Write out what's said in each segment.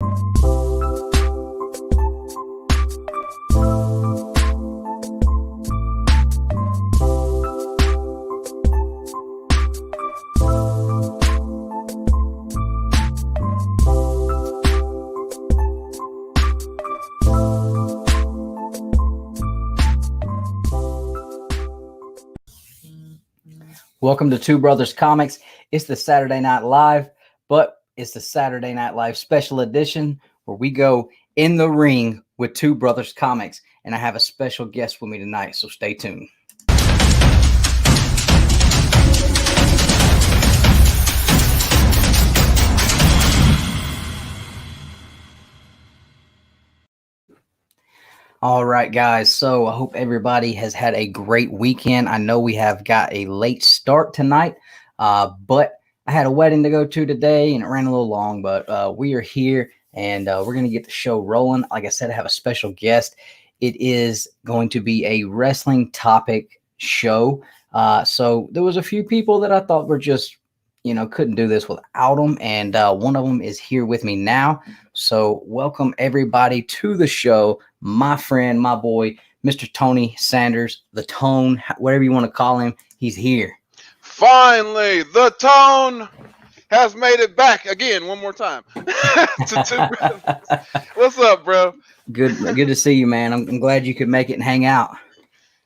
Welcome to Two Brothers Comics. It's the Saturday Night Live, but it's the Saturday Night Live special edition where we go in the ring with Two Brothers Comics. And I have a special guest with me tonight, so stay tuned. All right, guys. So I hope everybody has had a great weekend. I know we have got a late start tonight, but I had a wedding to go to today and it ran a little long, but we are here and we're going to get the show rolling. Like I said, I have a special guest. It is going to be a wrestling topic show. So there was a few people that I thought were just, couldn't do this without them. And one of them is here with me now. So welcome everybody to the show. My friend, my boy, Mr. Tony Sanders, the Tone, whatever you want to call him, he's here. Finally, the Tone has made it back again one more time. What's up, bro? Good to see you, man. I'm glad you could make it and hang out.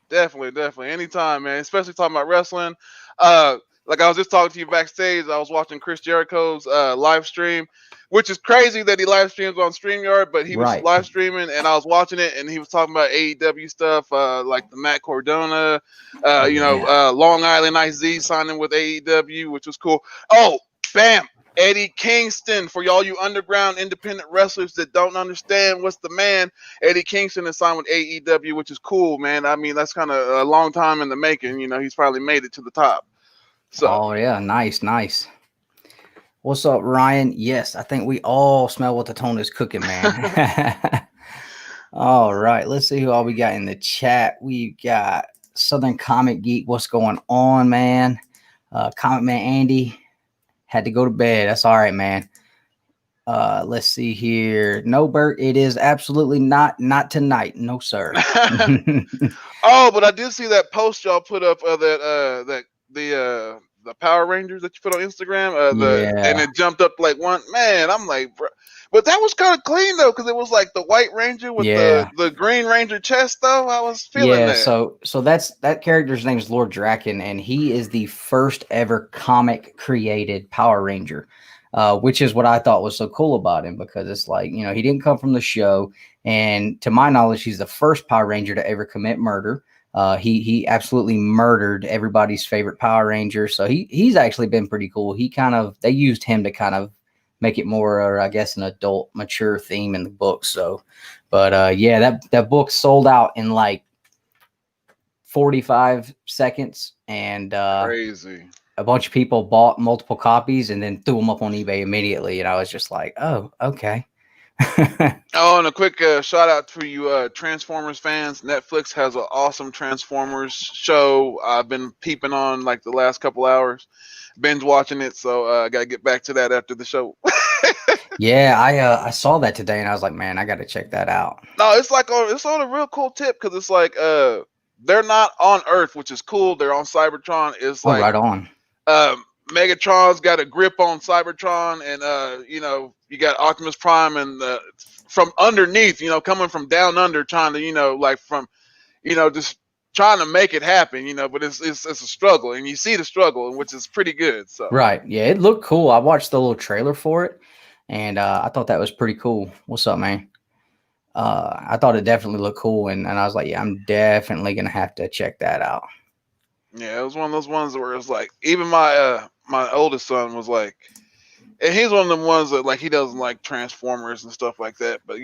Definitely. Anytime, man. Especially talking about wrestling. Like I was just talking to you backstage. I was watching Chris Jericho's live stream, which is crazy that he live streams on StreamYard, but he was live streaming and I was watching it and he was talking about AEW stuff, like the Matt Cardona, Long Island IZ signing with AEW, which was cool. Oh, bam! Eddie Kingston, for y'all you underground independent wrestlers that don't understand what's the man, Eddie Kingston is signed with AEW, which is cool, man. I mean, that's kind of a long time in the making. He's finally made it to the top. So. Oh, yeah. Nice. What's up, Ryan? Yes, I think we all smell what the Tone is cooking, man. All right. Let's see who all we got in the chat. We got Southern Comic Geek. What's going on, man? Comic Man Andy had to go to bed. That's all right, man. Let's see here. No, Bert, it is absolutely not tonight. No, sir. Oh, but I did see that post y'all put up of that the Power Rangers that you put on Instagram, and it jumped up like one. Man, I'm like, bro. But that was kind of clean though, because it was like the White Ranger with the Green Ranger chest though. I was feeling that. So that character's name is Lord Draken, and he is the first ever comic created Power Ranger, which is what I thought was so cool about him, because it's like, he didn't come from the show, and to my knowledge, he's the first Power Ranger to ever commit murder. He absolutely murdered everybody's favorite Power Ranger. So he's actually been pretty cool. They used him to kind of make it more, I guess, an adult, mature theme in the book. So, but that book sold out in like 45 seconds, and crazy. A bunch of people bought multiple copies and then threw them up on eBay immediately. And I was just like, oh, okay. Oh, and a quick shout out to you Transformers fans. Netflix has an awesome Transformers show. I've been peeping on like the last couple hours, binge watching it, so I gotta get back to that after the show. Yeah, I saw that today and I was like, man, I gotta check that out. No, it's on a real cool tip, because it's like they're not on Earth, which is cool. They're on Cybertron. It's like right on. Megatron's got a grip on Cybertron, and you got Optimus Prime, and from underneath, coming from down under, trying to, just trying to make it happen, but it's a struggle, and you see the struggle, which is pretty good. So right, yeah, it looked cool. I watched the little trailer for it, and I thought that was pretty cool. What's up, man? I thought it definitely looked cool, and I was like, yeah, I'm definitely gonna have to check that out. Yeah, it was one of those ones where it's like, even my my oldest son was like, and he's one of them ones that like he doesn't like Transformers and stuff like that, but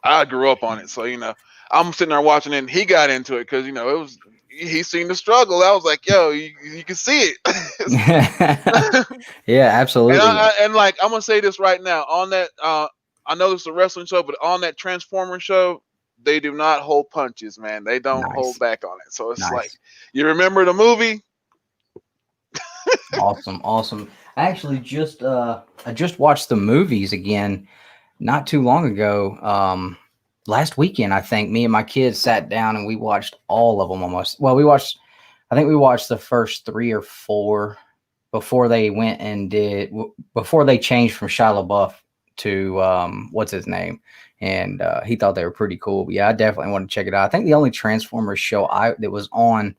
I grew up on it, so I'm sitting there watching it, and he got into it because he seen the struggle. I was like, yo, you can see it. Yeah, absolutely. And like, I'm gonna say this right now on that. I know this is a wrestling show, but on that Transformer show, they do not hold punches, man. They don't hold back on it. So it's like, you remember the movie? Awesome. I actually just I just watched the movies again not too long ago. Last weekend, I think me and my kids sat down and we watched all of them almost. Well, I think we watched the first 3 or 4 before they went and before they changed from Shia LaBeouf to what's his name, and he thought they were pretty cool. But yeah, I definitely want to check it out. I think the only Transformers show that was on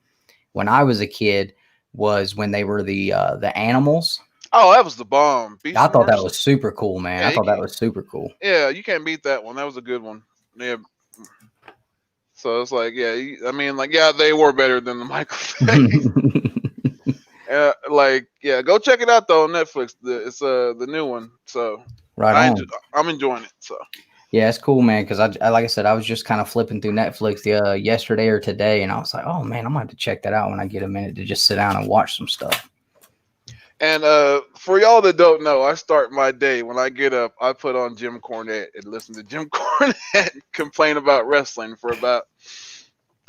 when I was a kid was when they were the animals. Oh, that was the bomb. I thought that was super cool, man. I thought that was super cool. Yeah, you can't beat that one. That was a good one. Yeah. So it's like, yeah, I mean, like, yeah, they were better than the Michael Bay. Like, yeah, go check it out though on Netflix. It's the new one. So I'm enjoying it. So yeah, it's cool, man. Because I like I said, I was just kind of flipping through Netflix yesterday or today, and I was like, oh man, I'm gonna have to check that out when I get a minute to just sit down and watch some stuff. And for y'all that don't know, I start my day when I get up. I put on Jim Cornette and listen to Jim Cornette complain about wrestling for about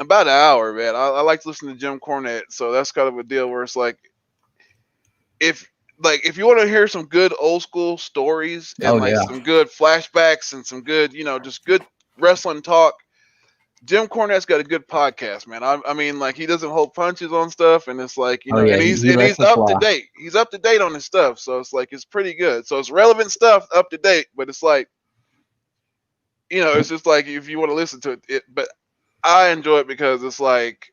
an hour, man. I like to listen to Jim Cornette, so that's kind of a deal where it's like, if you want to hear some good old school stories and some good flashbacks and some good, just good wrestling talk, Jim Cornette's got a good podcast, man. I mean, like, he doesn't hold punches on stuff, and it's like, and he's up to date. He's up to date on his stuff, so it's like, it's pretty good. So it's relevant stuff, up to date, but it's like, it's just like, if you want to listen to it, but I enjoy it because it's like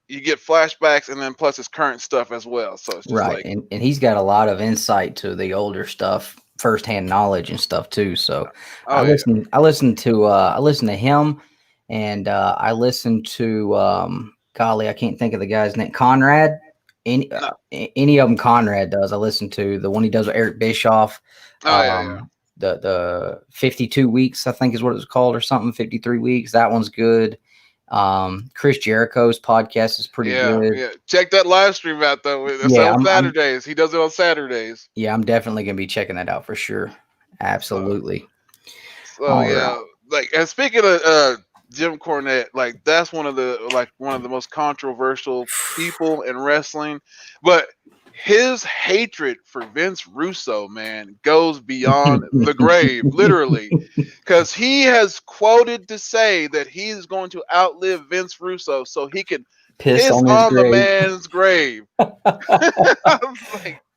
you get flashbacks and then plus his current stuff as well. So it's just right, and he's got a lot of insight to the older stuff, firsthand knowledge and stuff too. So I listen to him. And I listened to, golly, I can't think of the guy's name. Conrad. Any of them Conrad does. I listen to the one he does with Eric Bischoff. The 52 weeks, I think is what it's called, or something. 53 weeks. That one's good. Chris Jericho's podcast is pretty good. Yeah, check that live stream out though. That's on Saturdays. He does it on Saturdays. Yeah, I'm definitely gonna be checking that out for sure. Absolutely. And speaking of Jim Cornette, like, that's one of the most controversial people in wrestling, but his hatred for Vince Russo, man, goes beyond the grave, literally, because he has quoted to say that he's going to outlive Vince Russo so he can piss on the man's grave.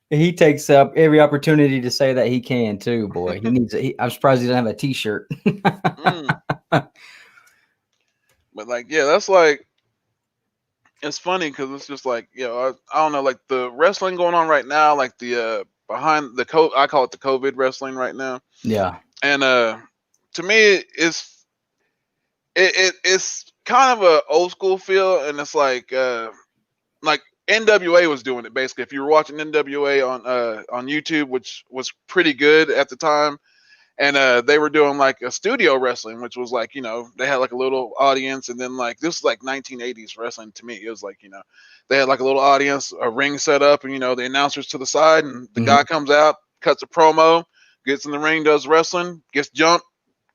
He takes up every opportunity to say that he can too, boy. He needs. I'm surprised he doesn't have a T-shirt. But like, yeah, that's like, it's funny because it's just like, I don't know, like the wrestling going on right now, like the behind the I call it the COVID wrestling right now. Yeah. And to me, it's kind of a old school feel, and it's like NWA was doing it basically. If you were watching NWA on YouTube, which was pretty good at the time. And they were doing like a studio wrestling, which was like, they had like a little audience. And then like, this was like 1980s wrestling to me. It was like, they had like a little audience, a ring set up, and, the announcers to the side. And the guy comes out, cuts a promo, gets in the ring, does wrestling, gets jumped,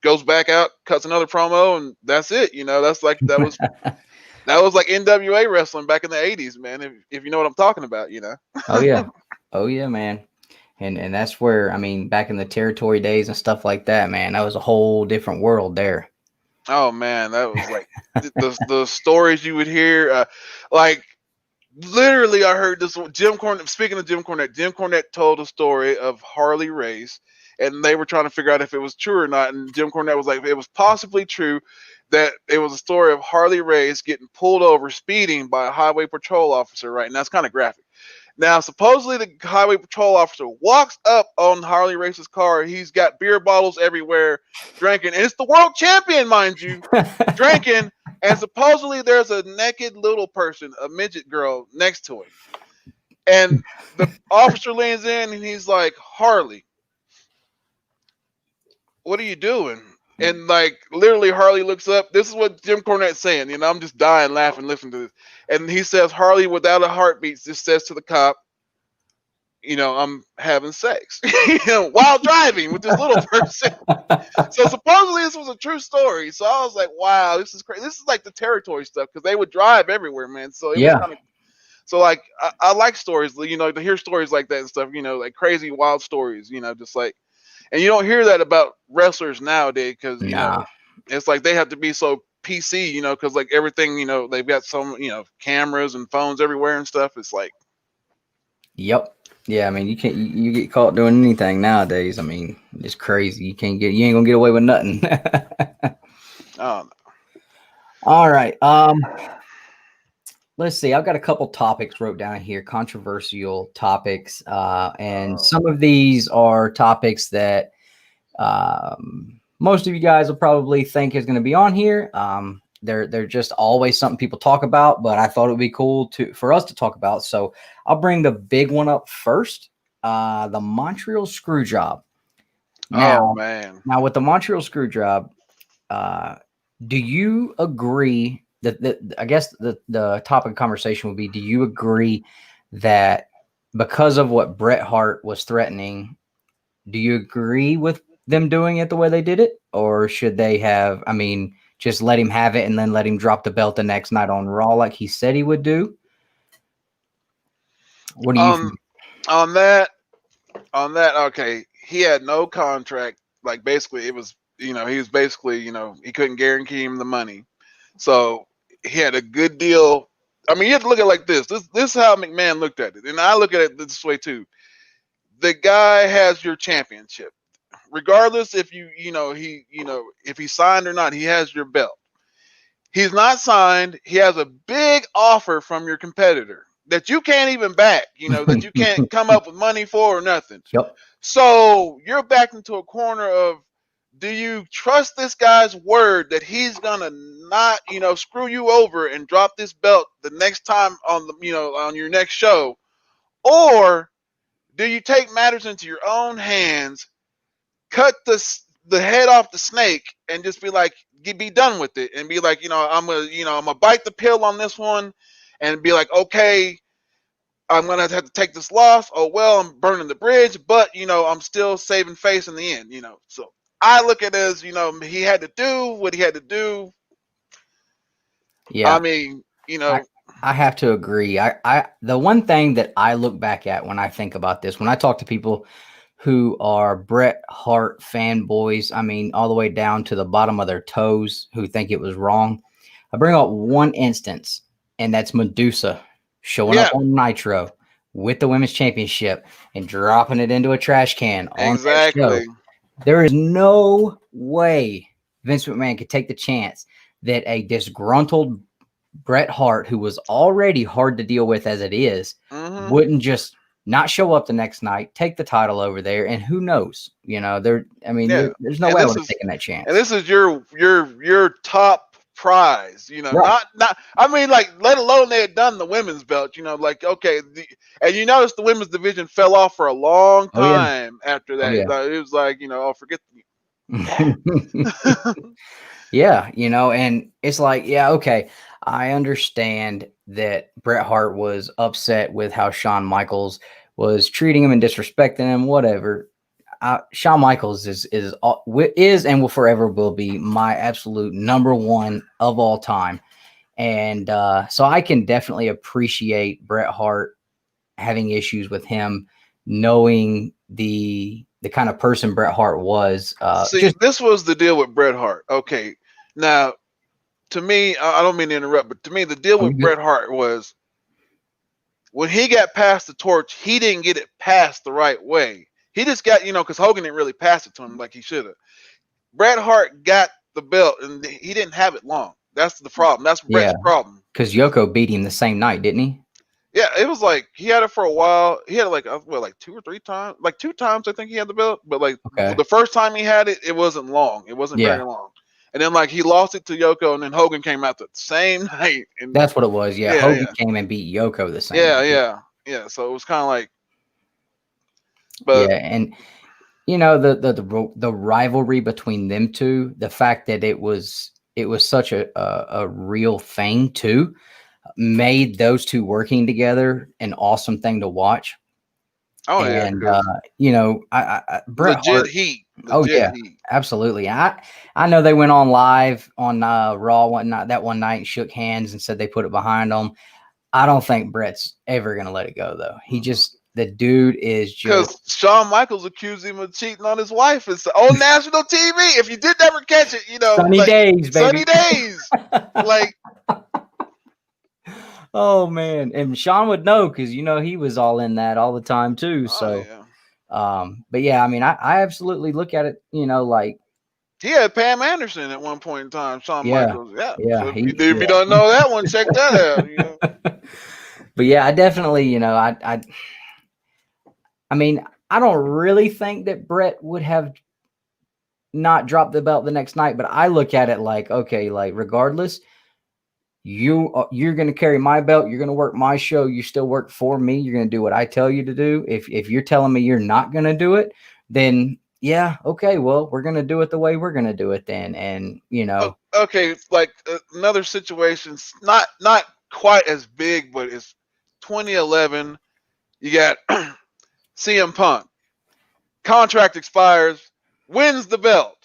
goes back out, cuts another promo. And that's it. That's like, that was like NWA wrestling back in the 80s, man. If you know what I'm talking about, Oh, yeah. Oh, yeah, man. And that's where, I mean, back in the territory days and stuff like that, man, that was a whole different world there. Oh, man, that was like the stories you would hear. Like, literally, I heard this. Jim Cornette, speaking of Jim Cornette told a story of Harley Race, and they were trying to figure out if it was true or not. And Jim Cornette was like, it was possibly true that it was a story of Harley Race getting pulled over speeding by a highway patrol officer, right? And that's kind of graphic. Now, supposedly the highway patrol officer walks up on Harley Race's car. He's got beer bottles everywhere, drinking. And it's the world champion, mind you, drinking. And supposedly there's a naked little person, a midget girl, next to him. And the officer leans in and he's like, Harley, what are you doing? And like, literally, Harley looks up. This is what Jim Cornette's saying. I'm just dying laughing listening to this. And he says, Harley, without a heartbeat, just says to the cop, I'm having sex while driving with this little person. So supposedly this was a true story. So I was like, wow, this is crazy. This is like the territory stuff, because they would drive everywhere, man. So it was kind of, So like I like stories, you know, to hear stories like that and stuff, you know, like crazy wild stories, you know, just like, and you don't hear that about wrestlers nowadays because you know Nah. it's like they have to be so PC, you know, because like everything, you know, they've got some, you know, cameras and phones everywhere and stuff. It's like, Yep. Yeah, I mean, you can't you get caught doing anything nowadays. I mean, it's crazy. You ain't gonna get away with nothing. um, All right. Let's see. I've got a couple topics wrote down here, controversial topics, and some of these are topics that most of you guys will probably think is going to be on here. They're just always something people talk about, but I thought it would be cool for us to talk about. So I'll bring the big one up first. The Montreal Screwdrive. oh man, Now with the Montreal Screwdrive, do you agree that I guess the topic of conversation would be, do you agree that because of what Bret Hart was threatening, do you agree with them doing it the way they did it? Or should they have, I mean, just let him have it and then let him drop the belt the next night on Raw like he said he would do? What do you think? on that, okay, he had no contract. Like basically, it was, you know, he was basically, you know, he couldn't guarantee him the money, so he had a good deal. I mean, you have to look at it like this. This is how McMahon looked at it, and I look at it this way too. The guy has your championship, regardless if you know, he, you know, if he signed or not, he has your belt. He's not signed. He has a big offer from your competitor that you can't even back, you know, that you can't come up with money for or nothing. Yep. So you're backed into a corner of, do you trust this guy's word that he's gonna not, you know, screw you over and drop this belt the next time on the, you know, on your next show, or do you take matters into your own hands, cut the head off the snake, and just be like, be done with it, and be like, you know, I'm gonna bite the pill on this one, and be like, okay, I'm gonna have to take this loss. Oh well, I'm burning the bridge, but you know, I'm still saving face in the end. You know, so I look at it as, you know, he had to do what he had to do. Yeah. I mean, you know, I have to agree. The one thing that I look back at when I think about this, when I talk to people who are Bret Hart fanboys, I mean, all the way down to the bottom of their toes, who think it was wrong, I bring up one instance, and that's Medusa showing up on Nitro with the Women's Championship and dropping it into a trash can on their show. exactly. There is no way Vince McMahon could take the chance that a disgruntled Bret Hart, who was already hard to deal with as it is, wouldn't just not show up the next night, take the title over there, and who knows? You know, there's no way I would have taken that chance. And this is your top prize, you know, Right. not. I mean, like, let alone they had done the women's belt, you know, like, okay, and you notice the women's division fell off for a long time after that. It was like, you know, oh, forget. Yeah, you know, and it's like, yeah, okay, I understand that Bret Hart was upset with how Shawn Michaels was treating him and disrespecting him, whatever. Shawn Michaels is and will forever will be my absolute number one of all time, and so I can definitely appreciate Bret Hart having issues with him, knowing the kind of person Bret Hart was. See, this was the deal with Bret Hart. Okay, now, to me, I don't mean to interrupt, but to me, the deal with Bret Hart was, when he got passed the torch, he didn't get it passed the right way. He just got, you know, because Hogan didn't really pass it to him like he should have. Bret Hart got the belt, and he didn't have it long. That's the problem. That's Bret's problem. Because Yoko beat him the same night, didn't he? Yeah, it was like he had it for a while. He had it like, like 2 or 3 times, like 2 times I think he had the belt. But like the first time he had it, it wasn't long. It wasn't very long. And then like he lost it to Yoko, and then Hogan came out the same night. And that's what it was. Yeah, Hogan came and beat Yoko the same night. Yeah. So it was kind of like, but and you know, the rivalry between them two, the fact that it was such a real thing too, made those two working together an awesome thing to watch. Oh, and you know, Bret legit Hart, heat. Legit heat. Absolutely. I know they went on live on Raw that one night and shook hands and said they put it behind them. I don't think Brett's ever gonna let it go though. The dude is just Because Shawn Michaels accused him of cheating on his wife. It's on national TV. If you did never catch it, sunny days, baby. Sunny days. Like, oh man, and Sean would know because he was all in that all the time too. So, but yeah, I mean, I absolutely look at it, like he had Pam Anderson at one point in time. Shawn Michaels, yeah. So if you don't know that one, check that out. But yeah, I definitely, I mean, I don't really think that Brett would have not dropped the belt the next night, but I look at it like, okay, like regardless, you're going to carry my belt. You're going to work my show. You still work for me. You're going to do what I tell you to do. If you're telling me you're not going to do it, then yeah, okay, well, we're going to do it the way we're going to do it then. And, Okay, like another situation, not quite as big, but it's 2011. You got CM Punk. Contract expires, wins the belt.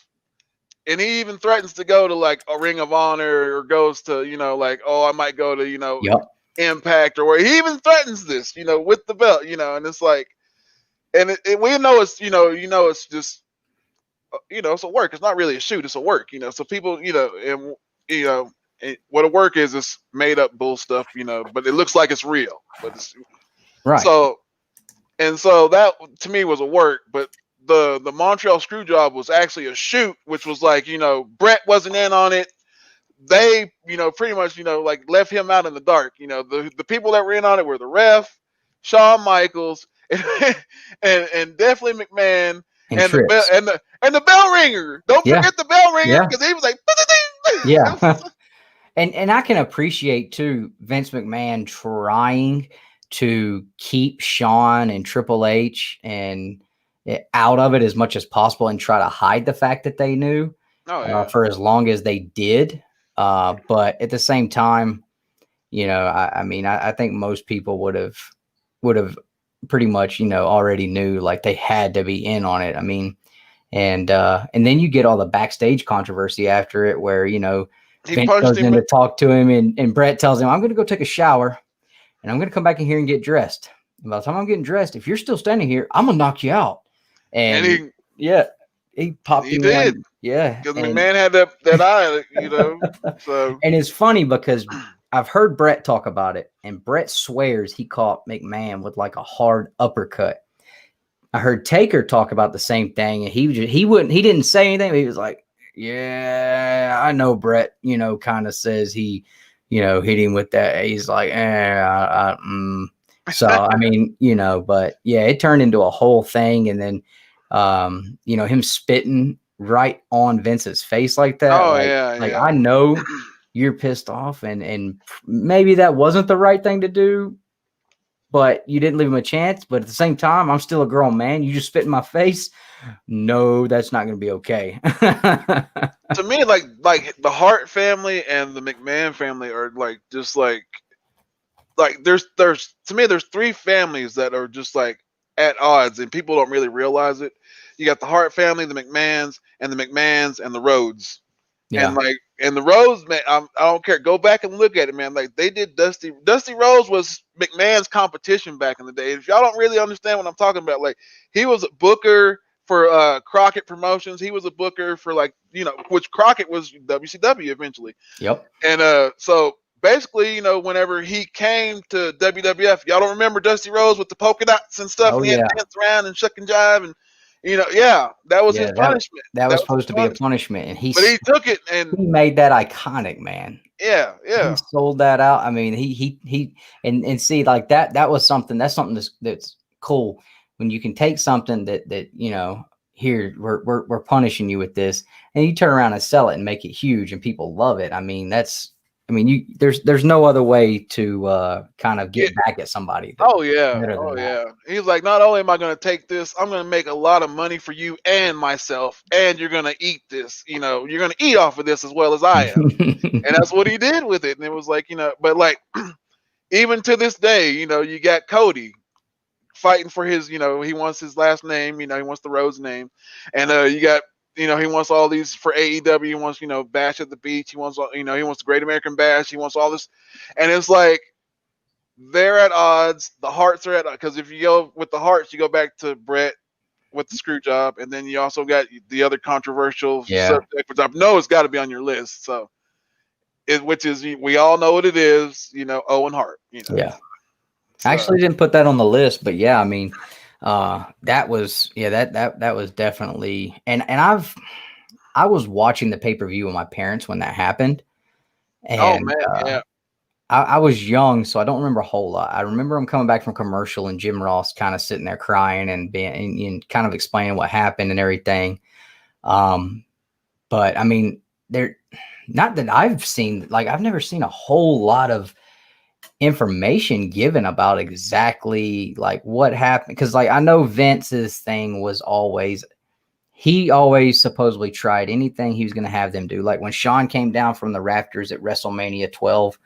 And he even threatens to go to like a Ring of Honor or goes to, like, oh, I might go to, Impact or where he even threatens this, with the belt, and it's like, and we know it's, it's just, it's a work. It's not really a shoot. It's a work, So people, and what a work is made up bull stuff, but it looks like it's real, but it's right. So that to me was a work, but the Montreal Screwdrive was actually a shoot, which was like, Brett wasn't in on it. They, pretty much, like left him out in the dark. The people that were in on it were the ref, Shawn Michaels, and definitely McMahon and the bell ringer. Don't forget the bell ringer because he was like, yeah. And I can appreciate too Vince McMahon trying to keep Shawn and Triple H and out of it as much as possible and try to hide the fact that they knew for as long as they did. But at the same time, I mean, I think most people would have pretty much, already knew like they had to be in on it. I mean, and then you get all the backstage controversy after it where, Vince goes in to talk to him and Brett tells him, I'm going to go take a shower and I'm going to come back in here and get dressed. And by the time I'm getting dressed, if you're still standing here, I'm going to knock you out. And he popped him. He did. Yeah. Because McMahon had that eye, So. And it's funny because I've heard Brett talk about it, and Brett swears he caught McMahon with like a hard uppercut. I heard Taker talk about the same thing, and he didn't say anything. But he was like, yeah, I know Brett, kind of says he, hit him with that. He's like, So, I mean, but yeah, it turned into a whole thing. And then, him spitting right on Vince's face like that. Oh, I know you're pissed off and maybe that wasn't the right thing to do, but you didn't leave him a chance. But at the same time, I'm still a grown man. You just spit in my face. No, that's not going to be okay. To me, like the Hart family and the McMahon family are like, just like there's to me, there's three families that are just like at odds and people don't really realize it. You got the Hart family, the McMahons and the Rhodes. Yeah. And the Rhodes, man, I don't care. Go back and look at it, man. Like they did Dusty Rhodes was McMahon's competition back in the day. If y'all don't really understand what I'm talking about, like he was a booker for Crockett Promotions. He was a booker for which Crockett was WCW eventually. Yep. And so basically, whenever he came to WWF, y'all don't remember Dusty Rhodes with the polka dots and stuff, and he had to dance around and shuck and jive and that was his punishment. That was supposed to be a punishment, and but he took it and he made that iconic, man. Yeah. He sold that out. I mean, he and see like that was something. That's something that's cool when you can take something that here we're punishing you with this, and you turn around and sell it and make it huge, and people love it. I mean, there's no other way to kind of get back at somebody. Yeah. He's like, not only am I going to take this, I'm going to make a lot of money for you and myself, and you're going to eat this. You're going to eat off of this as well as I am. And that's what he did with it. And it was like, but like, even to this day, you got Cody fighting for his, he wants his last name, he wants the Rhodes name, and you got. He wants all these for AEW. He wants, Bash at the Beach. He wants, he wants the Great American Bash. He wants all this. And it's like, they're at odds. The Harts are at, because if you go with the Harts, you go back to Brett with the screw job, and then you also got the other controversial subject, which I know it's got to be on your list. So, which is, we all know what it is, Owen Hart. Yeah. So. I actually didn't put that on the list, but yeah, I mean, that was that was definitely, and I was watching the pay-per-view with my parents when that happened, and I was young, so I don't remember a whole lot. I remember him coming back from commercial and Jim Ross kind of sitting there crying and being and kind of explaining what happened and everything. But I mean, not that I've seen, like, I've never seen a whole lot of information given about exactly like what happened. Because like I know Vince's thing was he always supposedly tried anything he was going to have them do. Like when Shawn came down from the rafters at WrestleMania 12.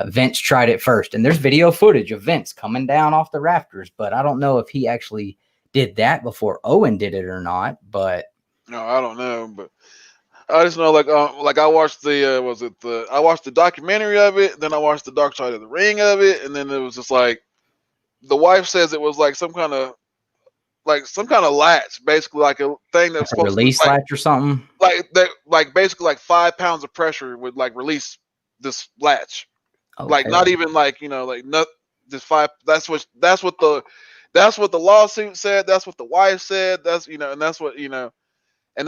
Vince tried it first, and there's video footage of Vince coming down off the rafters, but I don't know if he actually did that before Owen did it or not. But no, I don't know. But I just know, like I watched I watched the documentary of it, then I watched the Dark Side of the Ring of it, and then it was just like the wife says it was like some kind of latch, basically like a thing that's supposed release to latch or something, like that, like basically like 5 pounds of pressure would like release this latch. Okay. Like not even like like not just 5. That's what the lawsuit said. That's what the wife said. That's and that's what and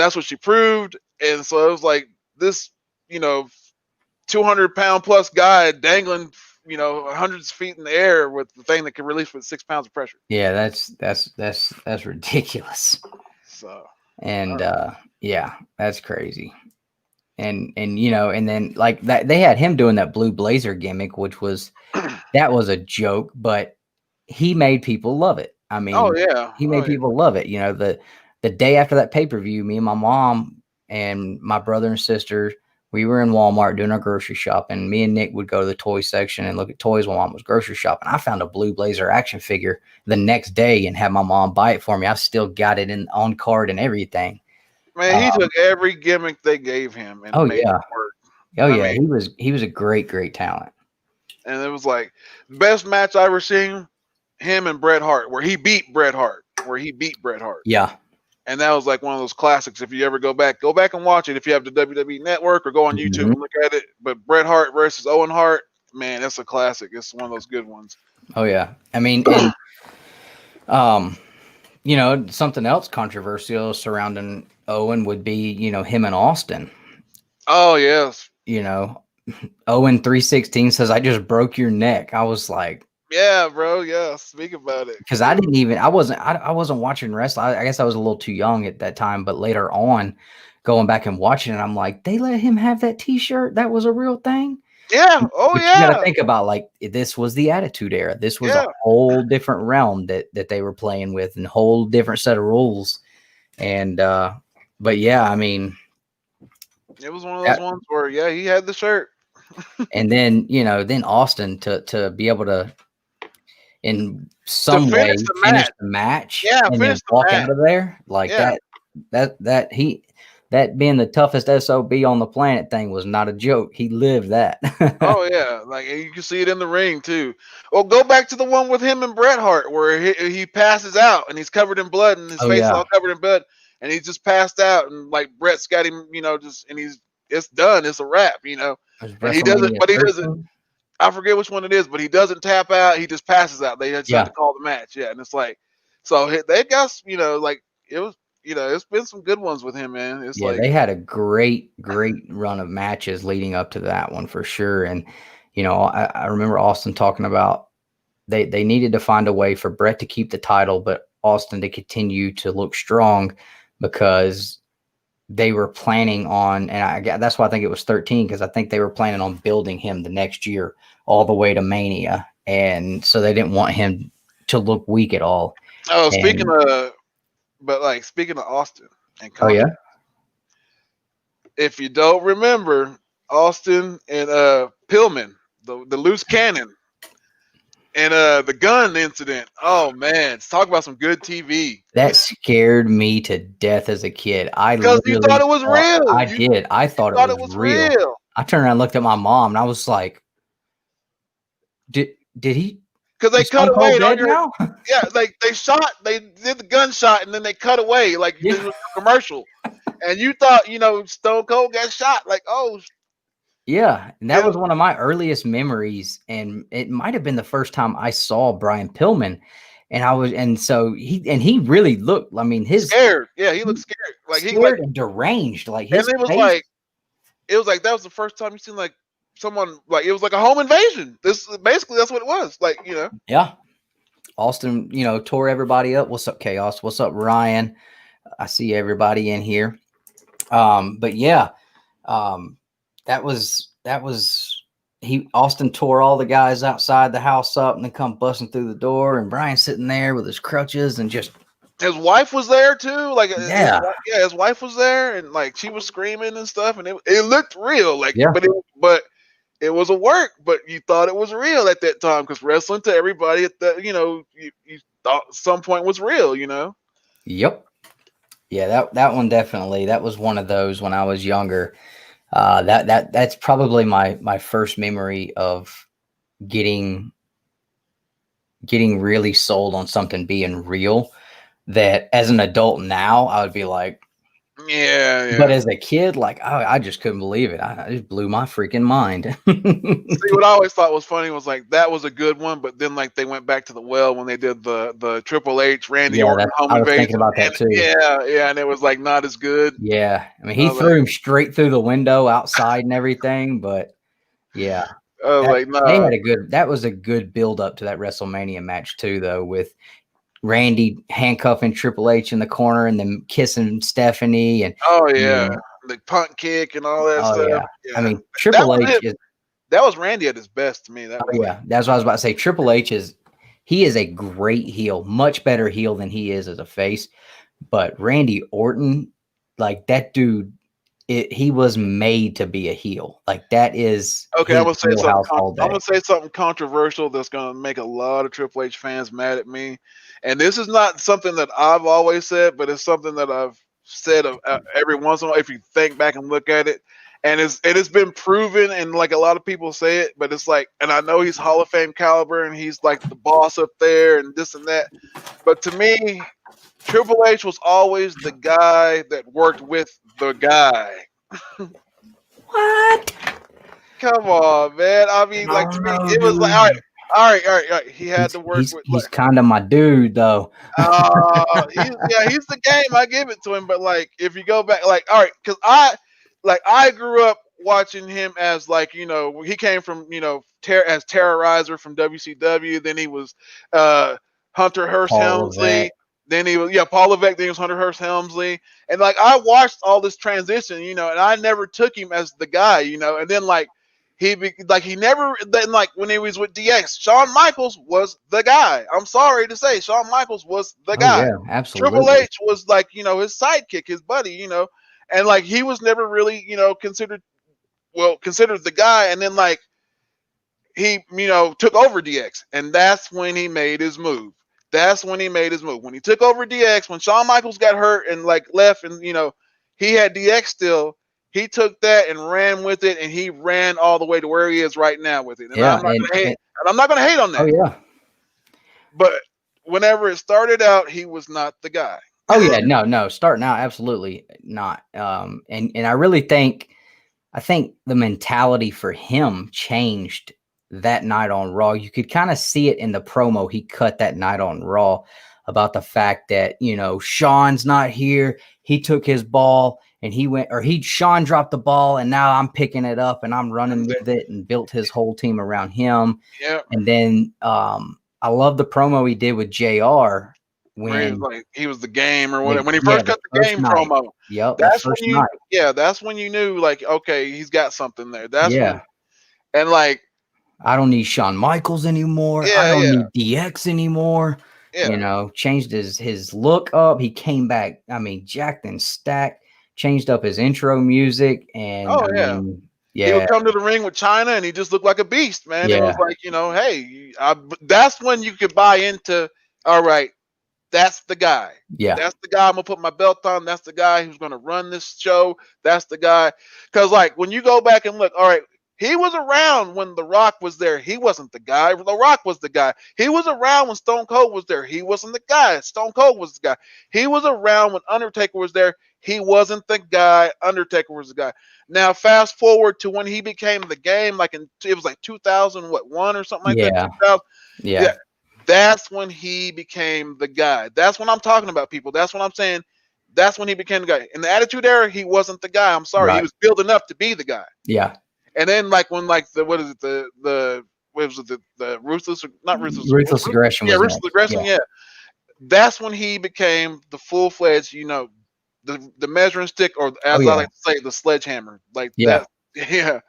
that's what she proved. And so it was like this 200-pound plus guy dangling hundreds of feet in the air with the thing that can release with 6 pounds of pressure. Yeah, that's ridiculous. So and yeah, that's crazy. And and then like that they had him doing that blue blazer gimmick, which was that was a joke, but he made people love it. I mean, he made people love it. The day after that pay-per-view, me and my mom and my brother and sister, we were in Walmart doing our grocery shopping. Me and Nick would go to the toy section and look at toys while Mom was grocery shopping. I found a blue blazer action figure the next day and had my mom buy it for me. I've still got it on card and everything. Man, he took every gimmick they gave him and made it work. Oh yeah, he was a great talent. And it was like best match I ever seen, him and Bret Hart, where he beat Bret Hart. Yeah. And that was like one of those classics. If you ever go back and watch it if you have the WWE Network, or go on YouTube and look at it. But Bret Hart versus Owen Hart, man, that's a classic. It's one of those good ones. Oh yeah. I mean, and, something else controversial surrounding Owen would be, him and Austin. Oh yes. Owen 316 says, "I just broke your neck." I was like, yeah, bro. Yeah. Speak about it. Because I wasn't watching wrestling. I guess I was a little too young at that time, but later on going back and watching it, I'm like, they let him have that t-shirt. That was a real thing. Yeah. Oh but yeah. You gotta think about, like, this was the Attitude Era. This was a whole different realm that they were playing with, and a whole different set of rules. And but yeah, I mean, it was one of those ones where he had the shirt. And then then Austin to be able to in some way finish the match, and then walk out of there like that being the toughest SOB on the planet thing was not a joke. He lived that. Oh yeah, like you can see it in the ring too. Well, go back to the one with him and Bret Hart where he passes out and he's covered in blood and his face all covered in blood, and he's just passed out, and like Bret's got him, and it's done. It's a wrap, And he doesn't. I forget which one it is, but he doesn't tap out. He just passes out. They just have to call the match. Yeah, and it's like, so they got, like it was, it's been some good ones with him, man. It's like they had a great run of matches leading up to that one for sure. And I remember Austin talking about they needed to find a way for Bret to keep the title, but Austin to continue to look strong, because they were planning on, and that's why I think it was 13, because I think they were planning on building him the next year all the way to Mania, and so they didn't want him to look weak at all. Oh, speaking of Austin and Comic, if you don't remember, Austin and Pillman, the loose cannon, and the gun incident. Oh man, talk about some good TV. That scared me to death as a kid. Because you thought it was real. I did. I thought it was real. I turned around and looked at my mom, and I was like, Did he? Because they Is Stone cut away. Cold And all dead your now? yeah, like they did the gunshot and then they cut away like this Yeah. was a commercial, and you thought Stone Cold got shot. Like, oh, Yeah, and that yeah, was one of my earliest memories, and it might have been the first time I saw Brian Pillman, and so he really looked. I mean, scared. Yeah, he looked scared. Like he like, scared and deranged, like and his face. it was like that was the first time you seen like someone like it was like a home invasion. This basically that's what it was. Like Yeah, Austin, tore everybody up. What's up, Chaos? What's up, Ryan? I see everybody in here. But yeah, that was Austin tore all the guys outside the house up and then come busting through the door, and Brian sitting there with his crutches and just his wife was there too. Like yeah, his wife was there and like she was screaming and stuff, and it looked real. Like yeah, but it was a work, but you thought it was real at that time because wrestling to everybody at that you thought some point was real. yep, yeah. That one definitely. That was one of those when I was younger. That's probably my first memory of getting really sold on something being real. That as an adult now, I would be like, yeah. but as a kid, like, I just couldn't believe it. I just blew my freaking mind. See, what I always thought was funny was like that was a good one, but then like they went back to the well when they did the Triple H Randy Yeah, Orton home I was thinking invasion, about that and too. yeah, and it was like not as good. Yeah, I mean, I he was threw him straight through the window outside and everything, but yeah, like, they nah. had that was a good build up to that WrestleMania match too, though, with Randy handcuffing Triple H in the corner and then kissing Stephanie and Oh yeah, yeah, the punt kick and all that oh stuff. yeah. I Yeah, mean, that Triple was H it. is That was Randy at his best to me. That oh was like, yeah, that's what I was about to say. Triple H he is a great heel, much better heel than he is as a face. But Randy Orton, like that dude, he was made to be a heel. Like that is okay, his wheelhouse all I'm day. gonna say something controversial that's gonna make a lot of Triple H fans mad at me. And this is not something that I've always said, but it's something that I've said every once in a while. If you think back and look at it, and it's been proven, and like a lot of people say it, but it's like, and I know he's Hall of Fame caliber, and he's like the boss up there, and this and that. But to me, Triple H was always the guy that worked with the guy. What? Come on, man. I mean, like to me, No, it was like, dude. all right. He had to work with. He's kind of my dude, though. He's the game. I give it to him. But like, if you go back, like, all right, because I grew up watching him as like he came from as Terrorizer from WCW. Then he was Hunter Hearst Paul Helmsley. Levesque. Then he was Paul Levesque. Then he was Hunter Hearst Helmsley. And like I watched all this transition, and I never took him as the guy, and then like. He never then like when he was with DX, Shawn Michaels was the guy. I'm sorry to say, Shawn Michaels was the Oh guy. yeah, absolutely. Triple H was like his sidekick, his buddy, and like he was never really considered the guy. And then like he took over DX, and that's when he made his move. When he took over DX, when Shawn Michaels got hurt and like left, and he had DX still. He took that and ran with it, and he ran all the way to where he is right now with it. And Yeah, I'm not gonna hate. And I'm not gonna hate on that. Oh yeah. But whenever it started out, he was not the guy. Oh yeah, no. Starting out, absolutely not. And I really think the mentality for him changed that night on Raw. You could kind of see it in the promo he cut that night on Raw about the fact that Sean's not here. He took his ball and Sean dropped the ball, and now I'm picking it up and I'm running with it, and built his whole team around him. Yeah. And then I love the promo he did with JR when he was the game or whatever. When he first cut the game night. promo. Yep. That's when you knew like, okay, he's got something there. That's when, and like, I don't need Shawn Michaels anymore. I don't need DX anymore. Yeah. Changed his look up. He came back, jacked and stacked, changed up his intro music. And he would come to the ring with China and he just looked like a beast, man. Yeah. It was like, hey, that's when you could buy into, all right, that's the guy. Yeah. That's the guy I'm going to put my belt on. That's the guy who's going to run this show. That's the guy. Because, like, when you go back and look, all right, He was around when The Rock was there. He wasn't the guy. The Rock was the guy. He was around when Stone Cold was there. He wasn't the guy. Stone Cold was the guy. He was around when Undertaker was there. He wasn't the guy. Undertaker was the guy. Now, fast forward to when he became the game, it was like 2001 or something like that. 2000. Yeah. That's when he became the guy. That's when I'm talking about, people. That's what I'm saying. That's when he became the guy. In the Attitude Era, he wasn't the guy. I'm sorry. Right. He was building up to be the guy. Yeah. And then the ruthless aggression. Yeah, ruthless aggression. Yeah. That's when he became the full-fledged, the measuring stick, or as I like to say, the sledgehammer. That. Yeah.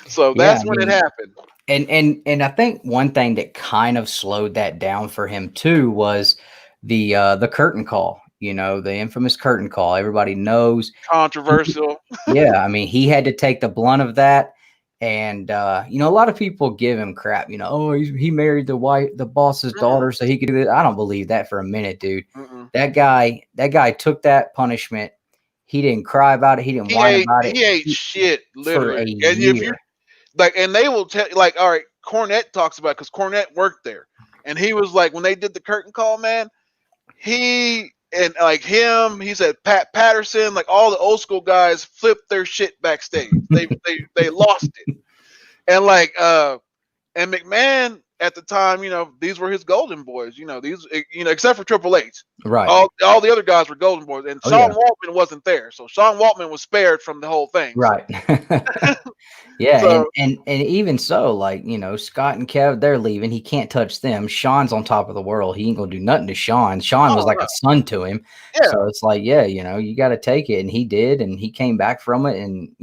So that's when it happened. And I think one thing that kind of slowed that down for him too was the curtain call. The infamous curtain call. Everybody knows. Controversial. Yeah, I mean, he had to take the blunt of that. And a lot of people give him crap. Oh, he married the boss's daughter, so he could do that. I don't believe that for a minute, dude. That guy took that punishment. He didn't cry about it. He didn't whine about it. He ate shit, literally. For a year. If you and they will tell, all right, Cornette talks about, because Cornette worked there, and he was like, when they did the curtain call, man, he said Pat Patterson, all the old school guys flipped their shit backstage. They lost it. And and McMahon at the time, these were his golden boys, these, except for Triple H. Right. All the other guys were golden boys, and Sean Waltman wasn't there. So Sean Waltman was spared from the whole thing. Right. Yeah. So, and even so, Scott and Kev, they're leaving. He can't touch them. Sean's on top of the world. He ain't gonna do nothing to Sean. Sean was like a son to him. Yeah. So it's you got to take it. And he did, and he came back from it. And,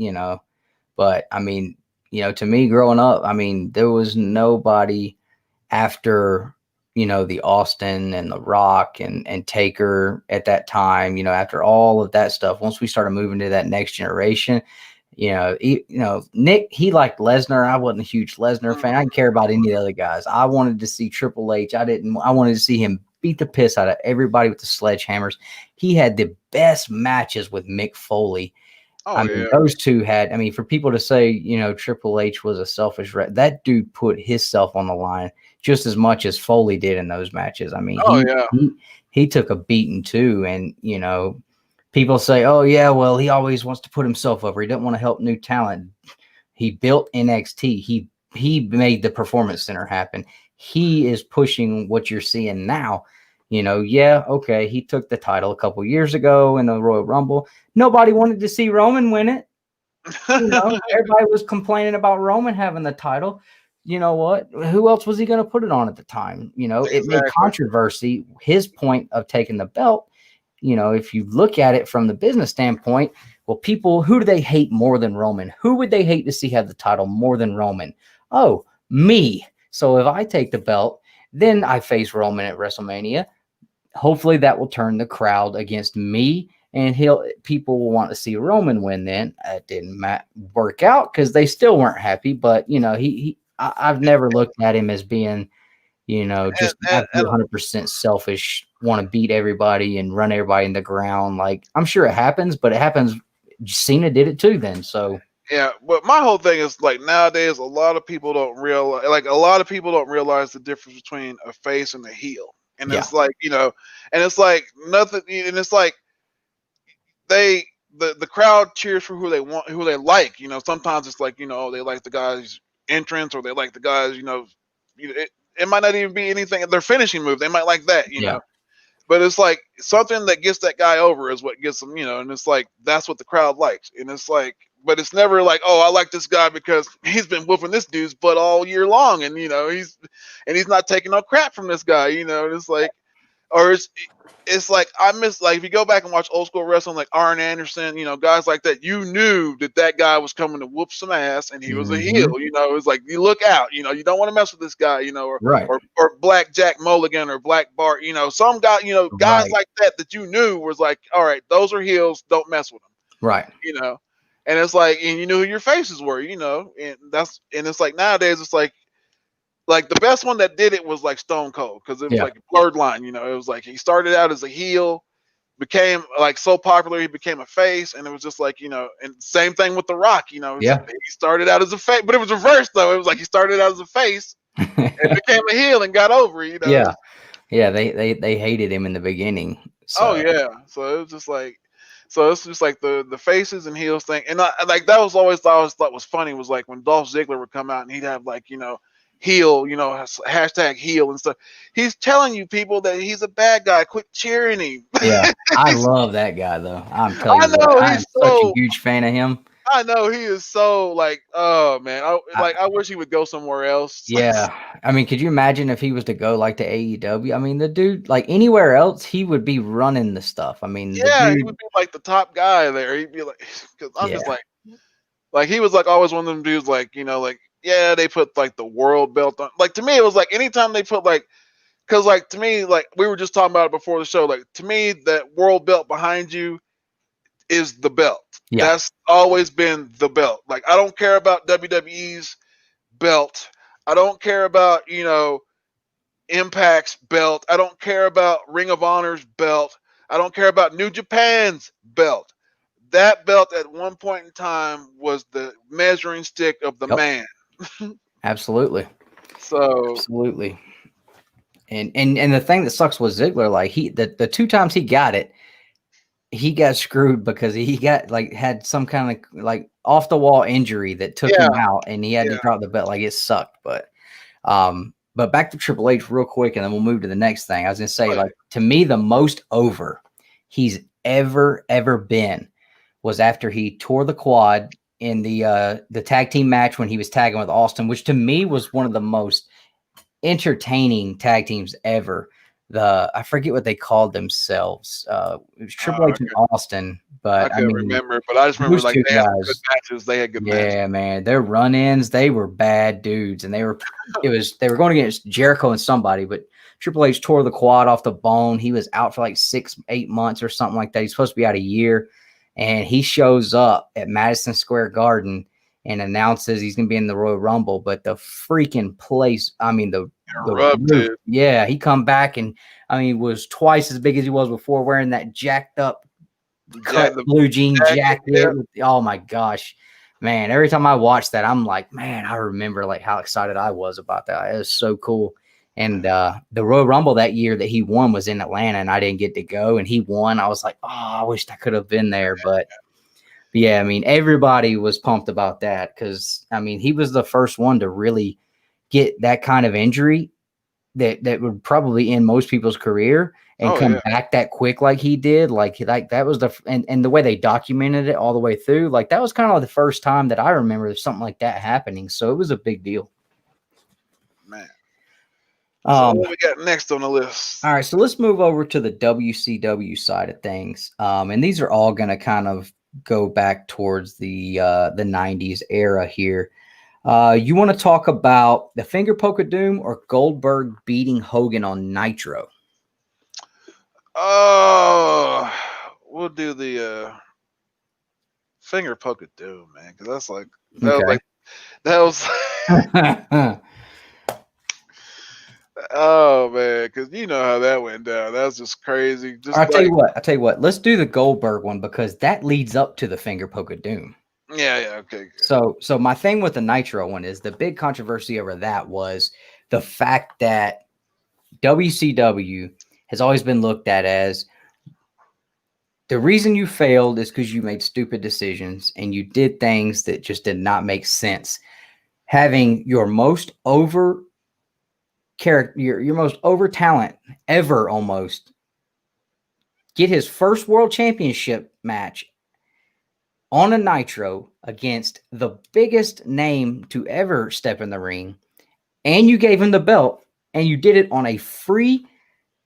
but I mean, to me growing up, I mean, there was nobody after, the Austin and the Rock and Taker at that time, after all of that stuff, once we started moving to that next generation, Nick, he liked Lesnar. I wasn't a huge Lesnar fan. I didn't care about any of the other guys. I wanted to see Triple H. I wanted to see him beat the piss out of everybody with the sledgehammers. He had the best matches with Mick Foley. Those two had, for people to say, Triple H was a selfish that dude put himself on the line just as much as Foley did in those matches. He took a beating too. And, people say, oh yeah, well, he always wants to put himself over. He doesn't want to help new talent. He built NXT. He made the Performance Center happen. He is pushing what you're seeing now. Okay, he took the title a couple years ago in the Royal Rumble. Nobody wanted to see Roman win it. Everybody was complaining about Roman having the title. You know what? Who else was he going to put it on at the time? It made controversy. His point of taking the belt, if you look at it from the business standpoint, well, people, who do they hate more than Roman? Who would they hate to see have the title more than Roman? Oh, me. So if I take the belt, then I face Roman at WrestleMania. Hopefully that will turn the crowd against me, and people will want to see Roman win. Then it didn't work out because they still weren't happy. But I've never looked at him as being, just 100% selfish, want to beat everybody and run everybody in the ground. I'm sure it happens, but it happens. Cena did it too. Then so. Yeah, but my whole thing is nowadays a lot of people don't realize the difference between a face and a heel. And it's and it's nothing, and it's the crowd cheers for who they want, who they like. Sometimes it's they like the guy's entrance, or they like the guy's, it might not even be anything, their finishing move. They might like that, know. But it's something that gets that guy over is what gets them, and it's that's what the crowd likes. And it's but it's never oh, I like this guy because he's been whooping this dude's butt all year long, and he's not taking no crap from this guy, and it's or it's I miss, if you go back and watch old school wrestling, Arn Anderson, guys like that, you knew that guy was coming to whoop some ass, and he was a heel. It's you look out, you don't want to mess with this guy, or Black Jack Mulligan or Black Bart, some guy, guys like that you knew was all right, those are heels, don't mess with them, right? And it's and you knew who your faces were, and it's nowadays it's the best one that did it was Stone Cold, because it was a blurred line, it was he started out as a heel, became like so popular, he became a face, and it was just like, and same thing with The Rock, he started out as a face, but it was reversed though. It was like he started out as a face and became a heel and got over, Yeah. Yeah, they hated him in the beginning. So. Oh yeah. So it was just like, it's just like the faces and heels thing. And like that was always thought was funny, was like when Dolph Ziggler would come out and he'd have like, heel, hashtag heel and stuff. He's telling you people that he's a bad guy. Quit cheering him. Yeah, I love that guy though. I'm telling you, I'm such a huge fan of him. I know he is so like, oh man, I wish he would go somewhere else. Yeah, I mean, could you imagine if he was to go like to AEW? I mean, the dude, like anywhere else, he would be running the stuff. I mean, yeah, he would be like the top guy there. He'd be like, because I'm just like he was like always one of them dudes, like like, yeah, they put like the world belt on. Like to me, it was like anytime they put like, because like to me, like we were just talking about it before the show, like to me that world belt behind you is the belt. Yeah. That's always been the belt. Like I don't care about WWE's belt. I don't care about Impact's belt. I don't care about Ring of Honor's belt. I don't care about New Japan's belt. That belt at one point in time was the measuring stick of the man. Absolutely. So absolutely. And the thing that sucks with Ziggler, like the 2 times he got it, he got screwed because he got like had some kind of like off the wall injury that took him out, and he had to drop the belt. Like it sucked, but back to Triple H real quick, and then we'll move to the next thing. I was gonna say, like to me, the most over he's ever been was after he tore the quad in the tag team match when he was tagging with Austin, which to me was one of the most entertaining tag teams ever. I forget what they called themselves. It was Triple H and Austin, but I can't remember. But I just remember like they had good matches. They had good matches. Yeah, man, their run-ins, they were bad dudes, and they were going against Jericho and somebody, but Triple H tore the quad off the bone. He was out for like 6-8 months or something like that. He's supposed to be out a year, and he shows up at Madison Square Garden and announces he's going to be in the Royal Rumble. But the freaking place, I mean, he come back and, I mean, was twice as big as he was before, wearing that jacked up cut blue jean jacket. Oh my gosh, man. Every time I watch that, I'm like, man, I remember like how excited I was about that. It was so cool. And the Royal Rumble that year that he won was in Atlanta, and I didn't get to go, and he won. I was like, oh, I wish I could have been there. But yeah, I mean, everybody was pumped about that because, I mean, he was the first one to really get that kind of injury that would probably end most people's career and come back that quick like he did. Like that was and the way they documented it all the way through, like that was kind of the first time that I remember something like that happening. So it was a big deal. Man. So what we got next on the list? All right, so let's move over to the WCW side of things. And these are all going to kind of go back towards the 90s era here. You want to talk about the finger poke of doom or Goldberg beating Hogan on Nitro? Oh, we'll do the finger poke of doom, man, because that's like that was oh man, because you know how that went down. That was just crazy. I'll tell you what. Let's do the Goldberg one because that leads up to the finger poke of doom. Yeah, okay. Good. So my thing with the Nitro one is the big controversy over that was the fact that WCW has always been looked at as the reason you failed is because you made stupid decisions and you did things that just did not make sense. Having your most over character, your most over talent ever almost get his first world championship match on a Nitro against the biggest name to ever step in the ring, and you gave him the belt, and you did it on a free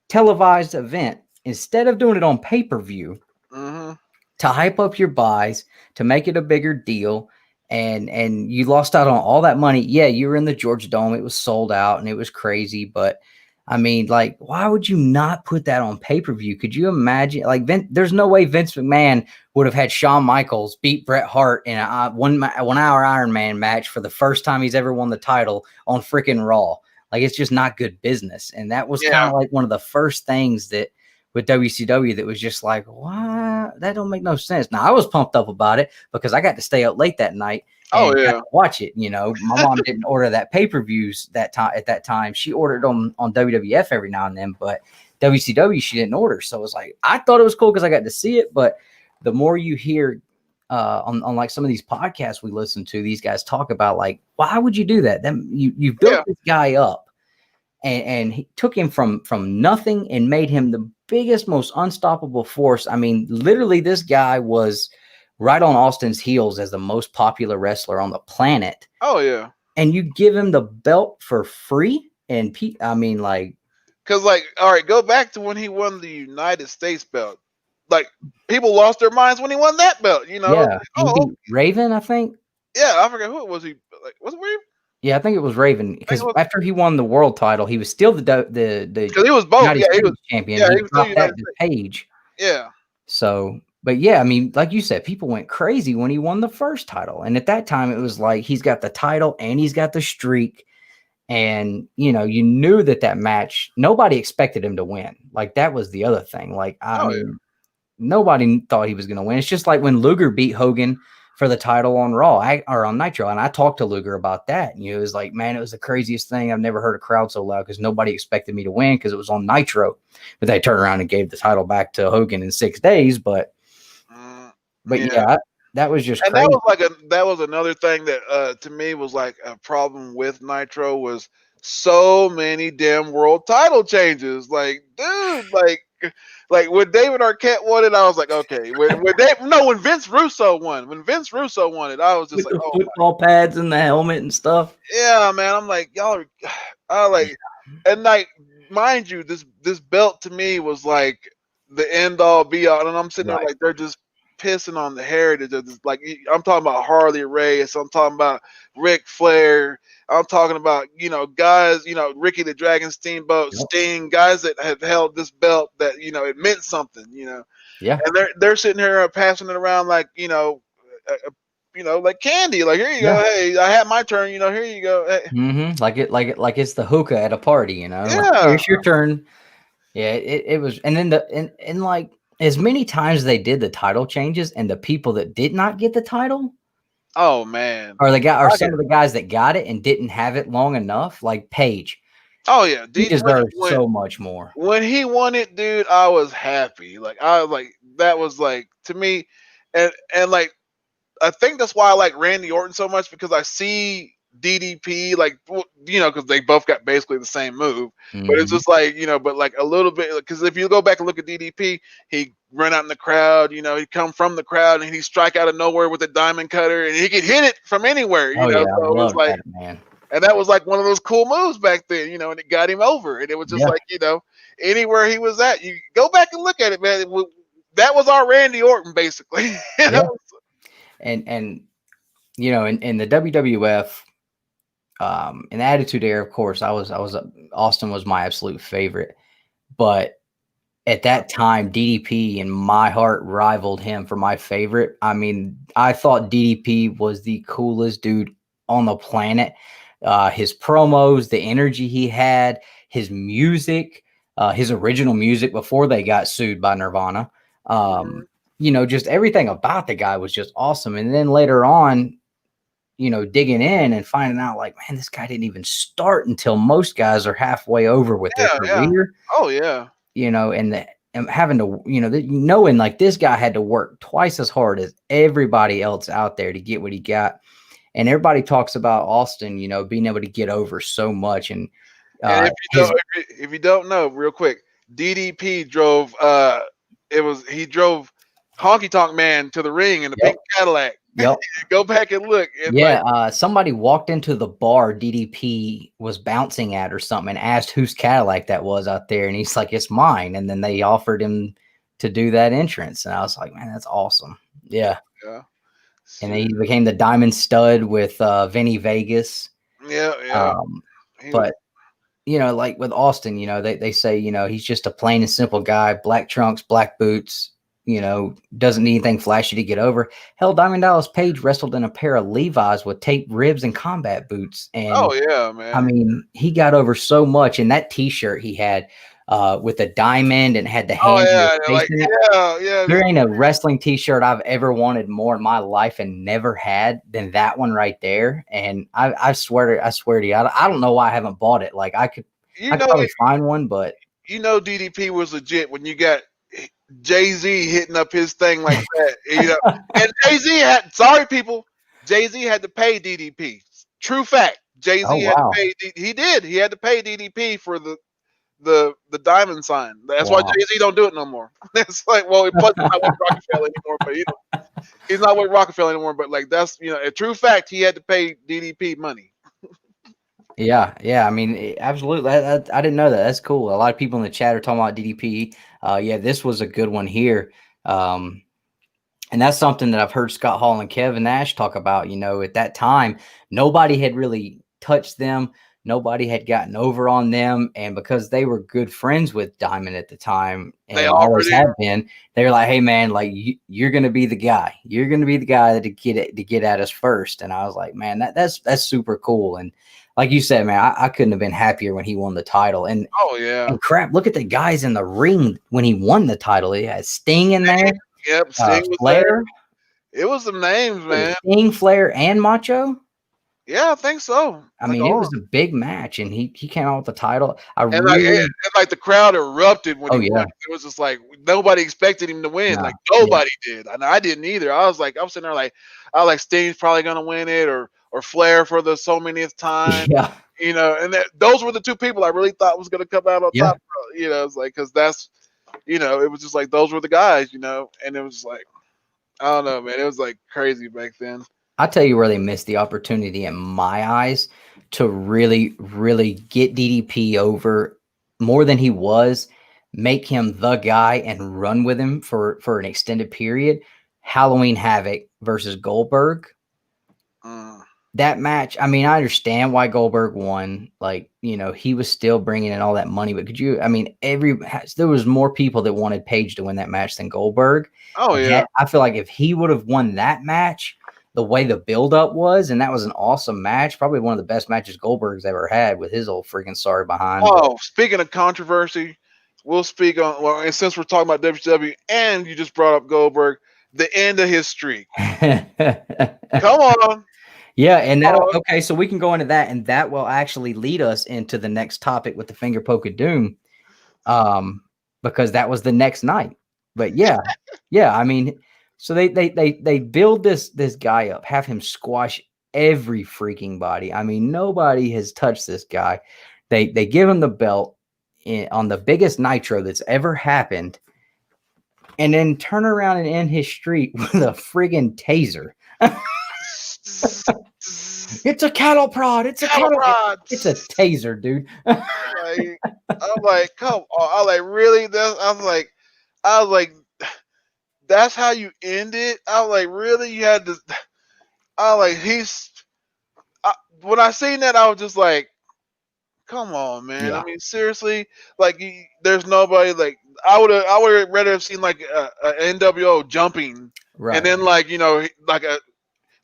televised event instead of doing it on pay-per-view to hype up your buys, to make it a bigger deal, and you lost out on all that money. Yeah, you were in the Georgia Dome. It was sold out, and it was crazy, but I mean, like, why would you not put that on pay-per-view? Could you imagine? Like, there's no way Vince McMahon would have had Shawn Michaels beat Bret Hart in a 1 hour Iron Man match for the first time he's ever won the title on freaking Raw. Like, it's just not good business. And that was kind of like one of the first things that with WCW that was just like, why? That don't make no sense. Now, I was pumped up about it because I got to stay up late that night and got to watch it. You know, my mom didn't order that pay-per-views at that time. She ordered them on WWF every now and then, but WCW she didn't order. So it was like, I thought it was cool because I got to see it, but the more you hear on like some of these podcasts we listen to, these guys talk about like, why would you do that? Then you built this guy up. And he took him from nothing and made him the biggest, most unstoppable force. I mean, literally, this guy was right on Austin's heels as the most popular wrestler on the planet. Oh, yeah. And you give him the belt for free? And I mean, like... Because, like, all right, go back to when he won the United States belt. Like, people lost their minds when he won that belt, you know? Yeah. He beat Raven, I think? Yeah, I forget who it was. Like, was it Raven? Yeah, I think it was Raven because after he won the world title, he was still the he was both. United States champion. Yeah, he dropped that to Page. Yeah. So, but yeah, I mean, like you said, people went crazy when he won the first title, and at that time, it was like he's got the title and he's got the streak, and you know, you knew that match nobody expected him to win. Like that was the other thing. Like I mean, nobody thought he was going to win. It's just like when Luger beat Hogan for the title on Raw or on Nitro. And I talked to Luger about that. And it was like, man, it was the craziest thing. I've never heard a crowd so loud because nobody expected me to win because it was on Nitro. But they turned around and gave the title back to Hogan in 6 days. But yeah, that was just and crazy. That was another thing that to me was like a problem with Nitro was so many damn world title changes. Like, dude, like when David Arquette won it, I was like, okay. When Vince Russo won it, I was just with the football pads and the helmet and stuff. Yeah, man. I'm like, y'all are, and like, mind you, this belt to me was like the end all be all, and I'm sitting there like they're just pissing on the heritage of this. Like, I'm talking about Harley Race, I'm talking about Ric Flair, I'm talking about, you know, guys, you know, Ricky the Dragon Steamboat, Sting, guys that have held this belt that, you know, it meant something, you know. Yeah. And they're sitting here passing it around like, you know, like candy. Like, here you go. Hey, I had my turn. You know, here you go. Hey. Mm-hmm. Like it's the hookah at a party. You know. Yeah. Like, here's your turn. Yeah. It was, and then and like as many times they did the title changes, and the people that did not get the title. Oh man. Or some of the guys that got it and didn't have it long enough, like Page. Oh yeah, he deserves so much more. When he won it, dude, I was happy. Like that was like to me, and like I think that's why I like Randy Orton so much because I see DDP like, you know, because they both got basically the same move, but it's just like, you know, but like a little bit, because if you go back and look at DDP, he run out in the crowd, you know, he'd come from the crowd and he'd strike out of nowhere with a diamond cutter and he could hit it from anywhere, you know. Yeah, so it was like, man. And that was like one of those cool moves back then, you know, and it got him over. And it was just like, you know, anywhere he was at, you go back and look at it, man. That was our Randy Orton, basically. And you know, in the WWF, in the Attitude Era, of course, Austin was my absolute favorite. But at that time, DDP in my heart rivaled him for my favorite. I mean, I thought DDP was the coolest dude on the planet. His promos, the energy he had, his music, his original music before they got sued by Nirvana. You know, just everything about the guy was just awesome. And then later on, you know, digging in and finding out like, man, this guy didn't even start until most guys are halfway over with their career. Oh yeah. You know, and having to, you know, knowing like this guy had to work twice as hard as everybody else out there to get what he got. And everybody talks about Austin, you know, being able to get over so much. And if you don't know, real quick, DDP drove he drove Honky Tonk Man to the ring in the pink Cadillac. Yep. Go back and look. Somebody walked into the bar DDP was bouncing at or something and asked whose Cadillac that was out there. And he's like, it's mine. And then they offered him to do that entrance. And I was like, man, that's awesome. Yeah. Yeah. And then he became the Diamond Stud with Vinny Vegas. Yeah. But, you know, like with Austin, you know, they say, you know, he's just a plain and simple guy, black trunks, black boots, you know, doesn't need anything flashy to get over. Hell, Diamond Dallas Page wrestled in a pair of Levi's with taped ribs and combat boots. And oh, yeah, man. I mean, he got over so much. And that T-shirt he had with a diamond and had the Oh hand in yeah, his face like in it. yeah. There ain't a wrestling T-shirt I've ever wanted more in my life and never had than that one right there. And I swear to you, I don't know why I haven't bought it. Like I could probably find one, but DDP was legit when you got Jay-Z hitting up his thing like that. And Jay-Z had Jay-Z had to pay DDP. True fact. Jay-Z oh had to wow, pay. He had to pay DDP for the diamond sign. That's why wow. Jay-Z don't do it no more. It's like, well, plus he's not with Rockefeller anymore, but he's not with Rockefeller anymore. But like that's a true fact. He had to pay DDP money. Yeah, I mean, absolutely. I didn't know that. That's cool. A lot of people in the chat are talking about DDP. Yeah, this was a good one here. And that's something that I've heard Scott Hall and Kevin Nash talk about. At that time, nobody had really touched them. Nobody had gotten over on them. And because they were good friends with Diamond at the time and always have been, they were like, hey, man, like you're going to be the guy. You're going to be the guy to get at us first. And I was like, man, that's super cool. And like you said, man, I couldn't have been happier when he won the title. And oh yeah, and crap, look at the guys in the ring when he won the title. He had Sting in there. Yep, Sting was Flair. there. It was some names, man. Sting, Flair, and Macho. Yeah, I think so. I mean, it was a big match, and he came out with the title. And the crowd erupted when he won. It was just like nobody expected him to win. Like nobody did, and I didn't either. I was sitting there like, Sting's probably gonna win it, or Flair for the so manyth time. Yeah. And those were the two people I really thought was gonna come out on top. It's like because that's, it was just like those were the guys, and it was like, I don't know, man. It was like crazy back then. I'll tell you where they missed the opportunity in my eyes to really, really get DDP over more than he was, make him the guy and run with him for an extended period. Halloween Havoc versus Goldberg. That match, I mean, I understand why Goldberg won. Like, he was still bringing in all that money, but there was more people that wanted Page to win that match than Goldberg. Oh, yeah. I feel like if he would have won that match, the way the buildup was, and that was an awesome match, probably one of the best matches Goldberg's ever had with his old freaking sorry behind. Oh, speaking of controversy, we'll speak on, and since we're talking about WCW and you just brought up Goldberg, the end of his streak. Come on. Yeah, and okay, so we can go into that, and that will actually lead us into the next topic with the finger poke of doom, because that was the next night. But yeah, I mean, so they build this guy up, have him squash every freaking body. I mean, nobody has touched this guy. They give him the belt on the biggest Nitro that's ever happened, and then turn around and end his streak with a friggin' taser. It's a cattle prod. It's a cattle prod. It's a taser, dude. I'm like, come on. I'm like, really? I was like, that's how you end it? I was like, really? You had to? I was like, when I seen that, I was just like, come on, man. Yeah. I mean, seriously, like, there's nobody like. I would rather have seen like a NWO jumping, right? And then like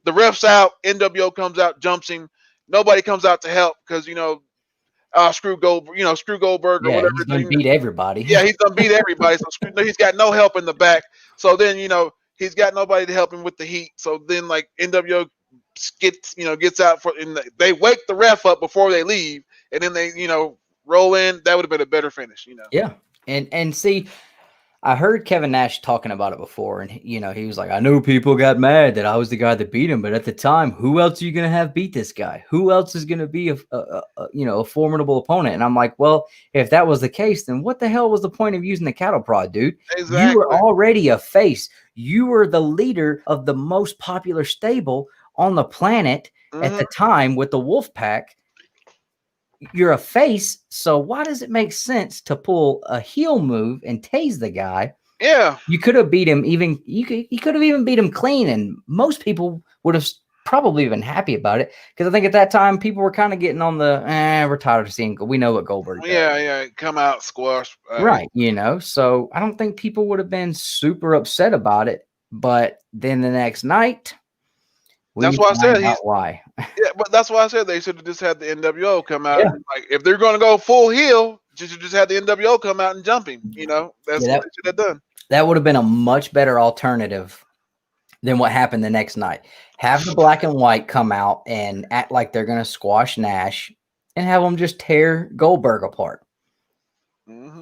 the ref's out, NWO comes out, jumps him. Nobody comes out to help because Screw Goldberg or whatever. He's gonna beat everybody. Yeah, he's gonna beat everybody. So he's got no help in the back. So then he's got nobody to help him with the heat. So then like NWO gets out they wake the ref up before they leave, and then they roll in. That would have been a better finish. Yeah, and see. I heard Kevin Nash talking about it before, and he was like, I know people got mad that I was the guy that beat him, but at the time, who else are you going to have beat this guy? Who else is going to be a formidable opponent? And I'm like, well, if that was the case, then what the hell was the point of using the cattle prod, dude? Exactly. You were already a face. You were the leader of the most popular stable on the planet at the time with the Wolfpack. You're a face, so why does it make sense to pull a heel move and tase the guy? Yeah, you could have beat him you could have even beat him clean, and most people would have probably been happy about it because I think at that time people were kind of getting on the we're tired of seeing. We know what Goldberg does. Yeah, come out squash, right? So I don't think people would have been super upset about it, but then the next night. That's why I said why. Yeah, but that's why I said they should have just had the NWO come out. Yeah. And like, if they're going to go full heel, just had the NWO come out and jump him. You know, that's what they should have done. That would have been a much better alternative than what happened the next night. Have the black and white come out and act like they're going to squash Nash and have them just tear Goldberg apart.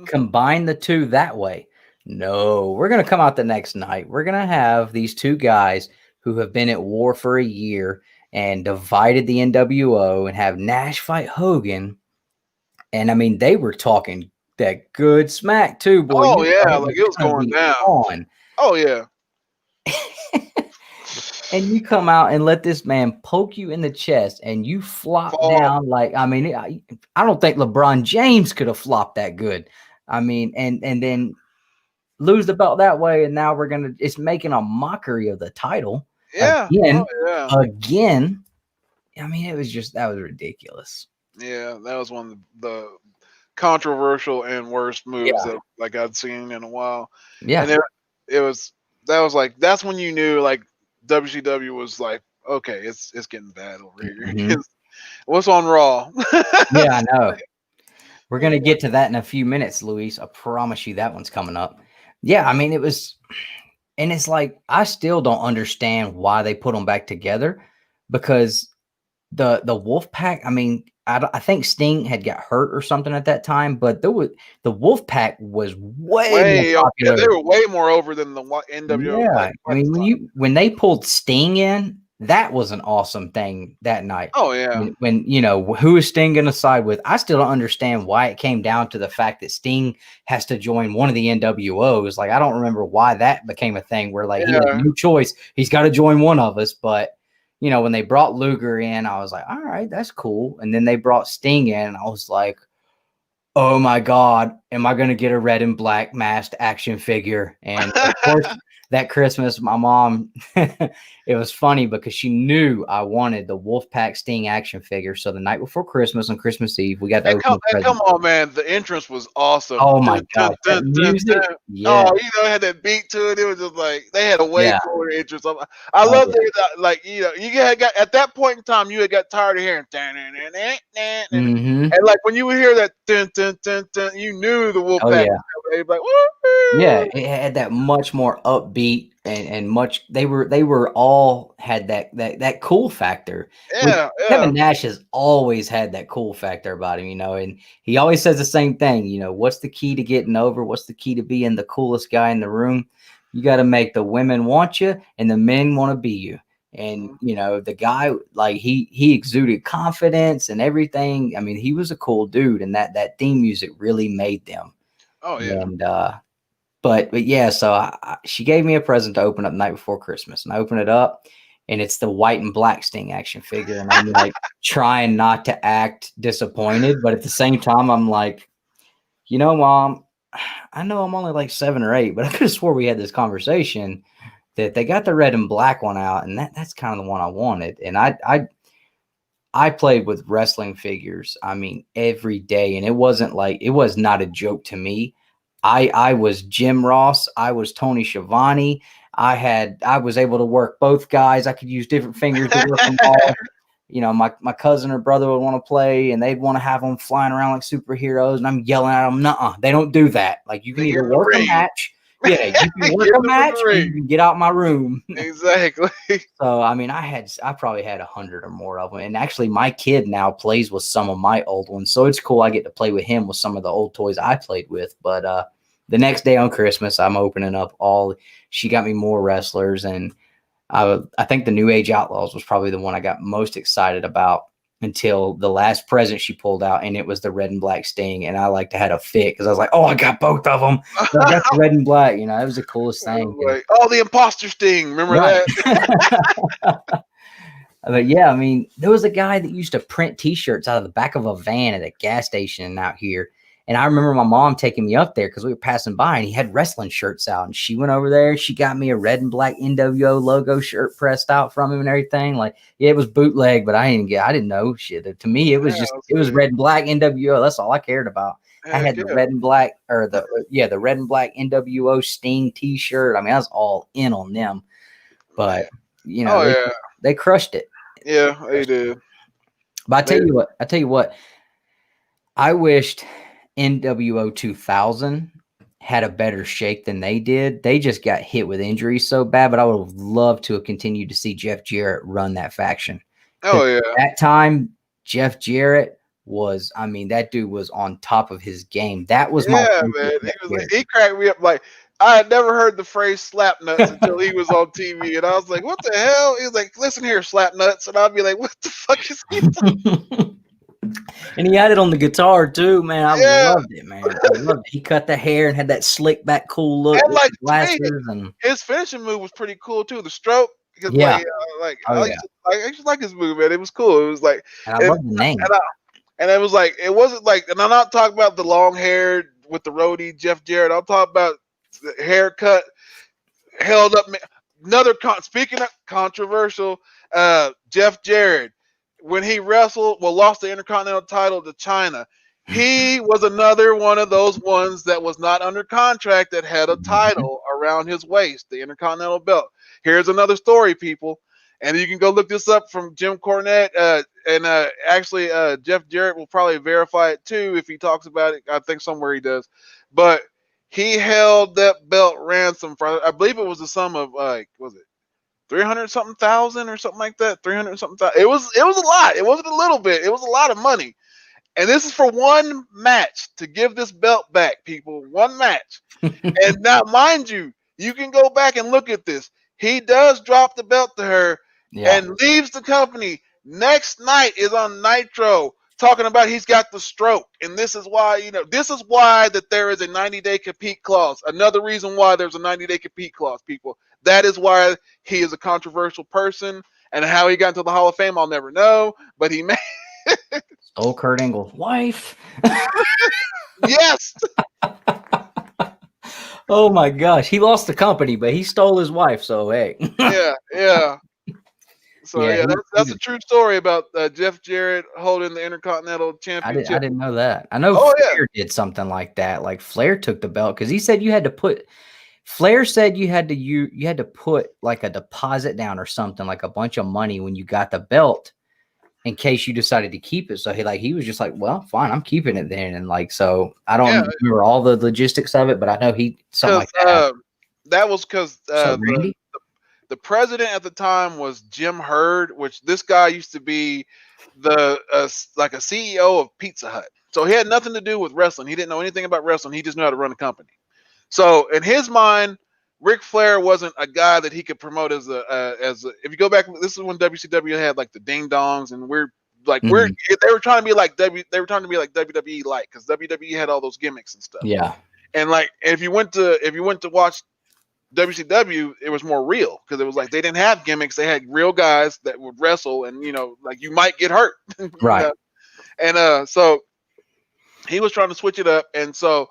Combine the two that way. No, we're going to come out the next night. We're going to have these two guys who have been at war for a year and divided the NWO and have Nash fight Hogan. And I mean, they were talking that good smack too, boy. Oh, yeah, like it was going down. Oh, yeah. And you come out and let this man poke you in the chest and you flop down like, I mean, I don't think LeBron James could have flopped that good. I mean, and then lose the belt that way, and now it's making a mockery of the title. Yeah. Again. I mean, that was ridiculous. Yeah, that was one of the controversial and worst moves that like I'd seen in a while. Yeah. And that's when you knew like WCW was like, okay, it's getting bad over here. What's on Raw? Yeah, I know. We're going to get to that in a few minutes, Luis. I promise you that one's coming up. Yeah, I mean, and it's like, I still don't understand why they put them back together, because the Wolfpack, I mean, I think Sting had got hurt or something at that time, but the Wolfpack was way more popular. Yeah, they were way more over than the NWO. Yeah, I mean, when they pulled Sting in, that was an awesome thing that night. Oh yeah. When you know, who is Sting going to side with? I still don't understand why it came down to the fact that Sting has to join one of the NWOs. Like, I don't remember why that became a thing where like he had no choice. He's got to join one of us. But you know, when they brought Luger in, I was like, all right, that's cool. And then they brought Sting in, and I was like, oh my God, am I going to get a red and black masked action figure? And of course, that Christmas, my mom, it was funny because she knew I wanted the Wolfpack Sting action figure. So the night before Christmas, on Christmas Eve, we got to come on, man. The entrance was awesome. Oh my God. Music, yeah. Oh, you know, it had that beat to it. It was just like, they had a way cooler entrance. I love that, like, you know, you got at that point in time, you had got tired of hearing, and like when you would hear that, you knew the Wolfpack. Oh, yeah. Like, woo! Yeah, it had that much more upbeat and much. They were all had that cool factor. Yeah, Kevin Nash has always had that cool factor about him, you know, and he always says the same thing. You know, what's the key to getting over? What's the key to being the coolest guy in the room? You got to make the women want you and the men want to be you. And you know, the guy, like he exuded confidence and everything. I mean, he was a cool dude, and that theme music really made them. Oh yeah. And but yeah, so she gave me a present to open up the night before Christmas, and I open it up, and it's the white and black Sting action figure, and I'm like trying not to act disappointed, but at the same time, I'm like, you know, Mom, I know I'm only like 7 or 8, but I could have swore we had this conversation that they got the red and black one out, and that's kind of the one I wanted. And I played with wrestling figures, I mean, every day, and it was not a joke to me. I was Jim Ross. I was Tony Schiavone. I was able to work both guys. I could use different fingers to work them all. You know, my cousin or brother would want to play, and they'd want to have them flying around like superheroes, and I'm yelling at them, nuh-uh, they don't do that. Like, you can either work a match. Yeah, you can work a match, or you can get out my room. Exactly. So, I mean, I probably had 100 or more of them. And actually, my kid now plays with some of my old ones. So it's cool. I get to play with him with some of the old toys I played with. But the next day on Christmas, I'm opening up she got me more wrestlers. And I think the New Age Outlaws was probably the one I got most excited about until the last present she pulled out, and it was the red and black Sting. And I like to had a fit because I was like, oh, I got both of them. So I got the red and black. You know, it was the coolest thing. Like, oh, the imposter Sting. Remember that? But yeah, I mean, there was a guy that used to print T-shirts out of the back of a van at a gas station out here. And I remember my mom taking me up there because we were passing by, and he had wrestling shirts out. And she went over there. She got me a red and black NWO logo shirt pressed out from him and everything. Like, yeah, it was bootleg, but I didn't know shit. To me, it was it was red and black NWO. That's all I cared about. I had the red and black, or the red and black NWO Sting T-shirt. I mean, I was all in on them. But you know, they crushed it. Yeah, they did. But I tell you what, I wished NWO 2000 had a better shake than they did. They just got hit with injuries so bad, but I would have loved to have continued to see Jeff Jarrett run that faction. Oh yeah. That time, Jeff Jarrett was, I mean, that dude was on top of his game. That was my man. He cracked me up. Like, I had never heard the phrase slap nuts until he was on TV, and I was like, "What the hell?" He was like, "Listen here, slap nuts," and I'd be like, "What the fuck is he talking?" And he had it on the guitar too, man. I Yeah. loved it, man. I loved it. He cut the hair and had that slick back, cool look And with like the glasses, and his finishing move was pretty cool too. The stroke, because yeah, I used to like his move, man. It was cool. It was like, and I love the name. And it was like, it wasn't like, and I'm not talking about the long hair with the roadie Jeff Jarrett. I'm talking about the haircut, held up. Speaking of controversial, Jeff Jarrett, when he lost the Intercontinental title to China, he was another one of those ones that was not under contract that had a title around his waist, the Intercontinental belt. Here's another story, people. And you can go look this up from Jim Cornette. Actually, Jeff Jarrett will probably verify it too if he talks about it. I think somewhere he does. But he held that belt ransom for, I believe it was the sum of, was it 300 something thousand or something like that? 300 something thousand. It was a lot. It wasn't a little bit. It was a lot of money. And this is for one match, to give this belt back, people. One match. And now, mind you, you can go back and look at this. He does drop the belt to her and leaves the company. Next night is on Nitro talking about he's got the stroke. And this is why, that there is a 90-day compete clause. Another reason why there's a 90-day compete clause, people. That is why he is a controversial person. And how he got into the Hall of Fame, I'll never know. But he made Oh, Kurt Angle's wife. Yes. Oh my gosh, he lost the company, but he stole his wife. So hey. Yeah. So that's a true story about Jeff Jarrett holding the Intercontinental Championship. I didn't know that. I know Flair did something like that. Like Flair took the belt because he said you had to put. Flair said you had to put like a deposit down or something, like a bunch of money when you got the belt, in case you decided to keep it. So he was just like, well, fine, I'm keeping it then. And like, so I don't remember all the logistics of it, but I know something like that. That was because the president at the time was Jim Hurd, which this guy used to be like a CEO of Pizza Hut. So he had nothing to do with wrestling. He didn't know anything about wrestling. He just knew how to run a company. So in his mind, Ric Flair wasn't a guy that he could promote as if you go back, this is when WCW had like the ding dongs, and they were trying to be like WWE like, because WWE had all those gimmicks and stuff. Yeah. And like if you went to watch WCW, it was more real, because it was like they didn't have gimmicks. They had real guys that would wrestle, and like you might get hurt. Right. And so he was trying to switch it up, and so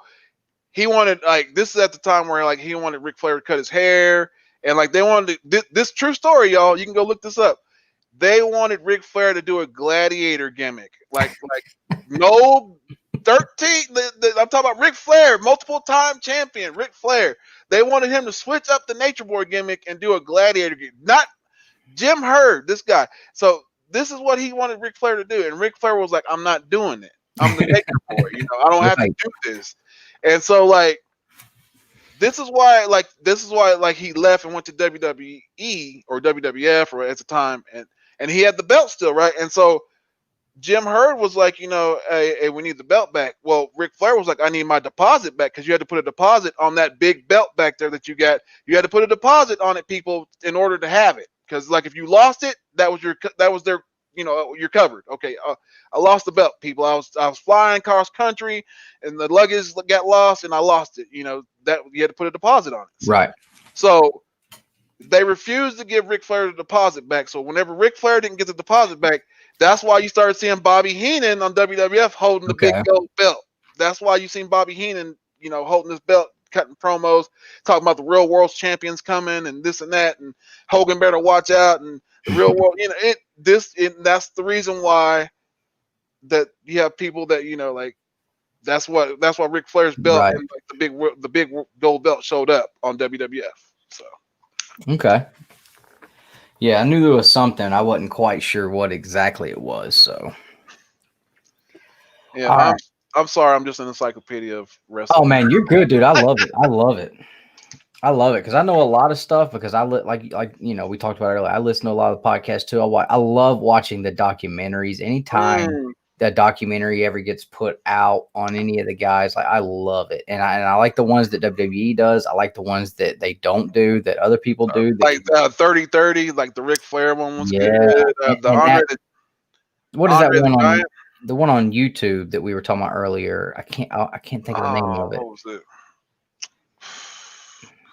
he wanted, like, this is at the time where like he wanted Ric Flair to cut his hair, and like they wanted this true story, y'all. You can go look this up. They wanted Ric Flair to do a gladiator gimmick, like no 13. I'm talking about Ric Flair, multiple time champion Ric Flair. They wanted him to switch up the Nature Boy gimmick and do a gladiator gimmick. Not Jim Hurd, this guy. So this is what he wanted Ric Flair to do, and Ric Flair was like, "I'm not doing it. I'm the Nature Boy. I don't have to do this." And so like this is why he left and went to WWE or WWF or at the time, and he had the belt still, right? And so Jim Hurd was like, hey, we need the belt back. Well, Ric Flair was like, I need my deposit back, because you had to put a deposit on that big belt back there that you got. You had to put a deposit on it, people, in order to have it. Because like if you lost it, that was their, you're covered. Okay, I lost the belt, people. I was flying cross country, and the luggage got lost, and I lost it. That you had to put a deposit on it. Right. So they refused to give Ric Flair the deposit back. So whenever Ric Flair didn't get the deposit back, that's why you started seeing Bobby Heenan on WWF holding the big gold belt. That's why you seen Bobby Heenan, holding this belt, cutting promos, talking about the real world's champions coming and this and that, and Hogan better watch out, and the real world, that's the reason why that you have people that, like, that's why Ric Flair's belt, right, and like the big gold belt showed up on WWF. So. Okay. Yeah, I knew there was something. I wasn't quite sure what exactly it was. So, yeah, I'm sorry, I'm just an encyclopedia of wrestling. Oh man, you're good, dude. I love it. I love it. I love it because I know a lot of stuff because like we talked about earlier. I listen to a lot of podcasts too. I love watching the documentaries. Anytime the documentary ever gets put out on any of the guys, like I love it, and I like the ones that WWE does. I like the ones that they don't do that other people do. Like 30-30, like the Ric Flair one was good. The Andre. What is that one on? Giant? The one on YouTube that we were talking about earlier. I can't think of the name of it. What was it?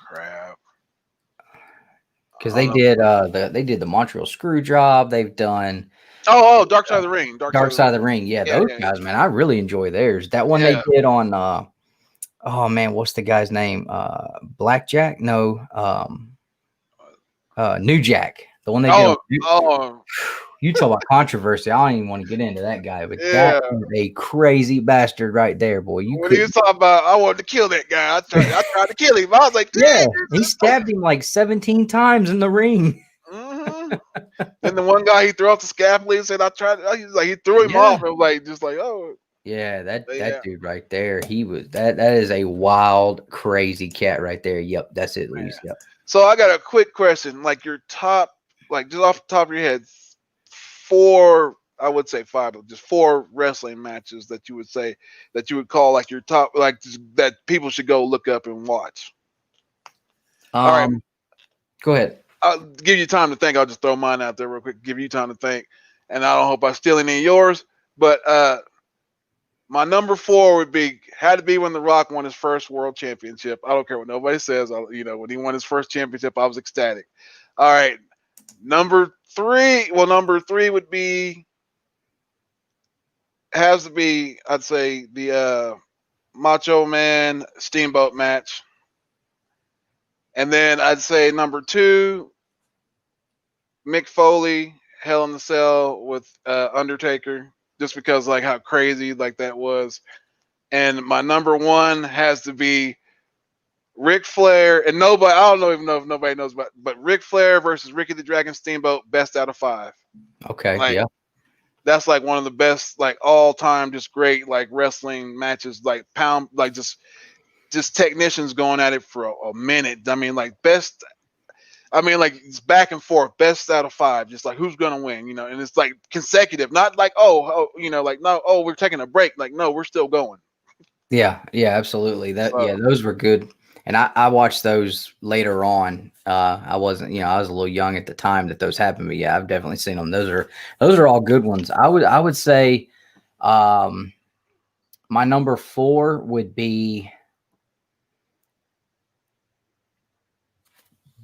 Crap. Because they did the Montreal Screwdrive. They've done Dark Side of the Ring. Dark Side of the Ring. Yeah, those guys, man. I really enjoy theirs. That one they did on oh man, what's the guy's name? Blackjack? No, New Jack. The one they did. You talk about controversy. I don't even want to get into that guy, but that is a crazy bastard right there, boy. When he was talking about, I wanted to kill that guy. I tried to kill him. I was like, yeah, he stabbed him like 17 times in the ring. Mm-hmm. And the one guy he threw off the scaffold and said, "I tried." He threw him off and Yeah, that dude right there. He was that is a wild, crazy cat right there. Yep, that's it, Luis. Yep. So I got a quick question, like your top, like just off the top of your head. 4, I would say 5, but just 4 wrestling matches that you would say that you would call like your top, like that people should go look up and watch. All right, go ahead. I'll give you time to think. I'll just throw mine out there real quick. Give you time to think, and I don't hope I steal any of yours. But my number 4 had to be when The Rock won his first world championship. I don't care what nobody says. When he won his first championship, I was ecstatic. All right, number 3 would be, has to be, I'd say, the Macho Man Steamboat match. And then I'd say number 2, Mick Foley, Hell in the Cell with Undertaker, just because like how crazy like that was. And my number 1 has to be Ric Flair, and nobody, I don't even know if nobody knows about, but Ric Flair versus Ricky the Dragon Steamboat, best out of 5. Okay, yeah, that's like one of the best, like all time, just great like wrestling matches, like pound, like just technicians going at it for a minute. I mean, like best. I mean, like it's back and forth, best out of 5, just like who's gonna win, and it's like consecutive, not like we're taking a break, like no, we're still going. Yeah, absolutely. Those were good. And I watched those later on. I wasn't, I was a little young at the time that those happened, but yeah, I've definitely seen them. Those are all good ones. I would say, my number 4 would be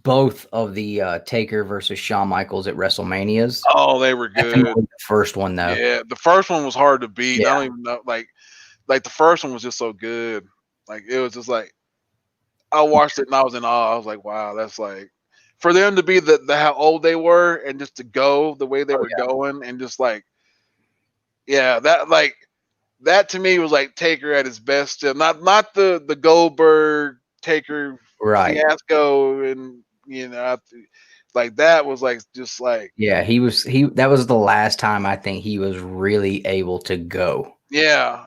both of the Taker versus Shawn Michaels at WrestleManias. Oh, they were good. The first one though. Yeah, the first one was hard to beat. Yeah. I don't even know, like the first one was just so good. Like it was just like. I watched it and I was in awe. I was like, wow, that's like for them to be the how old they were and just to go the way they were going and just like, yeah, that to me was like Taker at his best. Not the Goldberg Taker fiasco and like that was like just like that was the last time I think he was really able to go. Yeah.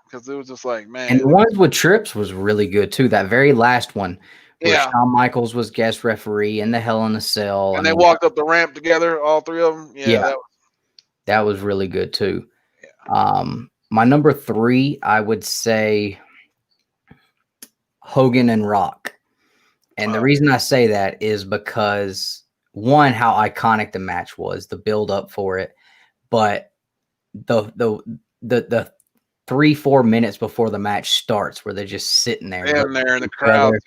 Because it was just like, man. And the ones with Trips was really good too. That very last one where Shawn Michaels was guest referee in the Hell in a Cell. And they walked up the ramp together, all 3 of them. Yeah. That was really good too. Yeah. My number 3, I would say Hogan and Rock. And the reason I say that is because, one, how iconic the match was, the build up for it. But the 3-4 minutes before the match starts where they're just sitting there. And the crowd is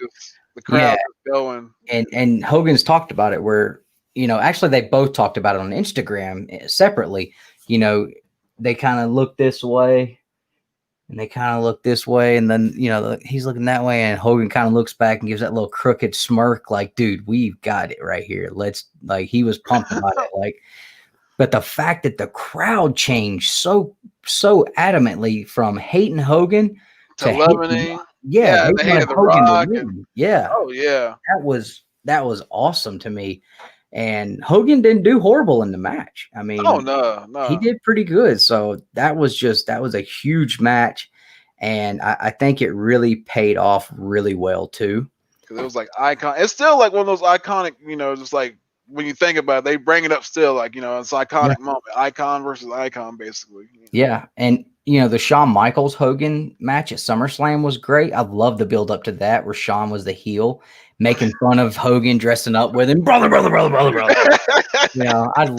going. And Hogan's talked about it where, actually they both talked about it on Instagram separately. They kind of look this way and they kind of look this way. And then, he's looking that way and Hogan kind of looks back and gives that little crooked smirk. Like, dude, we've got it right here. He was pumped about it. But the fact that the crowd changed so adamantly from hating Hogan to loving him, they hated the Rock. Oh yeah, that was awesome to me. and Hogan didn't do horrible in the match. I mean, Oh no. he did pretty good. So that was a huge match, and I think it really paid off really well too. Because it was like icon. It's still like one of those iconic, just like when you think about it, they bring it up still, like, it's iconic moment. Icon versus icon, basically. Yeah. And, the Shawn Michaels Hogan match at SummerSlam was great. I love the build up to that where Shawn was the heel, making fun of Hogan, dressing up with him, brother. I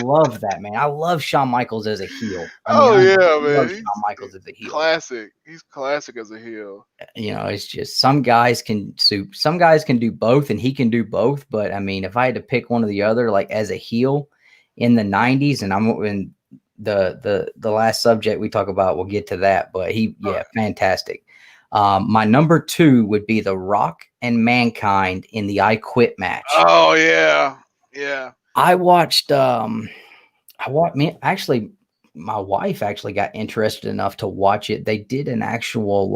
love that, man. I love Shawn Michaels as a heel. Man. Shawn Michaels as a heel. Classic. He's classic as a heel. It's just some guys can do both, and he can do both. But I mean, if I had to pick one or the other, like as a heel in the 90s, and I'm in the last subject we talk about, we'll get to that. But fantastic. My number 2 would be The Rock and Mankind in the I Quit match. Oh yeah. Yeah. I watched actually my wife actually got interested enough to watch it. They did an actual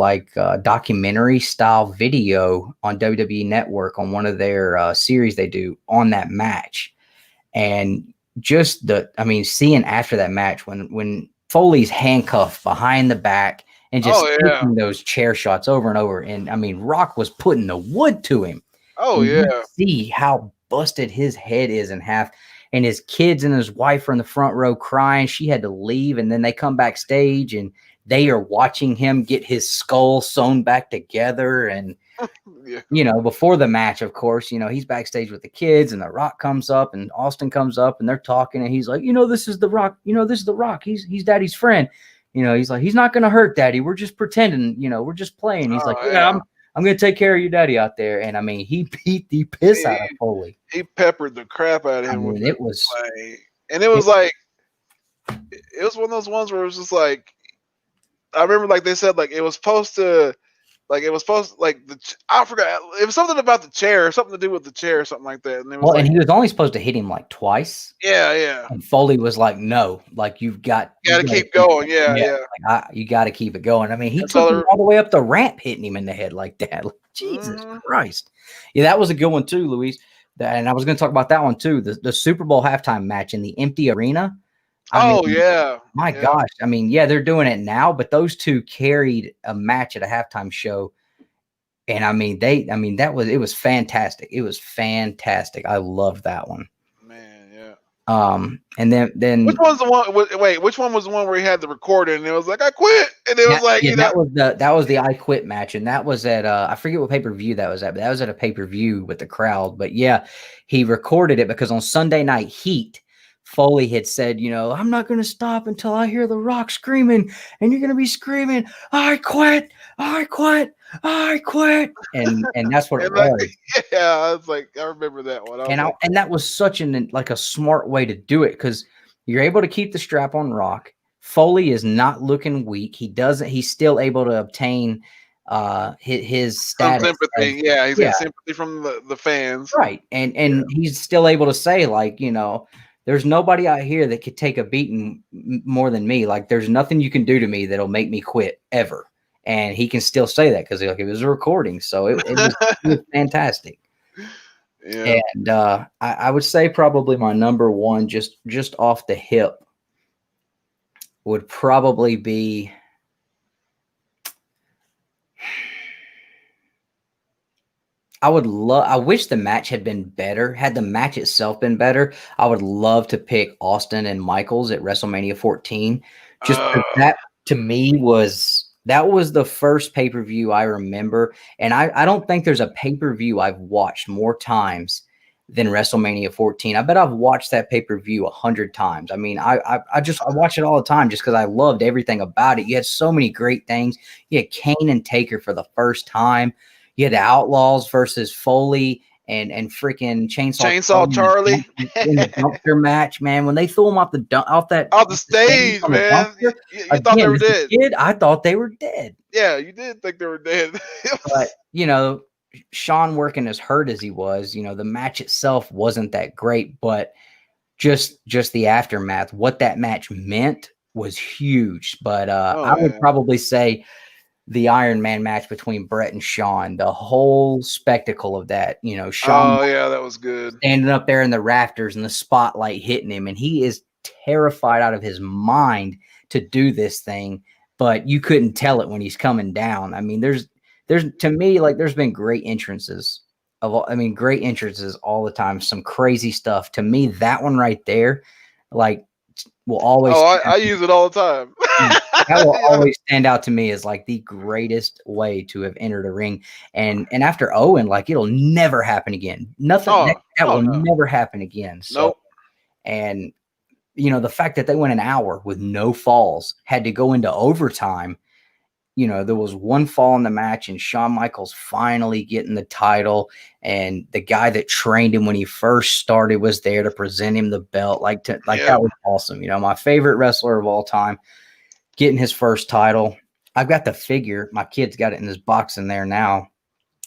documentary style video on WWE Network on one of their series they do on that match. And just seeing after that match when Foley's handcuffed behind the back and just taking those chair shots over and over. And I mean, Rock was putting the wood to him. Oh, and yeah. You see how busted his head is in half. And his kids and his wife are in the front row crying. She had to leave. And then they come backstage and they are watching him get his skull sewn back together. And, before the match, of course, he's backstage with the kids and The Rock comes up and Austin comes up and they're talking. And he's like, this is The Rock. This is The Rock. He's Daddy's friend. He's like, he's not going to hurt Daddy. We're just pretending, we're just playing. He's I'm going to take care of your daddy out there. And I mean, he beat the piss out of Foley. He peppered the crap out of him. It was one of those ones where it was just like, I remember like they said, like it was supposed to, I forgot. It was something about the chair, something to do with the chair or something like that. And and he was only supposed to hit him like twice. Yeah, yeah. And Foley was like, no, like you got to keep going. Yeah. Like, you got to keep it going. I mean, he took him all the way up the ramp, hitting him in the head like that. Like, Jesus Christ. Yeah, that was a good one too, Luis. And I was going to talk about that one too. The Super Bowl halftime match in the empty arena. My gosh. I mean, they're doing it now, but those two carried a match at a halftime show. And I mean, it was fantastic. It was fantastic. I loved that one. Man, yeah. And then which one's the one? Wait, which one was the one where he had the recording and it was like, I quit, and it was like, that was the I Quit match, and that was at I forget what pay-per-view that was at, but that was at a pay-per-view with the crowd. But yeah, he recorded it because on Sunday Night Heat, Foley had said, I'm not going to stop until I hear The Rock screaming, and you're going to be screaming, I quit, I quit, I quit. And that's what it was. Yeah, I was like, I remember that one. And that was such a smart way to do it because you're able to keep the strap on Rock. Foley is not looking weak. He's still able to obtain his status. Some sympathy. He's got sympathy from the fans. Right. And he's still able to say, like, there's nobody out here that could take a beating more than me. Like, there's nothing you can do to me that'll make me quit ever. And he can still say that because it was a recording. So it was fantastic. Yeah. And I would say probably my number 1, just off the hip, would probably be I wish the match had been better. Had the match itself been better, I would love to pick Austin and Michaels at WrestleMania 14. Just that to me was the first pay-per-view I remember. And I don't think there's a pay-per-view I've watched more times than WrestleMania 14. I bet I've watched that pay-per-view 100 times. I mean, I watch it all the time just because I loved everything about it. You had so many great things. You had Kane and Taker for the first time. You had the Outlaws versus Foley and freaking Chainsaw Charlie in the dumpster match, man. When they threw him off the stage, man. You thought they were dead. I thought they were dead. Yeah, you did think they were dead. But Shawn working as hurt as he was, the match itself wasn't that great, but just the aftermath, what that match meant was huge. But I would probably say the Iron Man match between Brett and Shawn, the whole spectacle of that, you know, Shawn Oh yeah, that was good. standing up there in the rafters and the spotlight hitting him, and he is terrified out of his mind to do this thing, but you couldn't tell it when he's coming down. I mean, there's to me, like, there's been great entrances great entrances all the time, some crazy stuff. To me, that one right there, like, will always I use it all the time. that will always stand out to me as like the greatest way to have entered a ring. And after Owen, like, it'll never happen again. Nothing that will never happen again. So, nope. And you know, the fact that they went an hour with no falls, had to go into overtime. You know, there was one fall in the match, and Shawn Michaels finally getting the title, and the guy that trained him when he first started was there to present him the belt. That was awesome. You know, my favorite wrestler of all time getting his first title. I've got the figure. My kid's got it in his box in there now.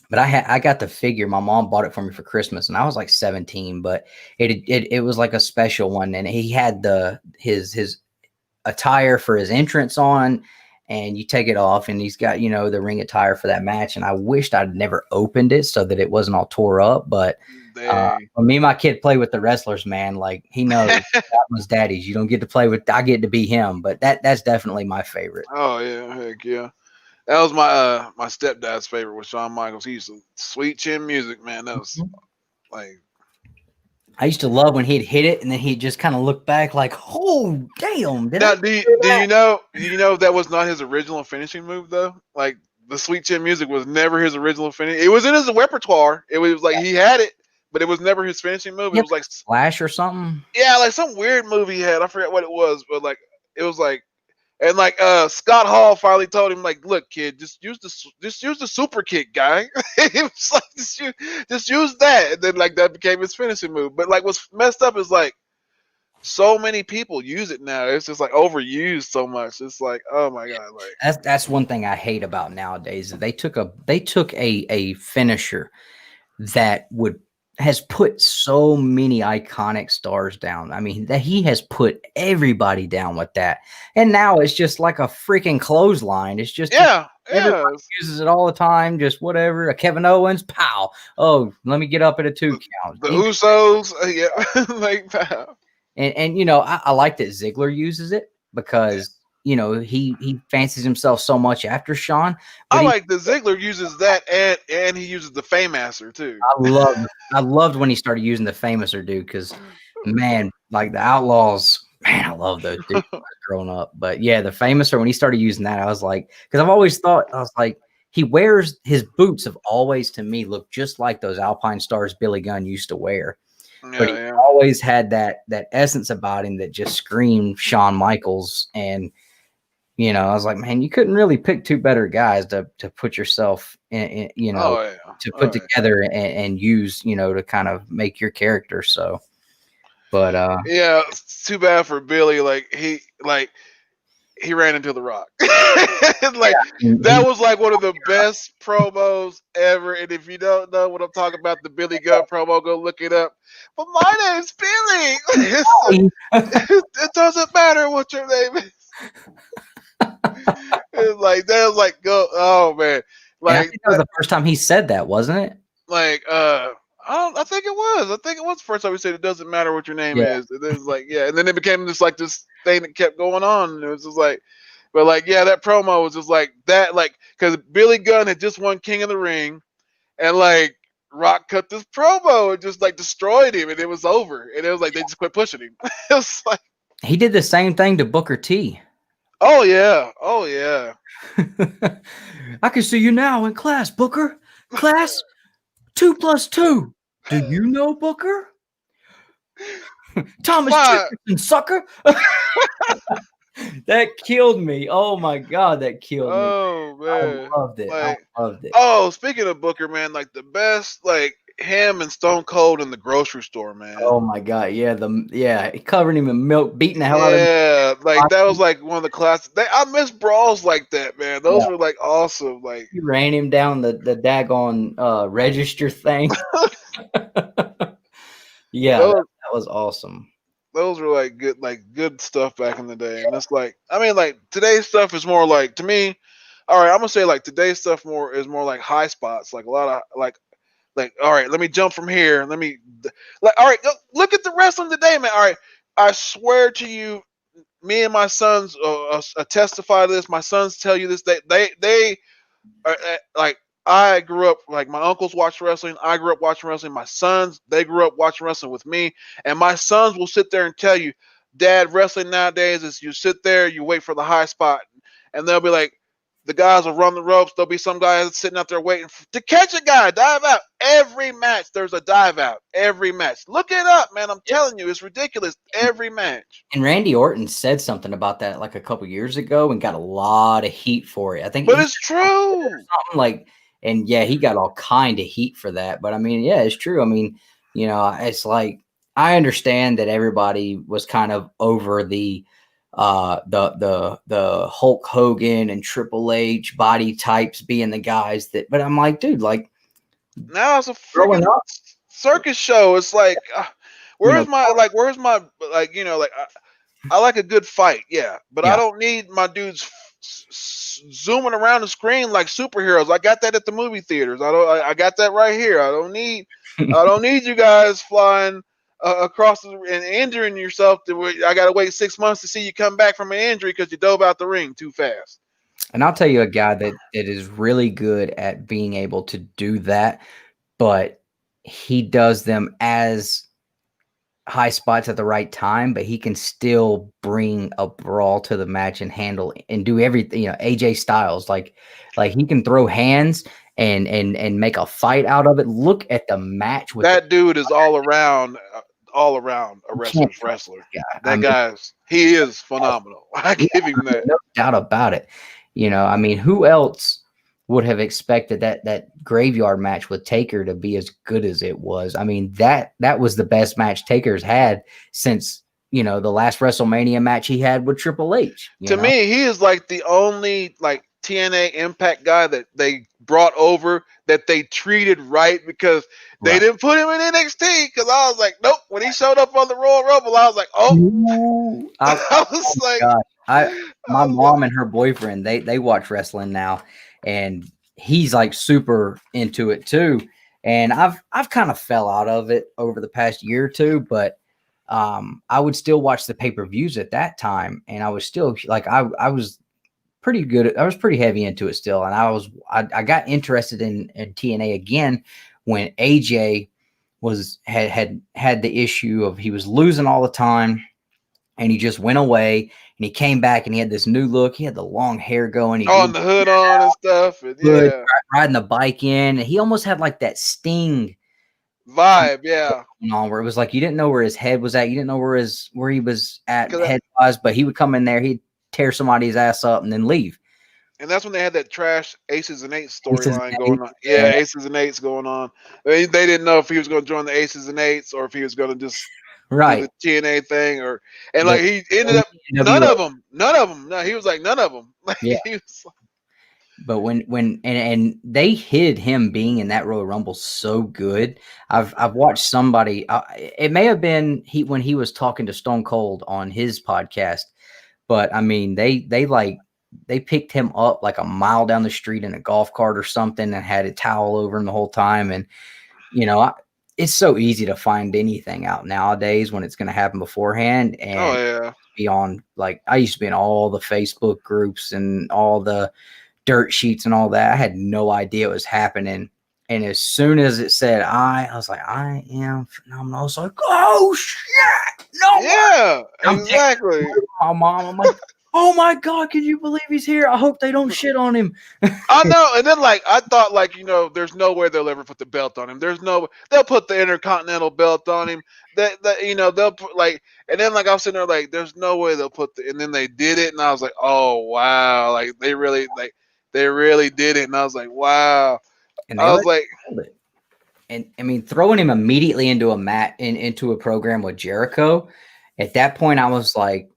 But I got the figure. My mom bought it for me for Christmas, and I was like 17. But it was like a special one, and he had his attire for his entrance on, and you take it off, and he's got, you know, the ring attire for that match. And I wished I'd never opened it so that it wasn't all tore up. But when me and my kid play with the wrestlers, man, like, he knows that was daddy's. You don't get to play with. I get to be him. But that's definitely my favorite. Oh yeah, heck yeah. That was my my stepdad's favorite was Shawn Michaels. He used to sweet chin music, man. That was like, I used to love when he'd hit it and then he'd just kind of look back like, oh damn. now, do you know that was not his original finishing move though? Like, the sweet chin music was never his original finish. It was in his repertoire. It was like he had it, but it was never his finishing move. It was like Flash or something. Yeah, like some weird move he had. I forget what it was, but like, it was like. And like Scott Hall finally told him, like, look, kid, just use the super kick, guy. It was like, just use that. And then, like, that became his finishing move. But like, what's messed up is, like, so many people use it now. It's just like overused so much. It's like, oh my god, like, that's one thing I hate about nowadays. They took a finisher that has put so many iconic stars down. I mean, that he has put everybody down with that. And now it's just like a freaking clothesline. It's just, everybody uses it all the time. Just whatever. A Kevin Owens, pow. Oh, let me get up at a 2 count. The Usos, yeah, like, pow. And you know, I like that Ziggler uses it because, you know, he fancies himself so much after Shawn. I like the Ziggler uses that, and he uses the Famouser too. I loved when he started using the Famouser, dude, because, man, like the Outlaws, man, I love those dudes growing up. But yeah, the Famouser, when he started using that, I was like, because I've always thought, I was like, he wears his boots have always, to me, looked just like those Alpine Stars Billy Gunn used to wear. But he always had that essence about him that just screamed Shawn Michaels. And, you know, I was like, man, you couldn't really pick two better guys to put yourself in, you know, to put together and use, you know, to kind of make your character. So, but yeah, it's too bad for Billy. Like, he ran into The Rock. Like, that was like one of the best promos ever. And if you don't know what I'm talking about, the Billy Gunn promo, go look it up. But my name's Billy. It doesn't matter what your name is. It's like, that was like, go, oh man. Like, I think that was the first time he said that, wasn't it? Like, I think it was. I think it was the first time he said it doesn't matter what your name is. And it was like, yeah. And then it became just like this thing that kept going on. And it was just like, but like, yeah, that promo was just like that, like, because Billy Gunn had just won King of the Ring, and like, Rock cut this promo and just like destroyed him, and it was over. And it was like, they just quit pushing him. It was like, he did the same thing to Booker T. Oh yeah. Oh yeah. I can see you now in class, Booker. Class 2 + 2. Do you know Booker? Thomas Jefferson, sucker. That killed me. Oh my god, that killed me. Oh man, I loved it. Like, I loved it. Oh, speaking of Booker, man, like the best, like him and Stone Cold in the grocery store, man. Oh my god, yeah, covering him in milk, beating the hell out of him. Yeah, like that was like one of the classics. I miss brawls like that, man. Those were like awesome. Like, he ran him down the daggone register thing. Yeah, that was awesome. Those were like good stuff back in the day. And it's like, I mean, like today's stuff is more like, to me, all right, I'm gonna say like today's stuff is more like high spots, like a lot of like all right, let me jump from here. Let me like all right, look at the wrestling today, man. All right, I swear to you, me and my sons testify to this. My sons tell you this. They like I grew up like my uncles watched wrestling. I grew up watching wrestling. My sons, they grew up watching wrestling with me, and my sons will sit there and tell you, "Dad, wrestling nowadays is you sit there, you wait for the high spot, and they'll be like." The guys will run the ropes. There'll be some guy that's sitting out there waiting to catch a guy, dive out. Every match, there's a dive out. Every match. Look it up, man. I'm telling you, it's ridiculous. Every match. And Randy Orton said something about that like a couple years ago and got a lot of heat for it. I think, but it's true. Something like, and yeah, he got all kind of heat for that. But I mean, yeah, it's true. I mean, you know, it's like I understand that everybody was kind of over the Hulk Hogan and Triple H body types being the guys that, but I'm like, dude, like now it's a freaking circus show. It's like, where's my like, you know, like I like a good fight, yeah, but I don't need my dudes zooming around the screen like superheroes. I got that at the movie theaters. I got that right here. I don't need you guys flying across and injuring yourself. I got to wait 6 months to see you come back from an injury because you dove out the ring too fast. And I'll tell you a guy that is really good at being able to do that, but he does them as high spots at the right time, but he can still bring a brawl to the match and handle and do everything. You know, AJ Styles, like he can throw hands and make a fight out of it. Look at the match with that dude is all around a wrestler. Yeah, he is phenomenal. I give him that. No doubt about it. You know, I mean, who else would have expected that graveyard match with Taker to be as good as it was? I mean, that was the best match Taker's had since, you know, the last WrestleMania match he had with Triple H. To me, he is like the only like TNA Impact guy that they brought over that they treated right, because they didn't put him in NXT, because I was like, nope. When he showed up on the Royal Rumble, I was like, oh. I was like, my mom and her boyfriend, they watch wrestling now, and he's like super into it too. And I've kind of fell out of it over the past year or two, but I would still watch the pay-per-views at that time, and I was still like I was pretty good. I was pretty heavy into it still, and I got interested in TNA again when AJ had the issue of he was losing all the time, and he just went away, and he came back, and he had this new look. He had the long hair going. He the hood on and stuff. And yeah. Riding the bike in. And he almost had like that Sting vibe, yeah. Where it was like you didn't know where his head was at. You didn't know where he was at head-wise, but he would come in there, he'd tear somebody's ass up and then leave. And that's when they had that trash Aces and Eights storyline going on. Yeah, Aces and Eights going on. They didn't know if he was going to join the Aces and Eights or if he was going to just do the TNA thing, like he ended up none of them. No, he was like none of them. Yeah. But when they hid him being in that Royal Rumble so good. I've watched somebody. It may have been when he was talking to Stone Cold on his podcast, but I mean they picked him up like a mile down the street in a golf cart or something and had a towel over him the whole time. And you know, it's so easy to find anything out nowadays when it's going to happen beforehand. And be on, like, I used to be in all the Facebook groups and all the dirt sheets and all that. I had no idea it was happening. And as soon as it said I was like, I am phenomenal. I was like, oh shit. No. Yeah, exactly. My mom, I'm like, oh my God, can you believe he's here? I hope they don't shit on him. I know. And then like I thought, like, you know, there's no way they'll ever put the belt on him. They'll put the Intercontinental belt on him. That you know, they'll put like, and then like I was sitting there like, there's no way they'll put and then they did it, and I was like, oh wow, like they really did it, and I was like, wow. And I was like, and I mean, throwing him immediately into into a program with Jericho, at that point I was like,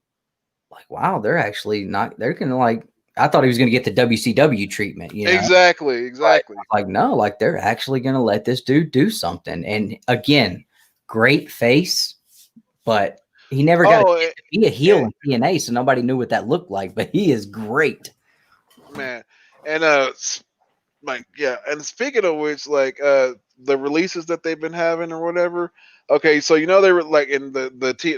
wow, they're actually not. They're gonna like. I thought he was gonna get the WCW treatment. You know? Exactly. Like no, like they're actually gonna let this dude do something. And again, great face, but he never got to be a heel in TNA, so nobody knew what that looked like. But he is great, man. And like yeah, and speaking of which, like the releases that they've been having or whatever. Okay, so they were like in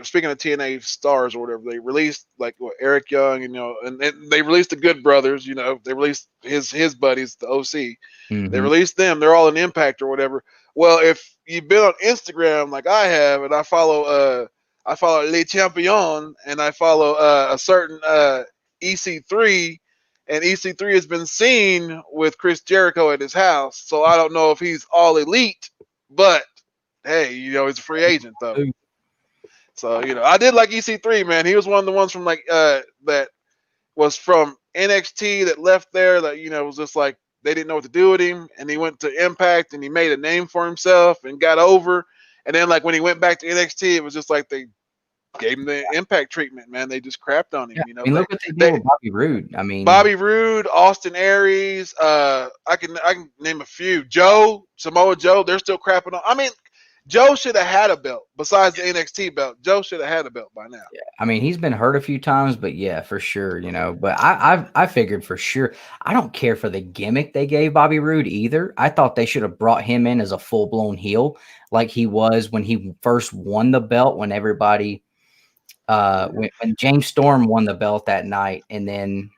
speaking of TNA stars or whatever, they released like Eric Young, and they released the Good Brothers. They released his buddies, the OC. They released them. They're all in Impact or whatever. Well, if you've been on Instagram like I have, and I follow Les Champions, and I follow a certain EC3, and EC3 has been seen with Chris Jericho at his house. So I don't know if he's all elite, but hey, he's a free agent though. So I did like EC3, man. He was one of the ones from like that was from NXT that left there that was just like they didn't know what to do with him, and he went to Impact and he made a name for himself and got over. And then like when he went back to NXT, it was just like they gave him the Impact treatment, man. They just crapped on him. I mean, look what they did with Bobby Roode. I mean, Bobby Roode, Austin Aries. I can name a few. Samoa Joe. They're still crapping on. I mean, Joe should have had a belt besides the NXT belt. Joe should have had a belt by now. Yeah. I mean, he's been hurt a few times, but yeah, for sure, But I figured for sure. I don't care for the gimmick they gave Bobby Roode either. I thought they should have brought him in as a full blown heel, like he was when he first won the belt. When everybody, when James Storm won the belt that night, and then,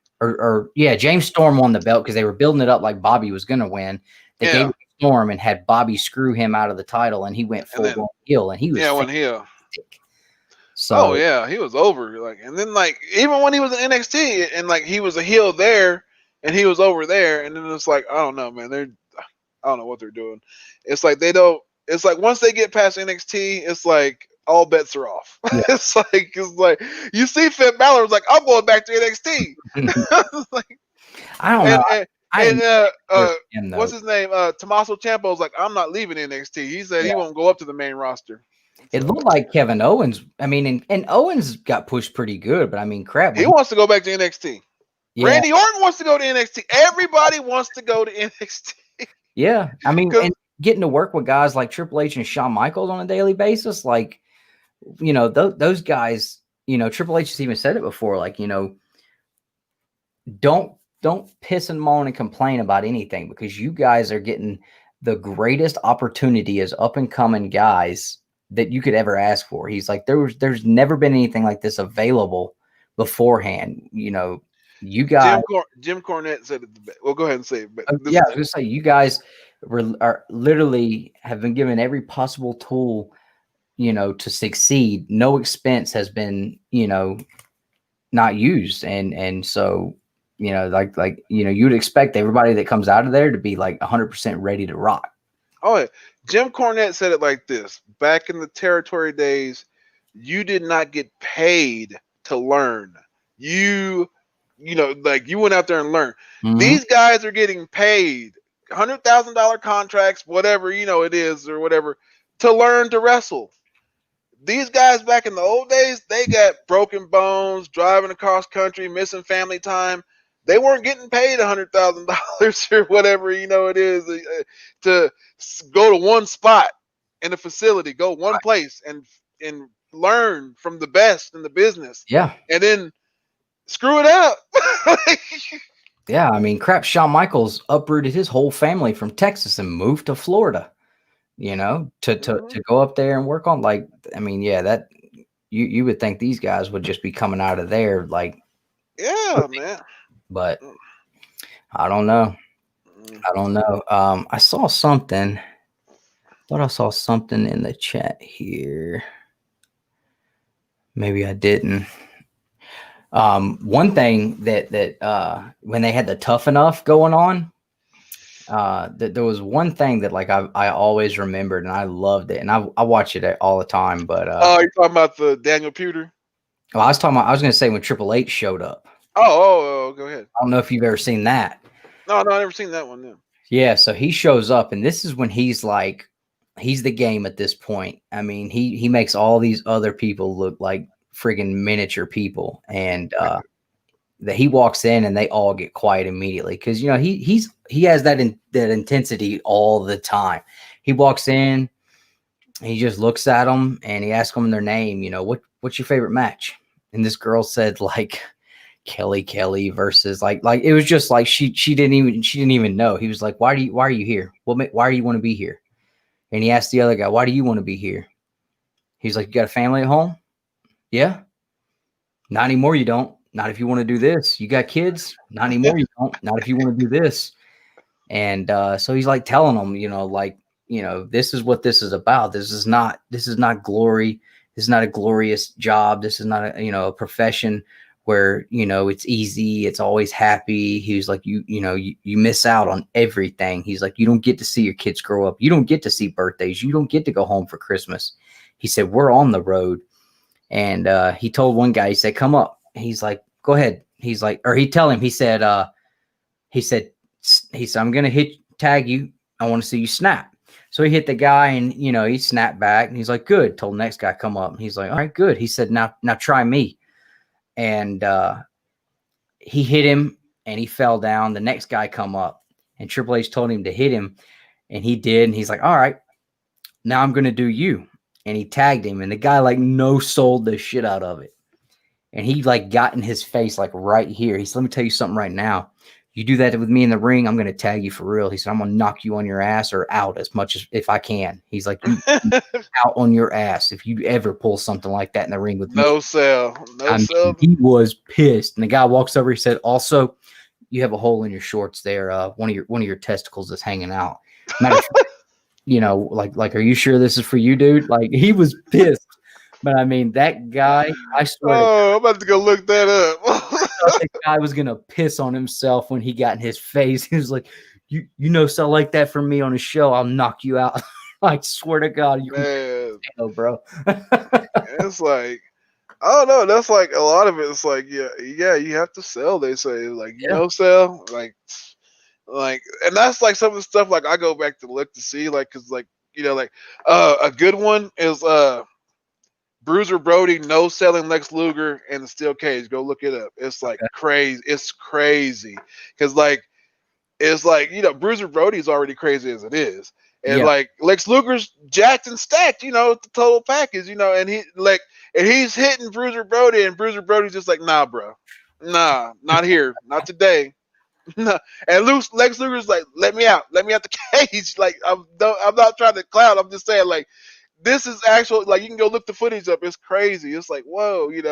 James Storm won the belt because they were building it up like Bobby was gonna win. They gave it to Storm and had Bobby screw him out of the title, and he went full blown heel, and he was went heel. So he was over. Like, and then like even when he was in NXT and like he was a heel there and he was over there, and then it's like I don't know, man. I don't know what they're doing. It's like they don't. It's like once they get past NXT, it's like all bets are off. Yeah. it's like you see Finn Balor was like, I'm going back to NXT. Like, I don't know. And what's his name? Tommaso Ciampa was like, I'm not leaving NXT. He said he won't go up to the main roster. It looked like Kevin Owens. I mean, and Owens got pushed pretty good, but I mean, crap. He wants to go back to NXT. Yeah. Randy Orton wants to go to NXT. Everybody wants to go to NXT. Yeah. I mean, and getting to work with guys like Triple H and Shawn Michaels on a daily basis, like, those guys, Triple H has even said it before, like, don't piss and moan and complain about anything because you guys are getting the greatest opportunity as up and coming guys that you could ever ask for. He's like, there's never been anything like this available beforehand. You guys. Jim Cornette said it the best. Well, go ahead and say it. But I was gonna say you guys are literally have been given every possible tool, to succeed. No expense has been, not used, and so. You'd expect everybody that comes out of there to be like 100% ready to rock. Oh, yeah. Jim Cornette said it like this. Back in the territory days, you did not get paid to learn. You went out there and learned. Mm-hmm. These guys are getting paid $100,000 contracts, whatever, it is or whatever, to learn to wrestle. These guys back in the old days, they got broken bones, driving across country, missing family time. They weren't getting paid $100,000 or whatever, it is to go to one spot in a facility, go one place and learn from the best in the business. Yeah. And then screw it up. Yeah. I mean, crap, Shawn Michaels uprooted his whole family from Texas and moved to Florida, to go up there and work on that you would think these guys would just be coming out of there like, yeah, man. But I don't know. I saw something. Thought I saw something in the chat here. Maybe I didn't. One thing that when they had the Tough Enough going on, that there was one thing that like I always remembered and I loved it and I watch it all the time. But you're talking about the Daniel Puder? Well, I was going to say when Triple H showed up. Oh, go ahead. I don't know if you've ever seen that. No, I've never seen that one. Yeah, so he shows up, and this is when he's like, he's the game at this point. I mean, he makes all these other people look like friggin' miniature people, and that he walks in, and they all get quiet immediately because he has that intensity all the time. He walks in, he just looks at them, and he asks them their name. What's your favorite match? And this girl said like. Kelly versus like it was just like she didn't even know. He was like, why are you here? Why do you want to be here? And he asked the other guy, why do you want to be here? He's like, you got a family at home? Yeah. Not anymore. You don't. Not if you want to do this. You got kids? Not anymore. You don't. Not if you want to do this. And so he's like telling them, this is what this is about. This is not glory. This is not a glorious job. This is not a profession where, it's easy. It's always happy. He was like, you miss out on everything. He's like, you don't get to see your kids grow up. You don't get to see birthdays. You don't get to go home for Christmas. He said, we're on the road. And he told one guy, he said, come up. He's like, go ahead. He's like, or he said, I'm going to tag you. I want to see you snap. So he hit the guy and, he snapped back and he's like, good. Told the next guy, come up. And he's like, all right, good. He said, now try me. And he hit him and he fell down. The next guy come up and Triple H told him to hit him and he did. And he's like, all right, now I'm going to do you. And he tagged him and the guy no sold the shit out of it. And he got in his face right here. He said, let me tell you something right now. You do that with me in the ring, I'm going to tag you for real. He said, I'm going to knock you on your ass or out as much as if I can. He's like, you out on your ass if you ever pull something like that in the ring with me. No sell. He was pissed. And the guy walks over. He said, also, you have a hole in your shorts there. One of your testicles is hanging out. Matter of fact, are you sure this is for you, dude? He was pissed. But I mean, that guy, I swear. I'm about to go look that up. That guy was gonna piss on himself when he got in his face. He was like, "You sell like that for me on a show, I'll knock you out." I swear to God, bro. It's like, I don't know. That's a lot of it. It's yeah, you have to sell. They say sell, and that's some of the stuff. I go back to look to see, because a good one is Bruiser Brody no selling Lex Luger in the steel cage. Go look it up. It's crazy. It's crazy because it's Bruiser Brody's already crazy as it is, and Lex Luger's jacked and stacked. The total package. And he's hitting Bruiser Brody, and Bruiser Brody's just nah, bro, nah, not here, not today. No. And Lex Luger's let me out the cage. I'm not trying to clown. I'm just saying this is actual. You can go look the footage up. It's crazy. It's whoa, and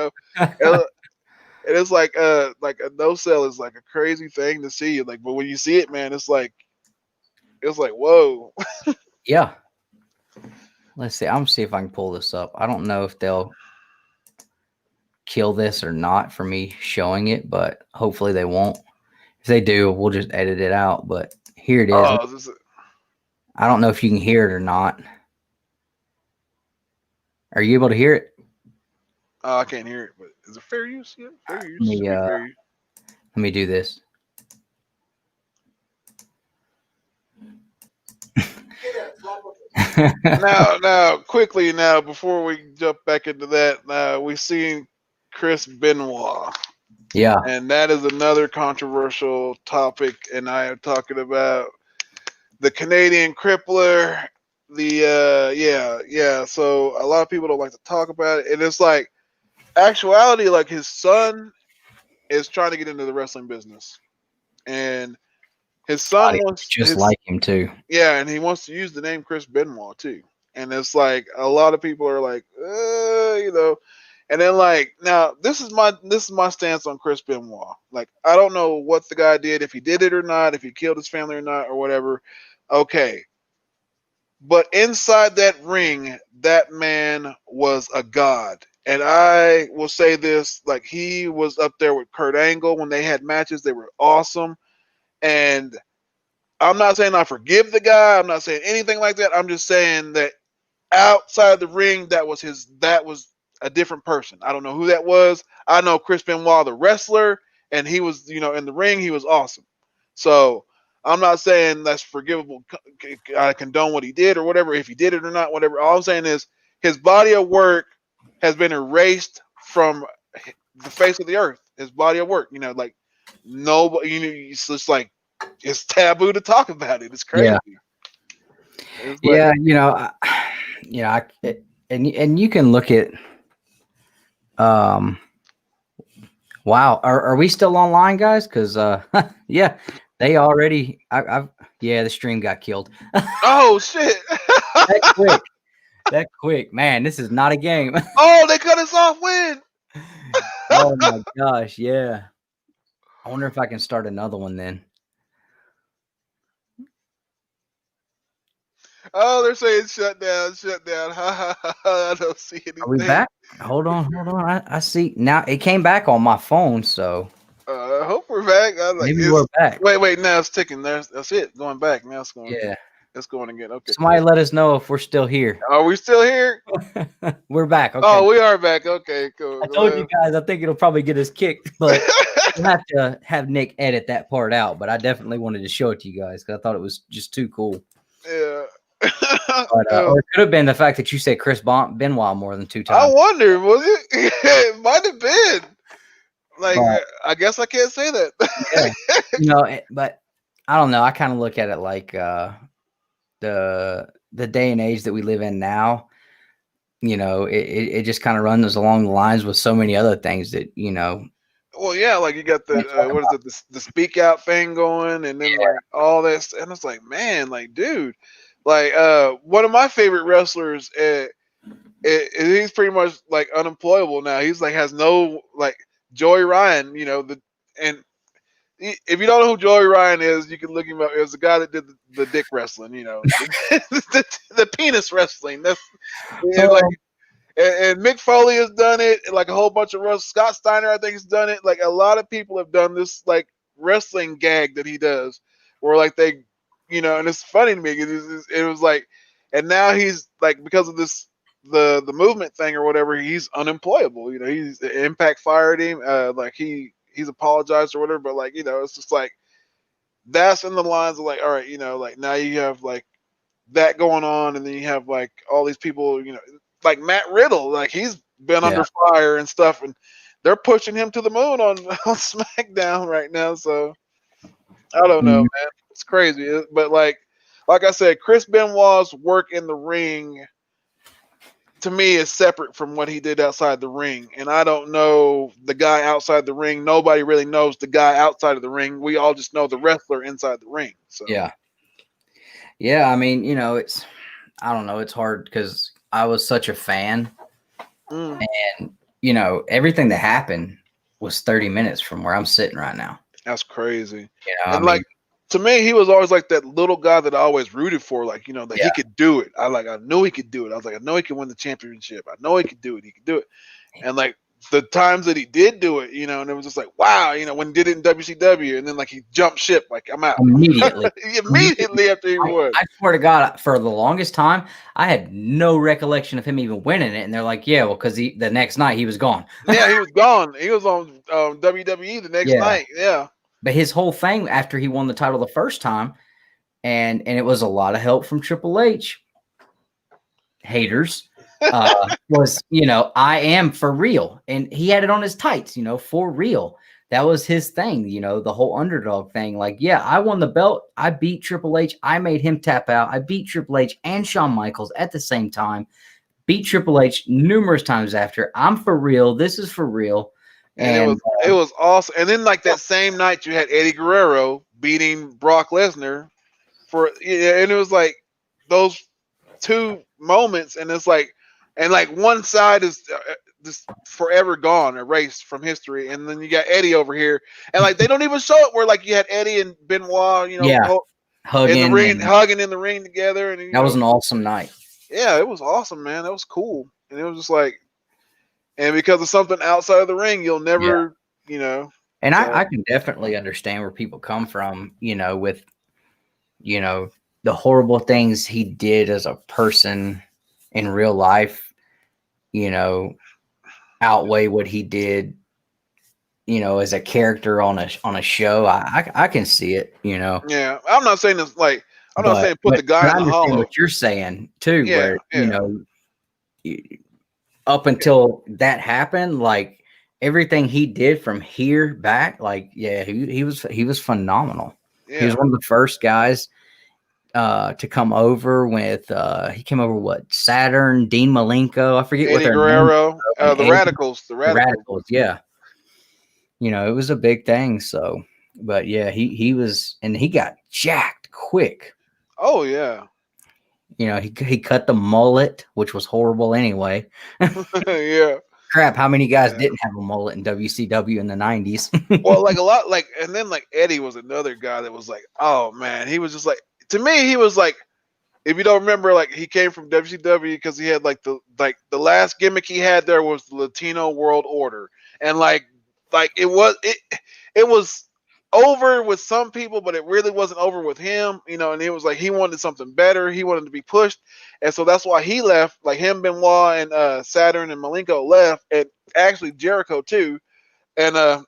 it's a no sell is a crazy thing to see. But when you see it, man, it's whoa. Yeah. Let's see. I'm gonna see if I can pull this up. I don't know if they'll kill this or not for me showing it, but hopefully they won't. If they do, we'll just edit it out. But here it is. I don't know if you can hear it or not. Are you able to hear it? I can't hear it, but is it fair use? Yeah, fair use. Let me do this. now, quickly before we jump back into that, we've seen Chris Benoit. Yeah. And that is another controversial topic, and I am talking about the Canadian crippler. So a lot of people don't like to talk about it, and it's actuality, his son is trying to get into the wrestling business, and his son wants just like him too. Yeah, and he wants to use the name Chris Benoit too, and it's a lot of people are and then now this is my stance on Chris Benoit. I don't know what the guy did, if he did it or not, if he killed his family or not, or whatever. Okay. But inside that ring, that man was a god. And I will say this, he was up there with Kurt Angle when they had matches. They were awesome. And I'm not saying I forgive the guy. I'm not saying anything like that. I'm just saying that outside the ring, that was a different person. I don't know who that was. I know Chris Benoit, the wrestler, and he was, in the ring, he was awesome. So I'm not saying that's forgivable. I condone what he did or whatever, if he did it or not, whatever. All I'm saying is his body of work has been erased from the face of the earth. His body of work, nobody, it's just it's taboo to talk about it. It's crazy. Yeah. And you can look at Wow. Are we still online, guys? Because yeah, they already. I've yeah, the stream got killed. Oh shit! That quick. That quick, man. This is not a game. Oh, they cut us off. When? Oh my gosh, yeah. I wonder if I can start another one then. Oh, they're saying shut down, shut down. I don't see anything. Are we back? Hold on. I see now. It came back on my phone, so I hope we're back. I was like, maybe we're back. Wait. Now it's ticking. That's it. Going back. Now it's going. Yeah. It's going again. Okay. Somebody let us know if we're still here. Are we still here? We're back. Okay. Oh, we are back. Okay, cool. I told you guys. I think it'll probably get us kicked, but we'll have to have Nick edit that part out. But I definitely wanted to show it to you guys because I thought it was just too cool. Yeah. But, or it could have been the fact that you said Chris Benoit more than 2 times. I wonder, was it? It might have been. Like, but, I guess I can't say that. Yeah. But I don't know. I kind of look at it like the day and age that we live in now. It just kind of runs along the lines with so many other things that Well, yeah, like you got the what is it, the speak out thing going, and then like all this, and it's like, man, like, dude, like one of my favorite wrestlers, he's pretty much like unemployable now. He's like has no like Joey Ryan, and if you don't know who Joey Ryan is, you can look him up. It was the guy that did the dick wrestling, the penis wrestling. That's like. And Mick Foley has done it, like a whole bunch of wrestlers. Scott Steiner, I think, has done it. Like a lot of people have done this, like wrestling gag that he does, where like they, and it's funny to me. It was like, and now he's like because of this, the movement thing or whatever, he's unemployable. He's Impact fired him. Like he's apologized or whatever, but like it's just like that's in the lines of like, all right, like now you have like that going on, and then you have like all these people, like Matt Riddle, like he's been under fire and stuff, and they're pushing him to the moon on SmackDown right now. So I don't know, man. It's crazy. But like I said, Chris Benoit's work in the ring to me is separate from what he did outside the ring. And I don't know the guy outside the ring. Nobody really knows the guy outside of the ring. We all just know the wrestler inside the ring. So yeah. I mean, I don't know. It's hard because I was such a fan, and everything that happened was 30 minutes from where I'm sitting right now. That's crazy. And to me, he was always like that little guy that I always rooted for. Like he could do it. I knew he could do it. I was like, I know he could win the championship. I know he could do it. He could do it. And like the times that he did do it, and it was just like, wow, when he did it in WCW, and then like he jumped ship, like I'm out immediately after he won. I swear to God, for the longest time, I had no recollection of him even winning it, and they're like, yeah, well, because the next night he was gone. Yeah, he was gone. He was on WWE the next night. Yeah, but his whole thing after he won the title the first time, and it was a lot of help from Triple H. Haters. Was I am for real, and he had it on his tights, for real. That was his thing, the whole underdog thing. Like, yeah, I won the belt, I beat Triple H, I made him tap out, I beat Triple H and Shawn Michaels at the same time, beat Triple H numerous times after. I'm for real, this is for real. And it was awesome. And then like that same night you had Eddie Guerrero beating Brock Lesnar and it was like those two moments, and it's like, and like one side is just forever gone, erased from history, and then you got Eddie over here, and like they don't even show it where like you had Eddie and Benoit, hugging in the ring, hugging in the ring together, and that was an awesome night. Yeah, it was awesome, man. That was cool, and it was just like, and because of something outside of the ring, you'll never, And I can definitely understand where people come from, with, the horrible things he did as a person in real life, outweigh what he did, as a character on a show. I can see it, Yeah, I'm not saying it's like, I'm not saying put the guy in the hollow. What you're saying too, where up until that happened, like everything he did from here back, like he was phenomenal. Yeah. He was one of the first guys to come over with he came over Saturn, Dean Malenko, I forget Eddie what their Guerrero, name the Radicals, yeah. it was a big thing. So, but yeah, he was, and he got jacked quick. Oh yeah. He cut the mullet, which was horrible anyway. Yeah. Crap, how many guys Yeah. didn't have a mullet in WCW in the 90s? Well, like a lot, like, and then like Eddie was another guy that was like, oh man, he was just like, to me, he was like, if you don't remember, like he came from WCW because he had like the last gimmick he had there was the Latino World Order, and like it was over with some people, but it really wasn't over with him, and it was like he wanted something better, he wanted to be pushed, and so that's why he left. Like him, Benoit, and Saturn and Malenko left, and actually Jericho too, and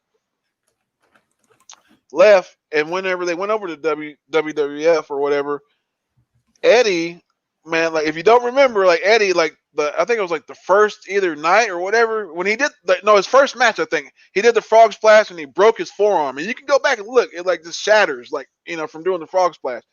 left, and whenever they went over to WWF or whatever, Eddie, man, like if you don't remember, like Eddie, like I think it was like the first either night or whatever when he did his first match, I think he did the frog splash and he broke his forearm, and you can go back and look, it like just shatters, like from doing the frog splash.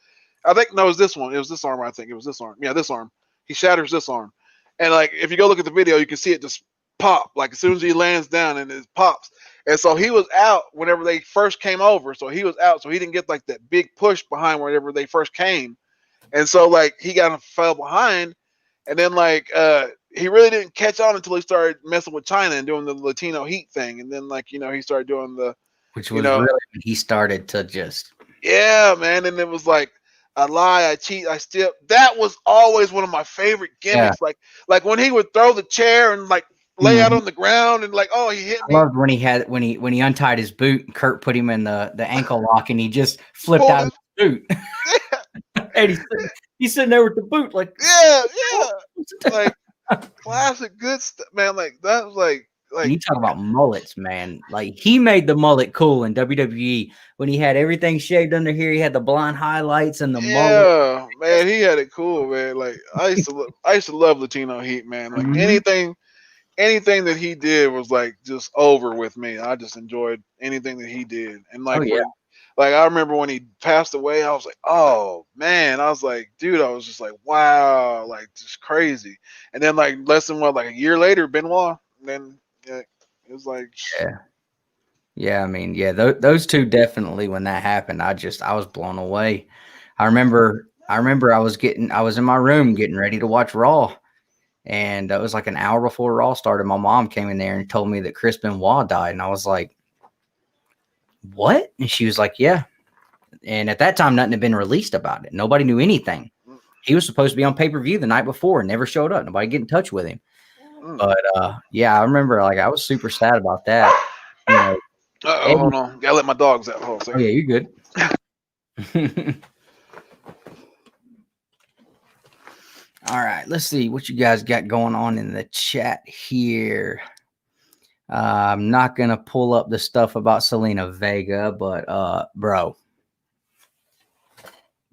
I think no, it was this one, it was this arm, I think it was this arm, yeah, this arm. He shatters this arm, and like if you go look at the video, you can see it just pop, like as soon as he lands down and it pops. And so he was out whenever they first came over, so he was out, so he didn't get like that big push behind whenever they first came. And so like he fell behind, and then like he really didn't catch on until he started messing with China and doing the Latino Heat thing, and then like he started doing the which was really when he started to just man, and it was like I lie, I cheat, I steal. That was always one of my favorite gimmicks. Yeah. Like when he would throw the chair and like lay out on the ground and like, oh, he hit me. I loved when he untied his boot and Kurt put him in the ankle lock and he just flipped out his boot. Yeah. And he's sitting there with the boot like yeah. Like classic good stuff, man. Like that was like you talk about mullets, man. Like he made the mullet cool in WWE when he had everything shaved under here. He had the blonde highlights and the mullet. Yeah, man, he had it cool, man. Like I used to love Latino Heat, man. Like anything that he did was like just over with me. I just enjoyed anything that he did, and like like I remember when he passed away, I was like, oh man, I was like, dude, I was just like, wow, like just crazy. And then like less than like a year later, Benoit, then it was like yeah. I mean, yeah, those two definitely. When that happened, I was blown away. I remember I was in my room getting ready to watch Raw. And it was like an hour before Raw started. My mom came in there and told me that Chris Benoit died. And I was like, what? And she was like, yeah. And at that time, nothing had been released about it. Nobody knew anything. He was supposed to be on pay-per-view the night before and never showed up. Nobody get in touch with him. But yeah, I remember like I was super sad about that. Hold on. Gotta let my dogs out. Hold on. Oh, yeah, you're good. All right, let's see what you guys got going on in the chat here. I'm not going to pull up the stuff about Selena Vega, but bro,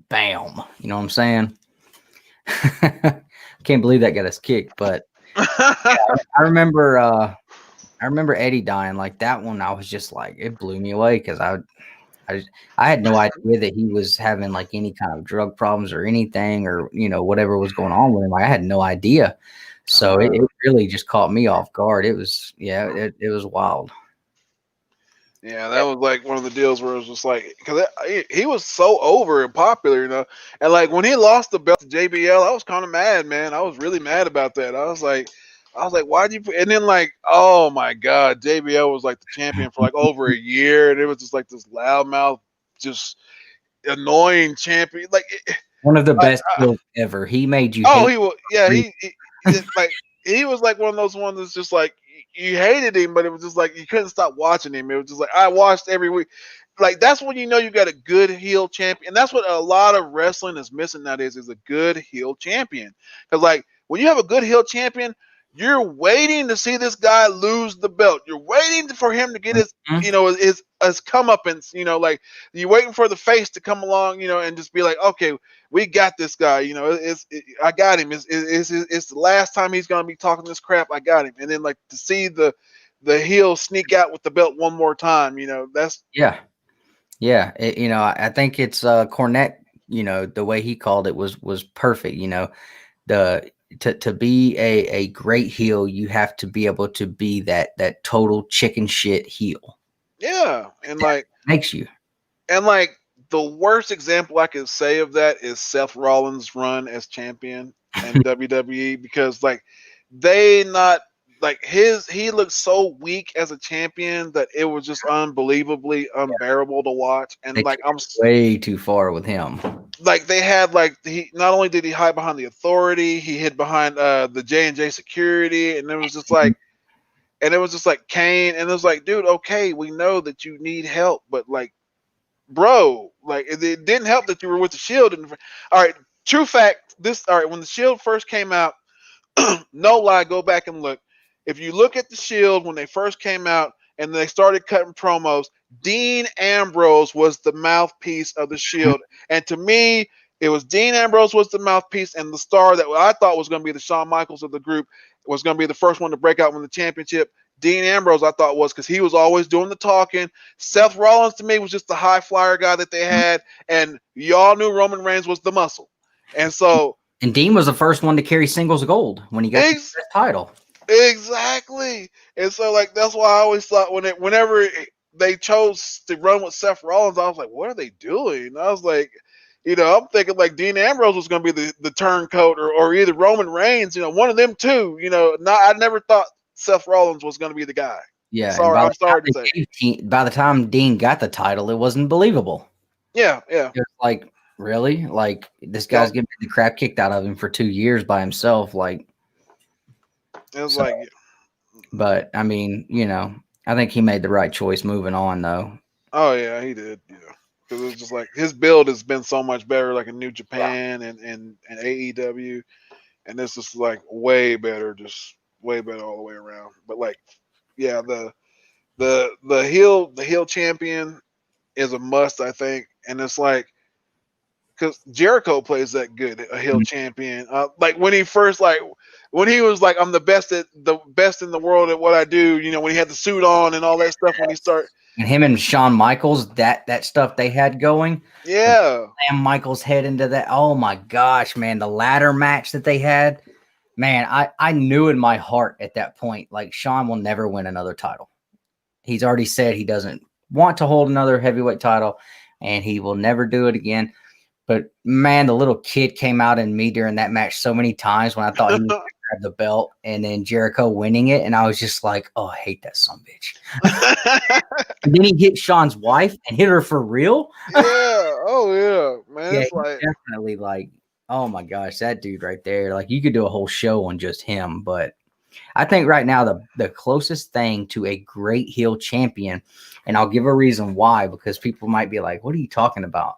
bam. You know what I'm saying? Can't believe that got us kicked, but yeah, I remember Eddie dying. Like that one, I was just like, it blew me away because I had no idea that he was having like any kind of drug problems or anything, or whatever was going on with him. Like, I had no idea, so it really just caught me off guard. It was it was wild. Yeah, that was like one of the deals where it was just like because he was so over and popular, and like when he lost the belt to JBL, I was kind of mad, man. I was really mad about that. I was like, why'd you? And then like, oh my God, JBL was like the champion for like over a year, and it was just like this loudmouth, just annoying champion. Like one of the best ever. He made you. Oh, he was. Yeah, he was like one of those ones that's just like you hated him, but it was just like you couldn't stop watching him. It was just like I watched every week. Like that's when you know you got a good heel champion, and that's what a lot of wrestling is missing nowadays is a good heel champion. Because like when you have a good heel champion, you're waiting to see this guy lose the belt. You're waiting for him to get his, his comeuppance. Like you're waiting for the face to come along, and just be like, okay, we got this guy. I got him. It's the last time he's gonna be talking this crap. I got him. And then like to see the heel sneak out with the belt one more time. That's yeah. I think it's Cornette. The way he called it was perfect. To be a great heel, you have to be able to be that total chicken shit heel. Yeah, and like makes you. and like the worst example I could say of that is Seth Rollins' run as champion in WWE because like they not like he looked so weak as a champion that it was just unbelievably unbearable to watch. And They like took it way too far with him. like they had like he not only did he hide behind the authority, he hid behind the J&J security, and it was just like Kane, and it was like, dude, okay, we know that you need help, but like, bro, like it didn't help that you were with the Shield. And all right, true fact, when the Shield first came out, no lie, go back and look. If you look at the Shield when they first came out and they started cutting promos, Dean Ambrose was the mouthpiece of the Shield, and to me, it was Dean Ambrose was the mouthpiece, and the star that I thought was going to be the Shawn Michaels of the group was going to be the first one to break out win the championship. Dean Ambrose, I thought, was because he was always doing the talking. Seth Rollins, to me, was just the high flyer guy that they had, and y'all knew Roman Reigns was the muscle. And so, and Dean was the first one to carry singles gold when he got the title. Exactly. And so, like, that's why I always thought whenever they chose to run with Seth Rollins, I was like, what are they doing? And I was like, I'm thinking like Dean Ambrose was going to be the turncoat or either Roman Reigns, one of them two. I never thought Seth Rollins was going to be the guy. Yeah. I'm sorry to say. By the time Dean got the title, it wasn't believable. Yeah. It was like, really? Like, this guy's getting the crap kicked out of him for 2 years by himself. Like, it was like, but I mean, I think he made the right choice moving on, though. Oh yeah, he did. Yeah, because it's just like his build has been so much better, like in New Japan and AEW, and this is like way better, just way better all the way around. But like, yeah, the heel champion is a must, I think, and it's like because Jericho plays that good, a heel champion. Like when he first when he was like, I'm the best in the world at what I do. When he had the suit on and all that stuff. When he started, and him and Shawn Michaels, that stuff they had going. Yeah. Slam Michaels' head into that. Oh my gosh, man. The ladder match that they had. Man, I knew in my heart at that point, like Shawn will never win another title. He's already said he doesn't want to hold another heavyweight title and he will never do it again. But man, the little kid came out in me during that match so many times when I thought he was going to grab the belt and then Jericho winning it. And I was just like, oh, I hate that son of a bitch. And then he hit Shawn's wife and hit her for real. Yeah. Oh, yeah. Man, yeah, it's like definitely like, oh my gosh, that dude right there. Like you could do a whole show on just him. But I think right now the closest thing to a great heel champion, and I'll give a reason why, because people might be like, what are you talking about?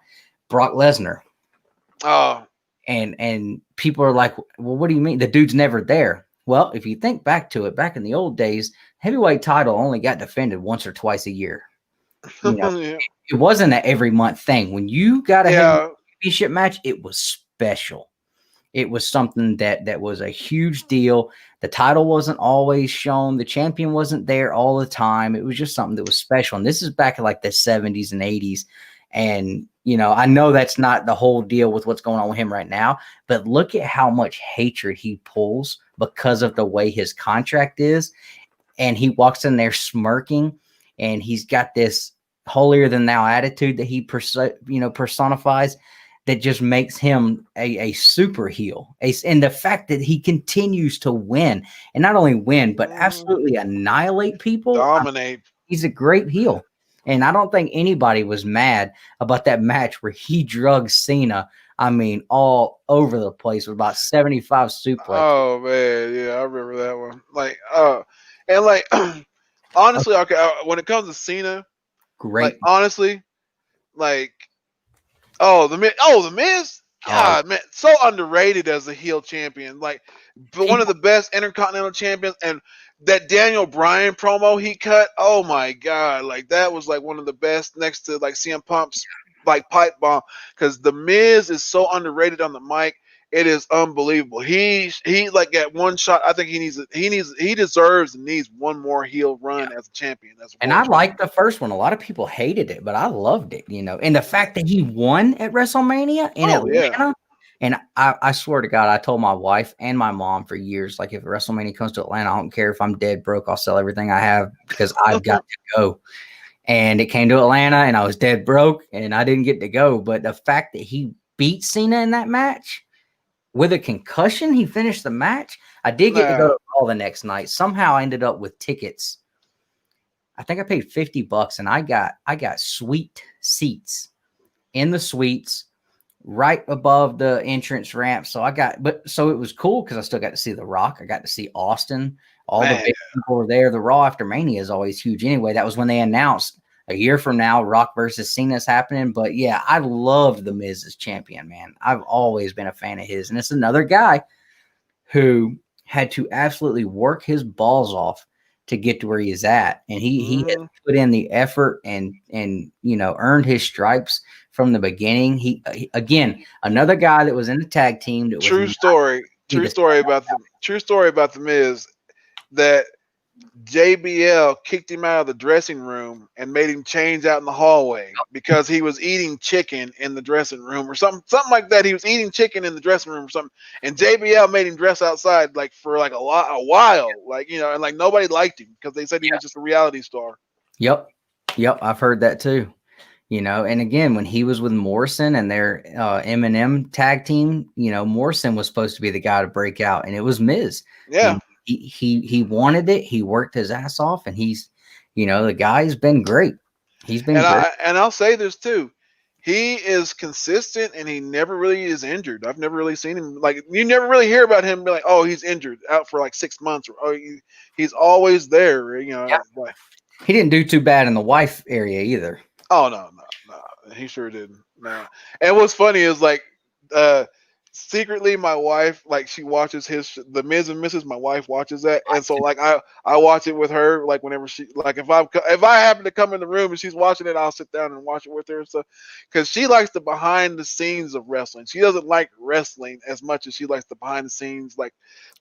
Brock Lesnar. Oh. And people are like, well, what do you mean? The dude's never there. Well, if you think back to it, back in the old days, heavyweight title only got defended once or twice a year. Yeah. It wasn't an every month thing. When you got a heavyweight championship match, it was special. It was something that was a huge deal. The title wasn't always shown. The champion wasn't there all the time. It was just something that was special. And this is back in like the 70s and 80s. And, I know that's not the whole deal with what's going on with him right now, but look at how much hatred he pulls because of the way his contract is. And he walks in there smirking and he's got this holier than thou attitude that he personifies that just makes him a super heel. And the fact that he continues to win and not only win, but absolutely annihilate people. Dominate. He's a great heel. And I don't think anybody was mad about that match where he drugged Cena. I mean, all over the place with about 75 suplexes. Oh man, yeah, I remember that one. Like, and like, honestly, okay, when it comes to Cena, great. Like, honestly, like, the Miz. God, man, so underrated as a heel champion. Like, one of the best intercontinental champions, and that Daniel Bryan promo he cut. Oh my God, like that was like one of the best next to like CM Punk's like pipe bomb, because the Miz is so underrated on the mic. It is unbelievable. He like at one shot. I think he deserves and needs one more heel run as a champion. And I liked the first one. A lot of people hated it, but I loved it. And the fact that he won at WrestleMania in Atlanta. Yeah. And I swear to God, I told my wife and my mom for years, like if WrestleMania comes to Atlanta, I don't care if I'm dead broke, I'll sell everything I have because I've got to go. And it came to Atlanta, and I was dead broke, and I didn't get to go. But the fact that he beat Cena in that match with a concussion, he finished the match. I did get to go to Raw the next night. Somehow I ended up with tickets. I think I paid $50, and I got sweet seats in the suites right above the entrance ramp. So it was cool because I still got to see The Rock. I got to see Austin. All the big people were there. The Raw after Mania is always huge anyway. That was when they announced a year from now, Rock versus Cena is happening. But yeah, I loved The Miz as champion, man. I've always been a fan of his. And it's another guy who had to absolutely work his balls off to get to where he is at. And he has put in the effort and earned his stripes from the beginning. He again, another guy that was in the tag team. That True story about the Miz, that JBL kicked him out of the dressing room and made him change out in the hallway because he was eating chicken in the dressing room or something like that. He was eating chicken in the dressing room or something, and JBL made him dress outside for a while, and like nobody liked him because they said he was just a reality star. Yep, I've heard that too. And again, when he was with Morrison and their M&M tag team, Morrison was supposed to be the guy to break out, and it was Miz. Yeah. He wanted it. He worked his ass off, and he's, the guy's been great. He's been great. I'll say this too. He is consistent, and he never really is injured. I've never really seen him, you never really hear about him be like, oh, he's injured out for 6 months, or oh, he's always there. Yeah. He didn't do too bad in the wife area either. Oh no, he sure didn't. No. And what's funny is secretly my wife, she watches the Ms. and Mrs. My wife watches that, and so I watch it with her. Whenever she if I happen to come in the room and she's watching it, I'll sit down and watch it with her and stuff, because she likes the behind the scenes of wrestling. She doesn't like wrestling as much as she likes the behind the scenes, the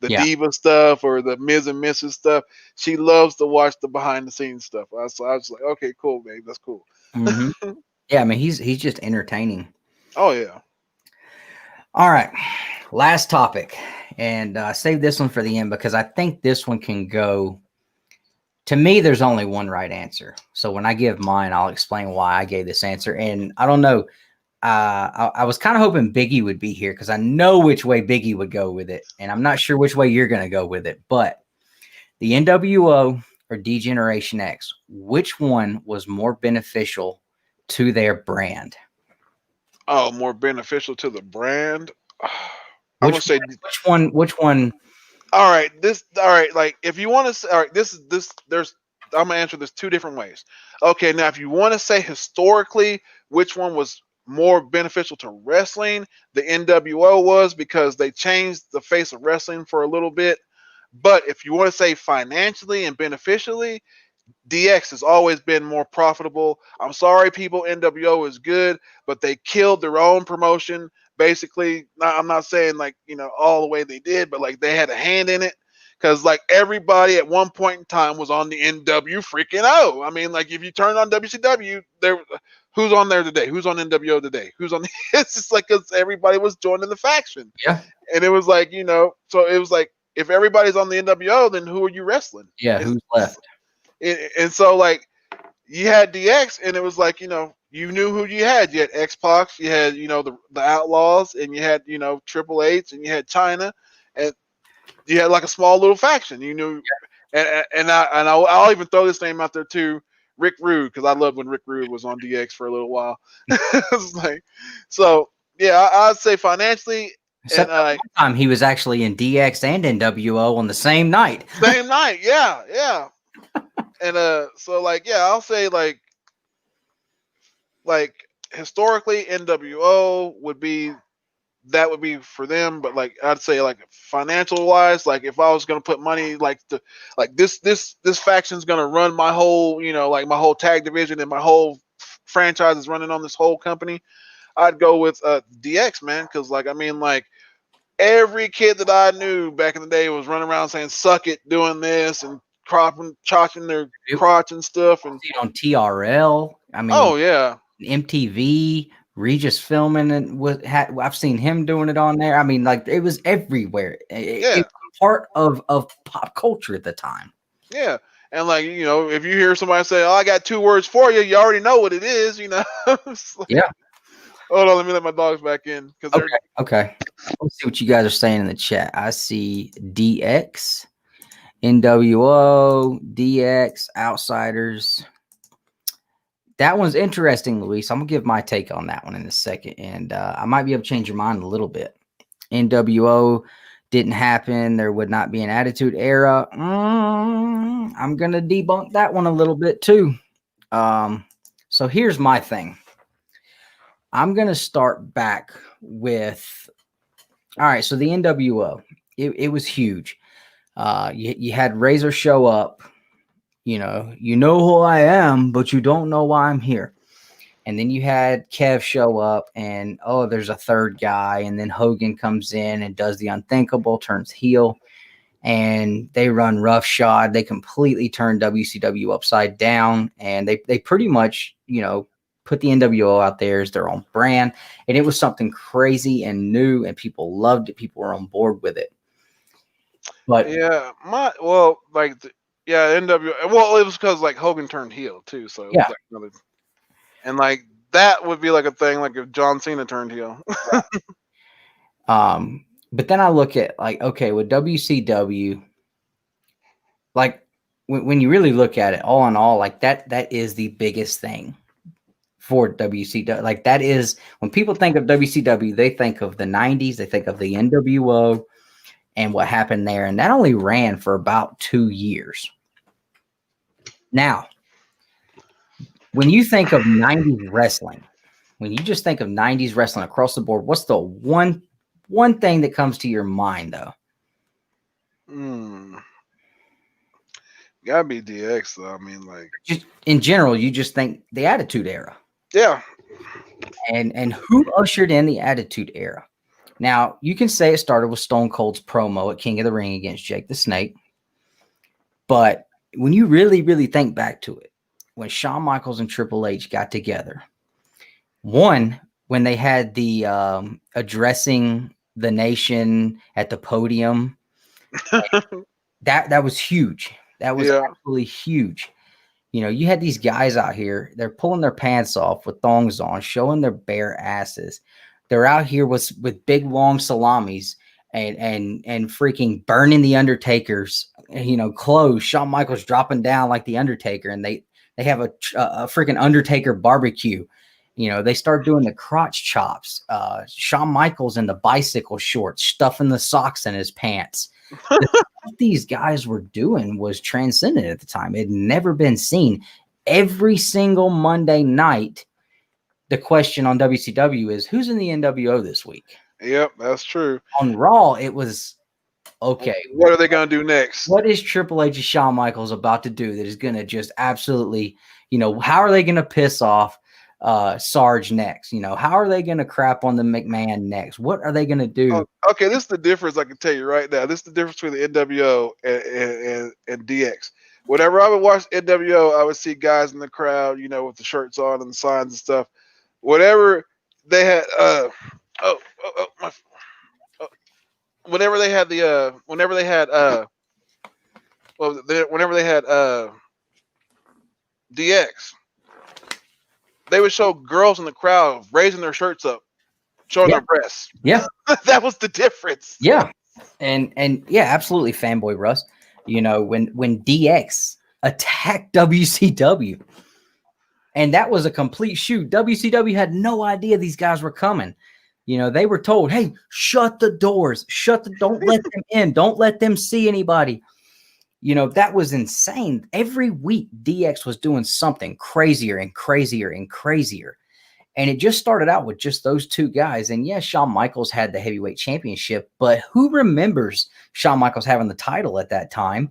diva stuff or the Ms. and Mrs. stuff. She loves to watch the behind the scenes stuff. So I was like, okay, cool, babe, that's cool. Mm-hmm. Yeah, I mean, he's just entertaining. Oh yeah. All right, last topic, and I saved this one for the end because I think this one can go. To me, there's only one right answer. So when I give mine, I'll explain why I gave this answer. And I don't know. I was kind of hoping Biggie would be here because I know which way Biggie would go with it, and I'm not sure which way you're going to go with it. But the NWO or D-Generation X, which one was more beneficial to their brand? Oh, more beneficial to the brand. I'm gonna say which one? All right, if you want to, all right, I'm gonna answer this two different ways. Okay, now if you want to say historically, which one was more beneficial to wrestling, the NWO was, because they changed the face of wrestling for a little bit. But if you want to say financially and beneficially, DX has always been more profitable. I'm sorry, people, NWO is good, but they killed their own promotion. Basically, I'm not saying all the way they did, but they had a hand in it, because everybody at one point in time was on the NW freaking O. I mean, if you turn on WCW, who's on there today? Who's on NWO today? Who's on? It's just because everybody was joining the faction. Yeah, and it was so it was if everybody's on the NWO, then who are you wrestling? Yeah, who's left? And so you had DX, and it was you knew who you had. You had X-Pac, you had the Outlaws, and you had Triple H, and you had China, and you had a small little faction. You knew, and I'll even throw this name out there too, Rick Rude, because I loved when Rick Rude was on DX for a little while. It's so yeah, I'd say financially. Except one time he was actually in DX and NWO on the same night. Same night, yeah. And so I'll say historically NWO would be for them, but I'd say financial wise, if I was gonna put money this faction's gonna run my whole my whole tag division, and my whole franchise is running on this whole company, I'd go with DX, man, because every kid that I knew back in the day was running around saying "suck it," doing this and chopping their crotch and stuff, and on TRL. I mean, oh yeah, MTV, Regis filming, and I've seen him doing it on there. I mean, it was everywhere. It was part of pop culture at the time. Yeah, And like, you know, if you hear somebody say, "Oh, I got 2 words for you," you already know what it is, you know. It's like, Yeah. hold on, let me let my dogs back in because they're Okay. Let's see what you guys are saying in the chat. I see DX, NWO, DX, Outsiders. That one's interesting, Luis. I'm gonna give my take on that one in a second, and I might be able to change your mind a little bit. NWO didn't happen. There would not be an Attitude Era. I'm gonna debunk that one a little bit too. So here's my thing. I'm gonna start back with. All right, so the NWO, it was huge. You had Razor show up. You know who I am, but you don't know why I'm here. And then you had Kev show up, and oh, there's a third guy. And then Hogan comes in and does the unthinkable, turns heel, and they run roughshod. They completely turn WCW upside down, and they pretty much, put the NWO out there as their own brand. And it was something crazy and new, and people loved it. People were on board with it. But yeah, NWO. Well, it was because like Hogan turned heel too, so it was like another, and like that would be like a thing, like if John Cena turned heel. But then I look at like, okay, with WCW, like when you really look at it, all in all, like that is the biggest thing for WCW. Like that is when people think of WCW, they think of the 90s, they think of the NWO and what happened there. And that only ran for about 2 years. Now, when you think of 90s wrestling, when you just think of 90s wrestling across the board, what's the one thing that comes to your mind though? Gotta be DX though. I mean, like just in general, you just think the Attitude Era. Yeah. And who ushered in the Attitude Era? Now, you can say it started with Stone Cold's promo at King of the Ring against Jake the Snake. But when you really, really think back to it, when Shawn Michaels and Triple H got together, one, when they had the addressing the nation at the podium, that was huge. That was absolutely huge. You had these guys out here, they're pulling their pants off with thongs on, showing their bare asses. They're out here with big long salamis and freaking burning the Undertaker's clothes. Shawn Michaels dropping down like the Undertaker, and they have a freaking Undertaker barbecue. They start doing the crotch chops. Shawn Michaels in the bicycle shorts, stuffing the socks in his pants. What these guys were doing was transcendent at the time. It had never been seen. Every single Monday night, the question on WCW is, who's in the NWO this week? Yep, that's true. On Raw, it was, okay, what are they going to do next? What is Triple H and Shawn Michaels about to do that is going to just absolutely, how are they going to piss off Sarge next? How are they going to crap on the McMahon next? What are they going to do? Okay, this is the difference I can tell you right now. This is the difference between the NWO and DX. Whenever I would watch NWO, I would see guys in the crowd, with the shirts on and the signs and stuff. Whatever they had, whenever they had DX, they would show girls in the crowd raising their shirts up, showing their breasts. Yeah. That was the difference. Yeah. And yeah, absolutely, fanboy Russ. When DX attacked WCW, and that was a complete shoot. WCW had no idea these guys were coming. They were told, hey, shut the doors, don't let them in. Don't let them see anybody. That was insane. Every week, DX was doing something crazier and crazier and crazier. And it just started out with just those two guys. And yes, Shawn Michaels had the heavyweight championship, but who remembers Shawn Michaels having the title at that time?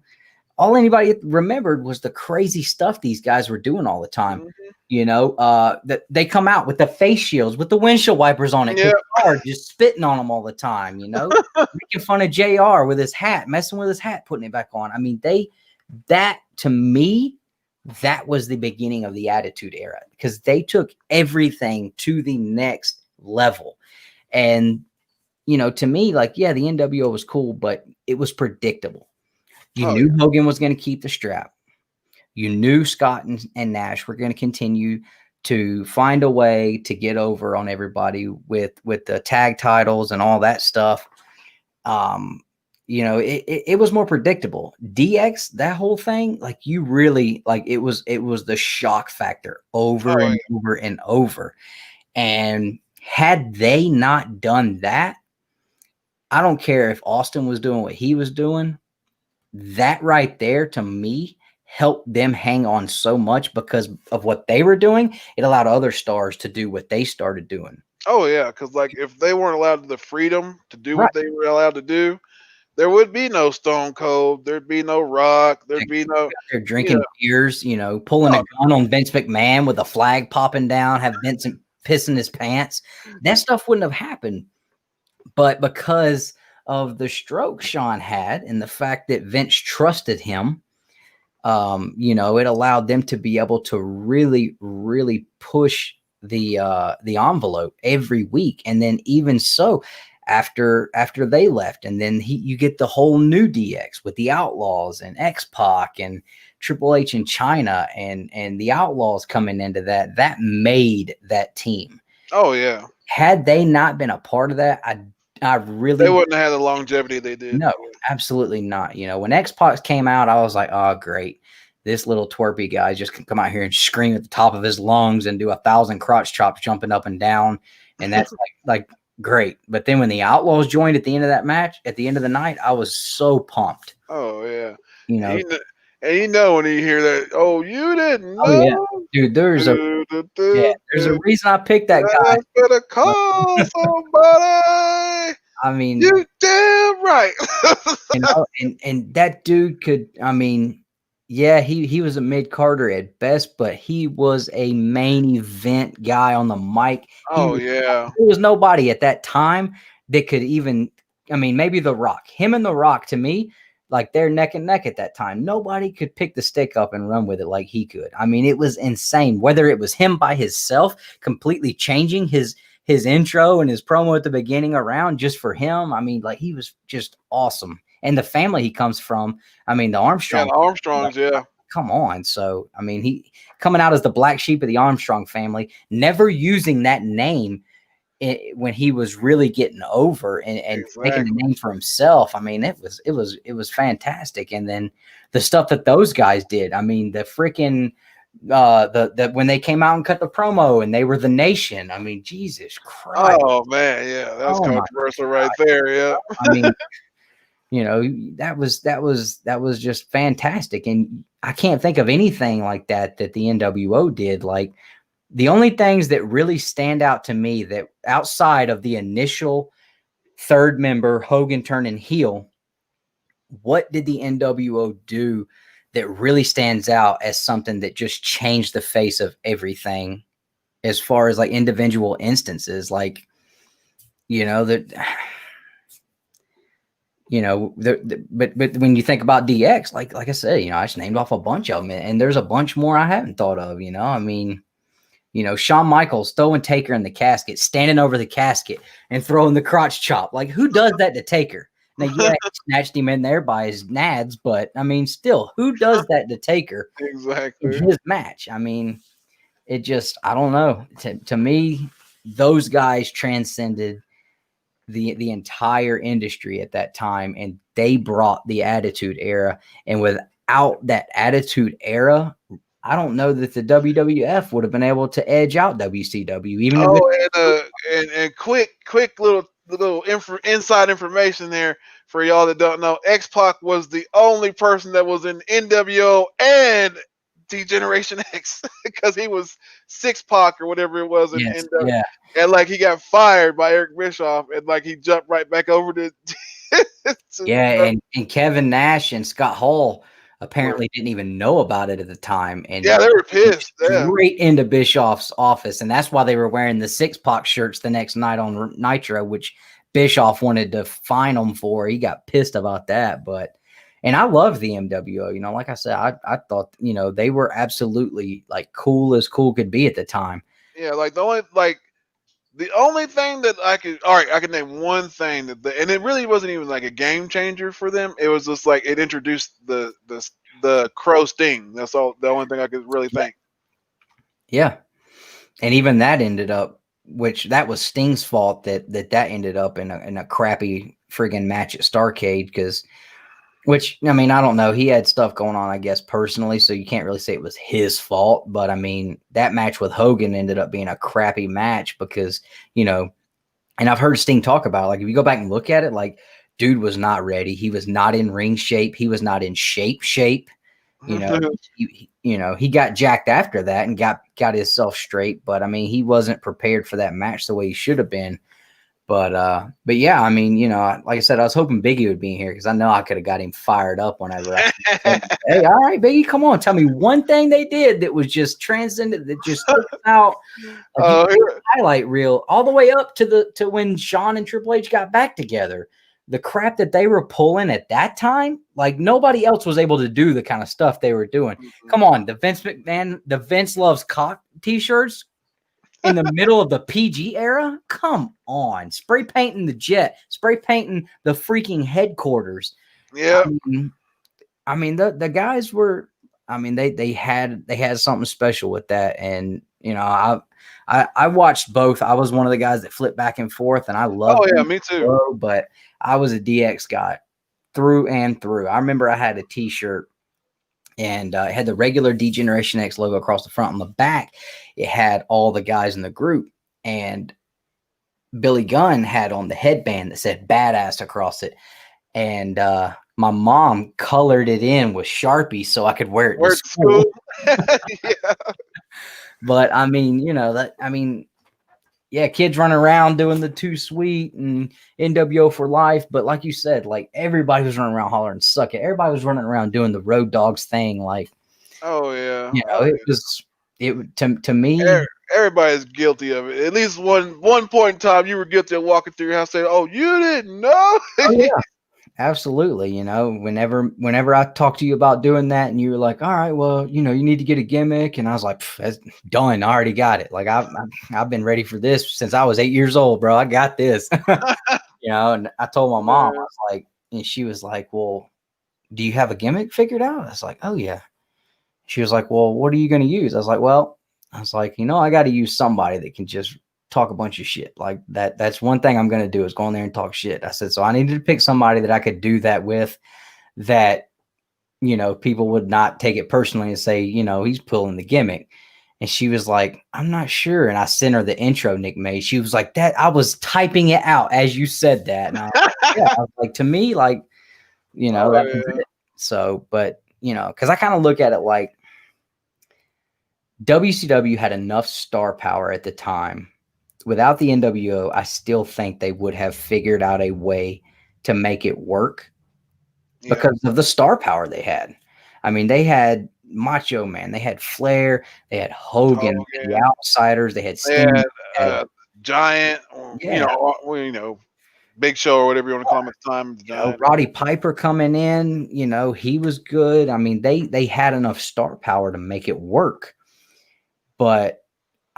All anybody remembered was the crazy stuff these guys were doing all the time. That they come out with the face shields, with the windshield wipers on it, just spitting on them all the time, making fun of JR with his hat, messing with his hat, putting it back on. I mean, that to me, that was the beginning of the Attitude Era, because they took everything to the next level. And, to me, like, yeah, the NWO was cool, but it was predictable. You knew Hogan was going to keep the strap. You knew Scott and Nash were going to continue to find a way to get over on everybody with the tag titles and all that stuff. It was more predictable. DX, that whole thing, like you really like it was the shock factor over and over and over. And had they not done that, I don't care if Austin was doing what he was doing. That right there, to me, helped them hang on so much because of what they were doing. It allowed other stars to do what they started doing. Oh yeah, because like if they weren't allowed the freedom to do what they were allowed to do, there would be no Stone Cold, there'd be no Rock, there'd be no. They're drinking beers, pulling a gun on Vince McMahon with a flag popping down, have Vincent pissing his pants. That stuff wouldn't have happened. But because of the stroke Shawn had and the fact that Vince trusted him, it allowed them to be able to really, really push the envelope every week. And then even so, after they left, and then you get the whole new DX with the Outlaws and X-Pac and Triple H in China and the Outlaws coming into that made that team. Oh yeah. Had they not been a part of that, I really they wouldn't have had the longevity they did. No, absolutely not. When X-Pac came out, I was like, oh great. This little twerpy guy just can come out here and scream at the top of his lungs and do 1,000 crotch chops jumping up and down. And that's like great. But then when the Outlaws joined at the end of that match, at the end of the night, I was so pumped. Oh yeah. And when you hear that, oh, you didn't know. Oh, yeah. Dude, there's a reason I picked that guy. Better call somebody. I mean, you damn right. and that dude could, yeah, he was a mid-carder at best, but he was a main event guy on the mic. Yeah. There was nobody at that time that could even, maybe The Rock. Him and The Rock, to me, like they're neck and neck at that time. Nobody could pick the stick up and run with it like he could. It was insane. Whether it was him by himself, completely changing his intro and his promo at the beginning around just for him. He was just awesome. And the family he comes from, the Armstrong. Yeah, the Armstrongs, yeah. Come on. So, he coming out as the black sheep of the Armstrong family, never using that name when he was really getting over and making a name for himself. It was fantastic. And then the stuff that those guys did, the freaking when they came out and cut the promo and they were the Nation. Jesus Christ. Oh man, yeah, that was controversial right there. Yeah. That was just fantastic. And I can't think of anything like that the NWO did. Like the only things that really stand out to me that outside of the initial third member, Hogan turning heel, what did the NWO do that really stands out as something that just changed the face of everything as far as like individual instances? Like, but when you think about DX, like I said, I just named off a bunch of them, and there's a bunch more I haven't thought of. Shawn Michaels throwing Taker in the casket, standing over the casket and throwing the crotch chop. Like, who does that to Taker? Now, yeah, he snatched him in there by his nads, but still, who does that to Taker? Exactly. In his match. It just, I don't know. To me, those guys transcended the entire industry at that time, and they brought the Attitude Era. And without that Attitude Era, I don't know that the WWF would have been able to edge out WCW. Even and quick little inside information there for y'all that don't know. X-Pac was the only person that was in NWO and D-Generation X because he was 6-Pac or whatever it was in NWO. Yeah. And like he got fired by Eric Bischoff and like he jumped right back over to and Kevin Nash and Scott Hall apparently didn't even know about it at the time. And yeah, they were pissed. Straight into Bischoff's office, and that's why they were wearing the 6-Pac shirts the next night on Nitro, which Bischoff wanted to fine them for. He got pissed about that, and I love the MWO. Like I said, I thought they were absolutely like cool as cool could be at the time. Yeah, like the only thing that I could name one thing and it really wasn't even like a game changer for them. It was just like it introduced the the Crow Sting. That's all. The only thing I could really think. Yeah, and even that ended up, which that was Sting's fault that ended up in a crappy friggin' match at Starcade because. Which, I mean, I don't know. He had stuff going on, I guess, personally, so you can't really say it was his fault. But, I mean, that match with Hogan ended up being a crappy match because, and I've heard Sting talk about it. Like, if you go back and look at it, like, dude was not ready. He was not in ring shape. He was not in shape. He got jacked after that and got himself straight. But, I mean, he wasn't prepared for that match the way he should have been. But yeah, I mean, like I said, I was hoping Biggie would be here because I know I could have got him fired up whenever I said, hey, all right, Biggie, come on, tell me one thing they did that was just transcendent, that just took out highlight reel all the way up to when Shawn and Triple H got back together. The crap that they were pulling at that time, like nobody else was able to do the kind of stuff they were doing. Come on, the Vince McMahon, the Vince Loves Cock t-shirts. In the middle of the PG era? Come on. Spray painting the jet. Spray painting the freaking headquarters. Yeah. I mean the guys were, I mean, they had something special with that. And, I watched both. I was one of the guys that flipped back and forth, and I loved Oh, yeah, me too. But I was a DX guy through and through. I remember I had a t-shirt. And it had the regular D-Generation X logo across the front. On the back, it had all the guys in the group. And Billy Gunn had on the headband that said badass across it. And my mom colored it in with Sharpie so I could wear it to school. Yeah. But I mean, yeah, kids running around doing the Too Sweet and NWO for life. But like you said, like everybody was running around hollering suck it. Everybody was running around doing the Road Dogs thing. Like, oh yeah, to me. Everybody's guilty of it. At least one point in time, you were guilty of walking through your house saying, "Oh, you didn't know." Oh, yeah. Absolutely. Whenever I talk to you about doing that and you were like, all right, well, you need to get a gimmick. And I was like, that's done. I already got it. Like I've been ready for this since I was 8 years old, bro. I got this, and I told my mom, I was like, and she was like, well, do you have a gimmick figured out? I was like, oh yeah. She was like, well, what are you going to use? I was like, I got to use somebody that can just talk a bunch of shit like that. That's one thing I'm going to do is go in there and talk shit. I said, so I needed to pick somebody that I could do that with, that, people would not take it personally and say, he's pulling the gimmick. And she was like, I'm not sure. And I sent her the intro Nick made. She was like, that I was typing it out as you said that. And I was like, yeah, I was like, to me, like, that was it. So, but, because I kind of look at it like WCW had enough star power at the time. Without the NWO, I still think they would have figured out a way to make it work because of the star power they had. I mean, they had Macho Man, they had Flair, they had Hogan, the Outsiders, they had Steamboat, Giant, Big Show or whatever you want to call him at the time. Roddy Piper coming in, he was good. I mean, they had enough star power to make it work. But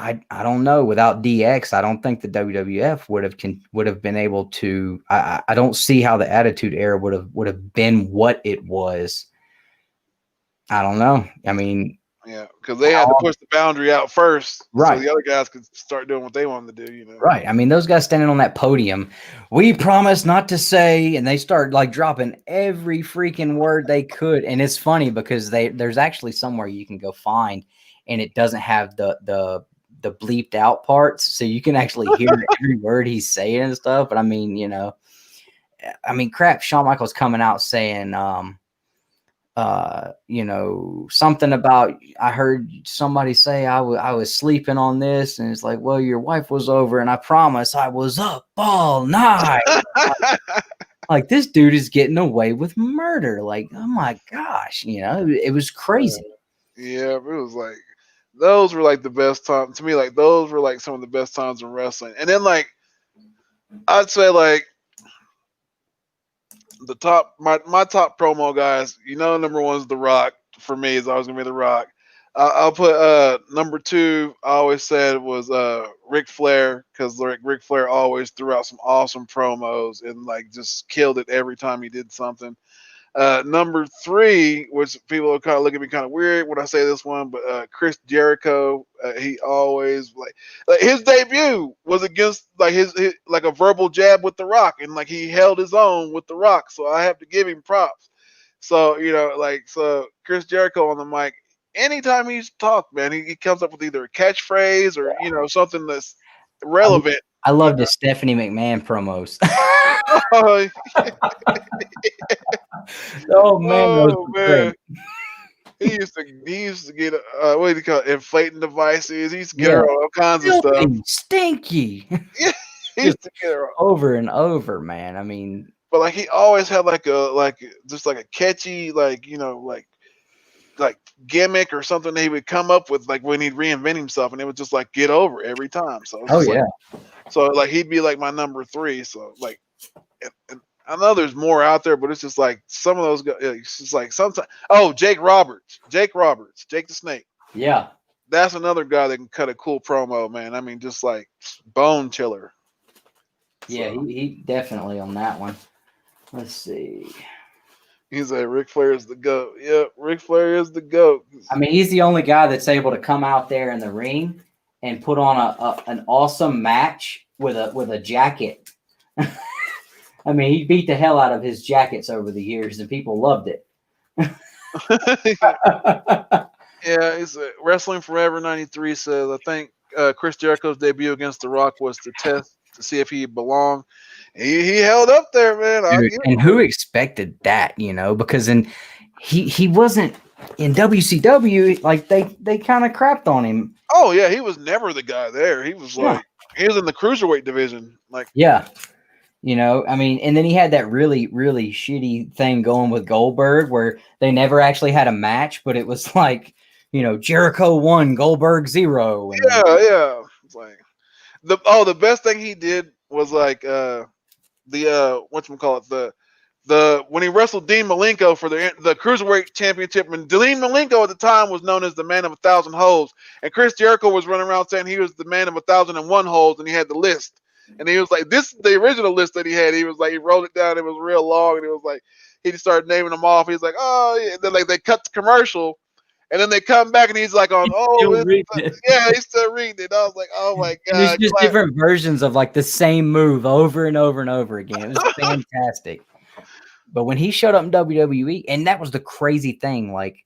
I don't know. Without DX, I don't think the WWF would have been able to. I don't see how the Attitude Era would have been what it was. I don't know. I mean, yeah, because they had to push the boundary out first, right? So the other guys could start doing what they wanted to do. Right. I mean, those guys standing on that podium, we promise not to say, and they start like dropping every freaking word they could. And it's funny because there's actually somewhere you can go find, and it doesn't have the bleeped out parts, so you can actually hear every word he's saying and stuff. But I mean, crap, Shawn Michaels coming out saying something about, I heard somebody say I was sleeping on this, and it's like, well, your wife was over and I promise I was up all night. like this dude is getting away with murder. Like, oh my gosh, it was crazy. Yeah, it was like, those were like the best times to me. Like those were like some of the best times in wrestling. And then like I'd say like the top my top promo guys, number one's The Rock. For me, is always gonna be The Rock. I'll put number two, I always said, was Ric Flair, because Ric Flair always threw out some awesome promos and like just killed it every time he did something. Number 3, which people are kind of looking at me kind of weird when I say this one, but Chris Jericho, he always like his debut was against like his like a verbal jab with The Rock, and like he held his own with The Rock, so I have to give him props. So so Chris Jericho on the mic, anytime he's talked, man, he comes up with either a catchphrase or something that's relevant. I love the Stephanie McMahon promos. Oh man, those were great. He used to get what do you call it? Inflating devices. He used to get her all kinds of stuff. Stinky. Yeah, he used to get her over and over, man. I mean, but like he always had like a catchy like gimmick or something that he would come up with like when he'd reinvent himself, and it would just like get over every time. So so like he'd be like my number 3. So like, and I know there's more out there, but it's just like some of those guys. It's just like sometimes. Oh, Jake Roberts, Jake the Snake. Yeah, that's another guy that can cut a cool promo, man. I mean, just like bone chiller. Yeah, so. he definitely on that one. Let's see. He's like, Ric Flair is the GOAT. Yep, Ric Flair is the GOAT. I mean, he's the only guy that's able to come out there in the ring and put on an awesome match with a jacket. I mean, he beat the hell out of his jackets over the years, and people loved it. Yeah, it's Wrestling Forever 93 says, I think Chris Jericho's debut against The Rock was to test to see if he belonged. He held up there, man. Dude, and who expected that, because he wasn't in WCW, like they kind of crapped on him. Oh, yeah, he was never the guy there. He was like, he was in the cruiserweight division. Like, yeah. I mean, and then he had that really, really shitty thing going with Goldberg where they never actually had a match, but it was like, Jericho 1, Goldberg 0. And yeah. It's like the best thing he did was like whatchamacallit, the when he wrestled Dean Malenko for the Cruiserweight Championship, and Dean Malenko at the time was known as the man of 1,000 holes, and Chris Jericho was running around saying he was the man of 1,001 holes, and he had the list. And he was like, this is the original list that he had. He was like, he wrote it down. It was real long. And it was like, he just started naming them off. He's like, oh, yeah. And then like they cut the commercial, and then they come back and he's like, he's still reading it. I was like, oh my God. There's just different versions of like the same move over and over and over again. It was fantastic. But when he showed up in WWE, and that was the crazy thing, like,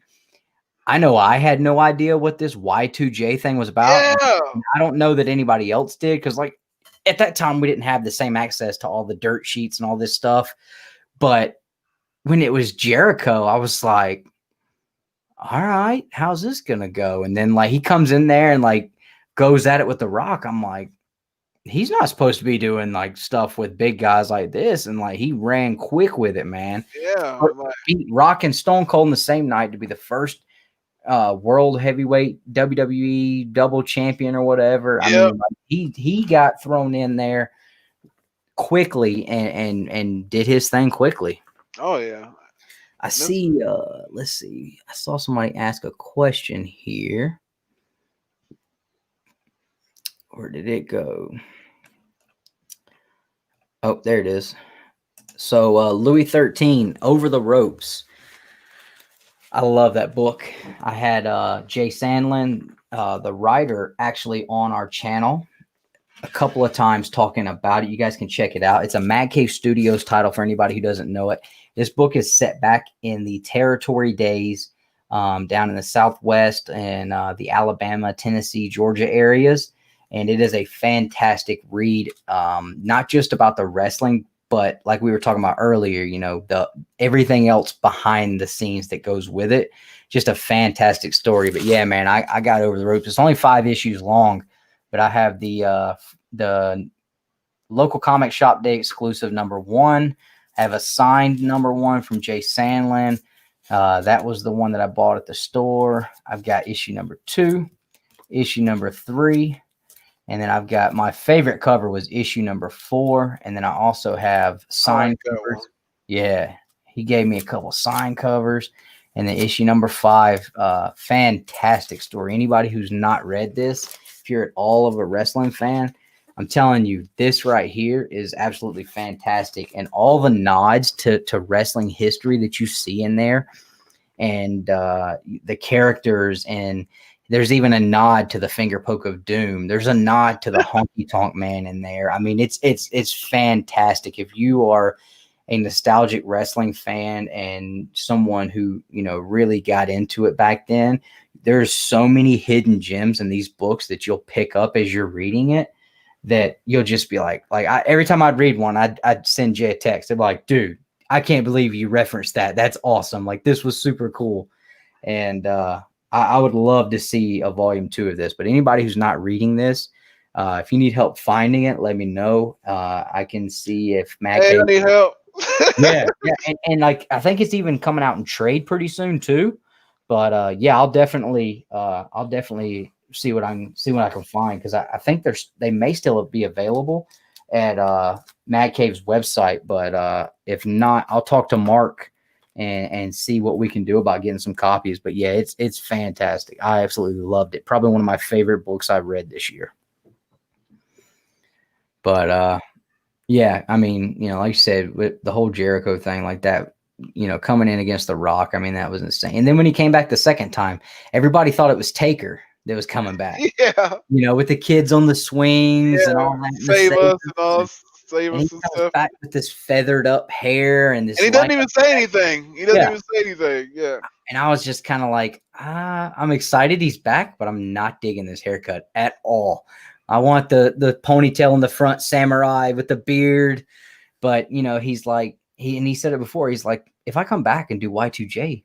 I know I had no idea what this Y2J thing was about. Yeah. I don't know that anybody else did, because like, at that time, we didn't have the same access to all the dirt sheets and all this stuff. But when it was Jericho, I was like, all right, how's this going to go? And then like he comes in there and like goes at it with The Rock. I'm like, he's not supposed to be doing like stuff with big guys like this. And like he ran quick with it, man. Yeah. Beat Rock and Stone Cold in the same night to be the first world heavyweight WWE double champion or whatever. I mean, like, he got thrown in there quickly and did his thing quickly. Oh yeah. I see. Let's see. I saw somebody ask a question here. Where did it go? Oh, there it is. So Louis 13, Over the Ropes. I love that book. I had Jay Sandlin, the writer, actually on our channel a couple of times talking about it. You guys can check it out. It's a Mad Cave Studios title for anybody who doesn't know it. This book is set back in the territory days down in the Southwest and the Alabama, Tennessee, Georgia areas. And it is a fantastic read, not just about the wrestling, but like we were talking about earlier, the everything else behind the scenes that goes with it. Just a fantastic story. But yeah, man, I got Over the Ropes. It's only 5 issues long, but I have the local comic shop day exclusive #1. I have a signed #1 from Jay Sandlin. That was the one that I bought at the store. I've got issue #2, issue #3. And then I've got my favorite cover was issue #4. And then I also have signed covers. Yeah, he gave me a couple signed covers. And then issue #5, fantastic story. Anybody who's not read this, if you're at all of a wrestling fan, I'm telling you, this right here is absolutely fantastic. And all the nods to wrestling history that you see in there, and the characters, and there's even a nod to the finger poke of doom. There's a nod to the honky tonk man in there. I mean, it's fantastic. If you are a nostalgic wrestling fan and someone who, you know, really got into it back then, there's so many hidden gems in these books that you'll pick up as you're reading it, that you'll just be like every time I'd read one, I'd send Jay a text. I'd be like, dude, I can't believe you referenced that. That's awesome. Like, this was super cool. And I would love to see a volume 2 of this. But anybody who's not reading this, if you need help finding it, let me know. I can see if Matt. Hey, I need help. yeah. And like, I think it's even coming out in trade pretty soon too. But yeah, I'll definitely see what I can find, because I think they may still be available at Mad Cave's website. But if not, I'll talk to Mark and see what we can do about getting some copies. But yeah, it's fantastic. I absolutely loved it. Probably one of my favorite books I've read this year. But yeah, I mean, you know, like you said, with the whole Jericho thing like that, you know, coming in against The Rock, I mean, that was insane. And then when he came back the second time, everybody thought it was Taker that was coming back. Yeah. You know, with the kids on the swings and all that. Save us and all. Save us and and stuff. Back with this feathered up hair and this. And he doesn't even say anything. He doesn't even say anything. Yeah. And I was just kind of like, I'm excited he's back, but I'm not digging this haircut at all. I want the ponytail in the front, samurai with the beard. But, you know, he's like, he said it before. He's like, if I come back and do Y2J,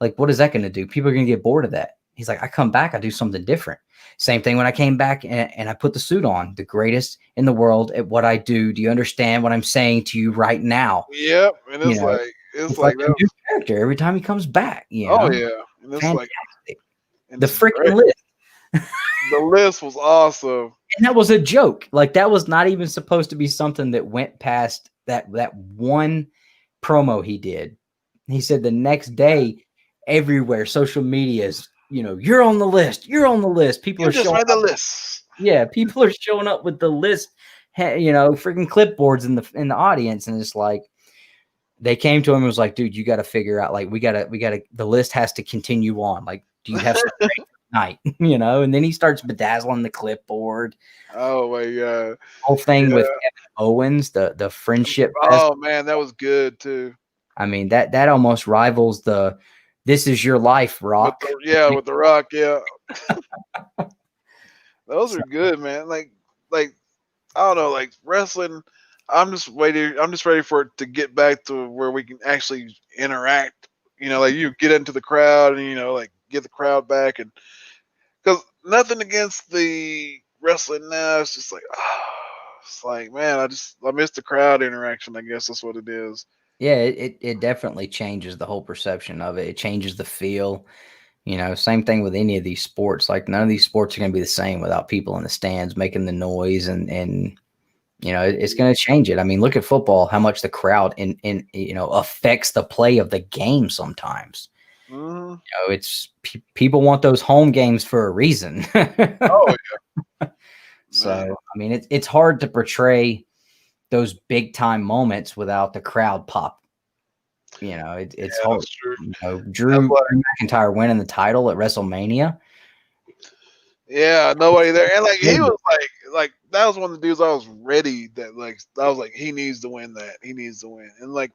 like, what is that going to do? People are going to get bored of that. He's like, I come back, I do something different. Same thing when I came back and I put the suit on, the greatest in the world at what I do. Do you understand what I'm saying to you right now? Yep. And it's like, it's like a new character every time he comes back. You know? Oh, yeah. And it's fantastic. Like, the freaking list. The list was awesome. And that was a joke. Like, that was not even supposed to be something that went past that one promo he did. He said the next day, everywhere, social media is, you know, you're on the list. You're on the list. People are showing the list. Yeah, people are showing up with the list, you know, freaking clipboards in the audience, and it's like, they came to him and was like, dude, you got to figure out, like, we gotta, the list has to continue on. Like, do you have something night, you know? And then he starts bedazzling the clipboard. Oh my god! Whole thing with Kevin Owens, the friendship. Oh man, that was good too. I mean, that almost rivals the "This Is Your Life" Rock. With the Rock, yeah. Those are good, man. Like I don't know, like wrestling. I'm just ready for it to get back to where we can actually interact. You know, like you get into the crowd and, you know, like get the crowd back, and because nothing against the wrestling now. It's just like, it's like, man, I miss the crowd interaction. I guess that's what it is. Yeah, it definitely changes the whole perception of it. It changes the feel. You know, same thing with any of these sports. Like, none of these sports are going to be the same without people in the stands making the noise, and you know, it's going to change it. I mean, look at football, how much the crowd in you know, affects the play of the game sometimes. Mm-hmm. You know, it's people want those home games for a reason. Oh yeah. So I mean, it's hard to portray those big time moments without the crowd pop. You know, it's hard. You know, Drew McIntyre winning the title at WrestleMania. Yeah, nobody there, and like he was like that was one of the dudes I was ready that, like, I was like, he needs to win that. He needs to win, and like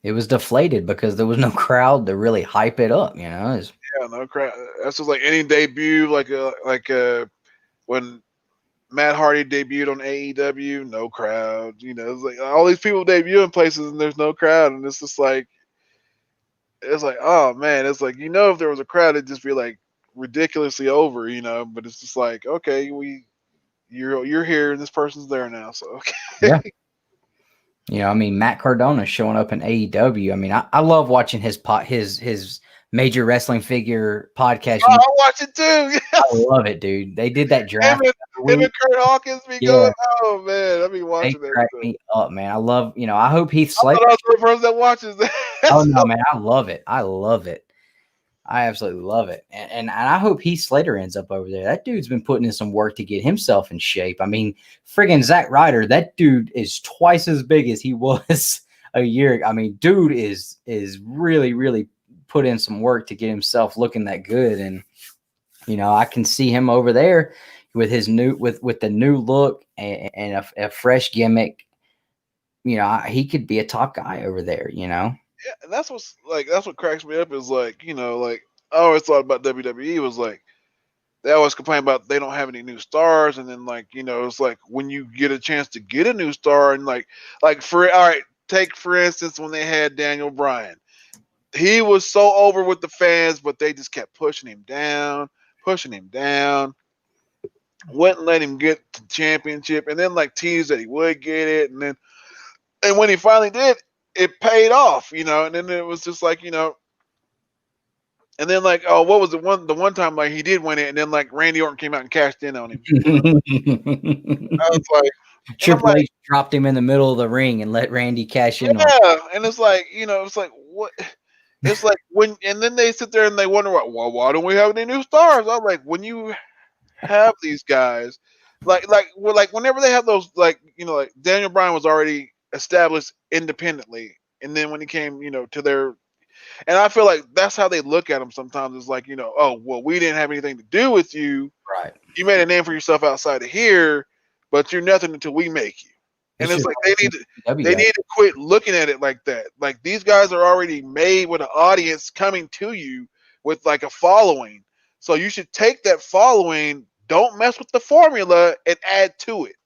it was deflated because there was no crowd to really hype it up. You know, yeah, no crowd. That's just like any debut, like when Matt Hardy debuted on AEW, no crowd. You know, it's like all these people debut in places and there's no crowd, and it's just like, it's like, oh man, it's like, you know, if there was a crowd, it'd just be like ridiculously over, you know. But it's just like, okay, you're here and this person's there now, so okay. Yeah. You know, I mean, Matt Cardona showing up in AEW. I mean, I love watching his Major Wrestling Figure podcast. Oh, I watch it too. I love it, dude. They did that draft. Him and Kurt Hawkins be going. Oh man, I be watching that. Crack me up, man. I love. You know, I hope Heath Slater. I was the person that watches that. Oh no, man, I love it. I love it. I absolutely love it. And I hope Heath Slater ends up over there. That dude's been putting in some work to get himself in shape. I mean, friggin' Zack Ryder, that dude is twice as big as he was a year ago. I mean, dude is really, really put in some work to get himself looking that good. And, you know, I can see him over there with his new, with the new look and a fresh gimmick. You know, he could be a top guy over there, you know? Yeah, and that's what cracks me up is like, like I always thought about WWE was like they always complain about they don't have any new stars, and then like it's like when you get a chance to get a new star, and like for all right, take for instance when they had Daniel Bryan, he was so over with the fans, but they just kept pushing him down, wouldn't let him get the championship, and then like teased that he would get it, and when he finally did, it paid off, and then it was just like and then like, oh, what was the one time like he did win it, and then like Randy Orton came out and cashed in on him. I was like, Triple H dropped him in the middle of the ring and let Randy cash in. Yeah, and it's like it's like what? It's like when, and then they sit there and they wonder why don't we have any new stars? I'm like, when you have these guys, like whenever they have those like Daniel Bryan was already established independently, and then when he came to their. And I feel like that's how they look at him sometimes. It's like, oh, well, we didn't have anything to do with you. Right. You made a name for yourself outside of here, but you're nothing until we make you. And it's like they need to quit looking at it like that. Like these guys are already made with an audience coming to you with like a following. So you should take that following, don't mess with the formula, and add to it.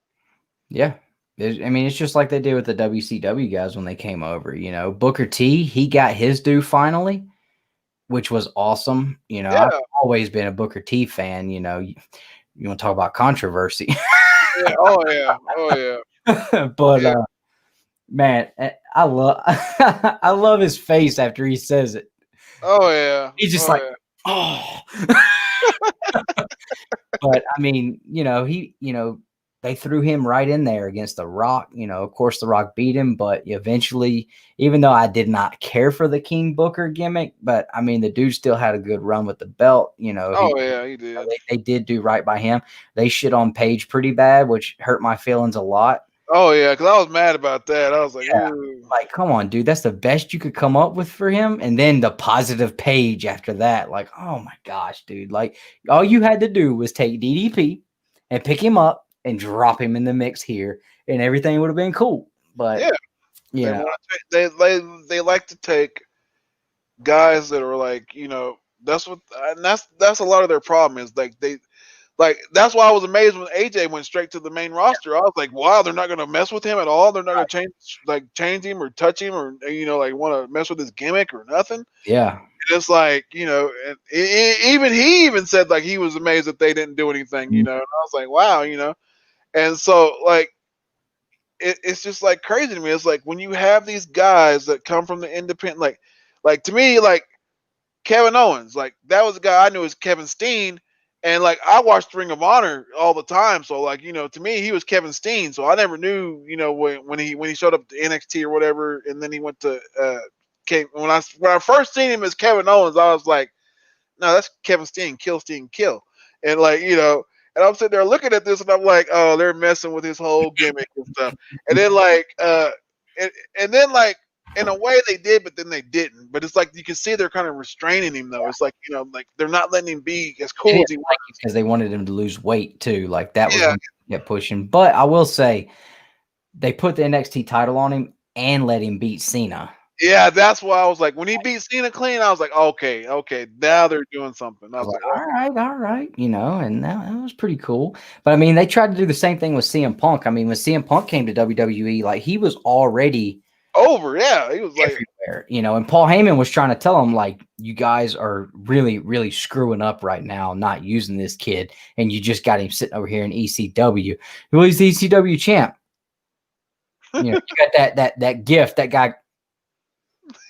Yeah. I mean, it's just like they did with the WCW guys when they came over. Booker T, he got his due finally, which was awesome. Yeah. I've always been a Booker T fan. You want to talk about controversy? Yeah. Oh yeah. Oh yeah. But yeah. Man, I love his face after he says it. Oh yeah. He's just oh. But I mean, they threw him right in there against The Rock. Of course, The Rock beat him, but eventually, even though I did not care for the King Booker gimmick, but I mean, the dude still had a good run with the belt. He did. They did do right by him. They shit on Paige pretty bad, which hurt my feelings a lot. Oh yeah, because I was mad about that. I was like, yeah. Like, come on, dude, that's the best you could come up with for him. And then the positive Paige after that, like, oh my gosh, dude, like all you had to do was take DDP and pick him up and drop him in the mix here, and everything would have been cool. But yeah, they like to take guys that are like that's a lot of their problem is like that's why I was amazed when AJ went straight to the main roster. I was like, wow, they're not going to mess with him at all. They're not going to change him or touch him or like want to mess with his gimmick or nothing. Yeah. And it's like and he even said like he was amazed that they didn't do anything. And I was like, wow, and so like it's just like crazy to me. It's like when you have these guys that come from the independent, like to me, like Kevin Owens, like that was a guy I knew as Kevin Steen. And like I watched Ring of Honor all the time, so like to me he was Kevin Steen. So I never knew when he showed up to NXT or whatever, and then he went to when I first seen him as Kevin Owens, I was like, no, that's Kevin Steen, kill, and like and I'm sitting there looking at this, and I'm like, oh, they're messing with his whole gimmick and stuff. And then like and then like. In a way they did, but then they didn't. But it's like you can see they're kind of restraining him though. It's like like they're not letting him be as cool as he was because they wanted him to lose weight too. Like that was when they kept pushing. But I will say they put the NXT title on him and let him beat Cena. Yeah, that's why I was like, when he beat Cena clean, I was like, okay, now they're doing something. I was like, all right, and that was pretty cool. But I mean, they tried to do the same thing with CM Punk. I mean, when CM Punk came to WWE, like he was already over, yeah, he was like everywhere, and Paul Heyman was trying to tell him like, you guys are really, really screwing up right now, not using this kid, and you just got him sitting over here in ECW. Well, he's the ECW champ. You got that gift, that guy.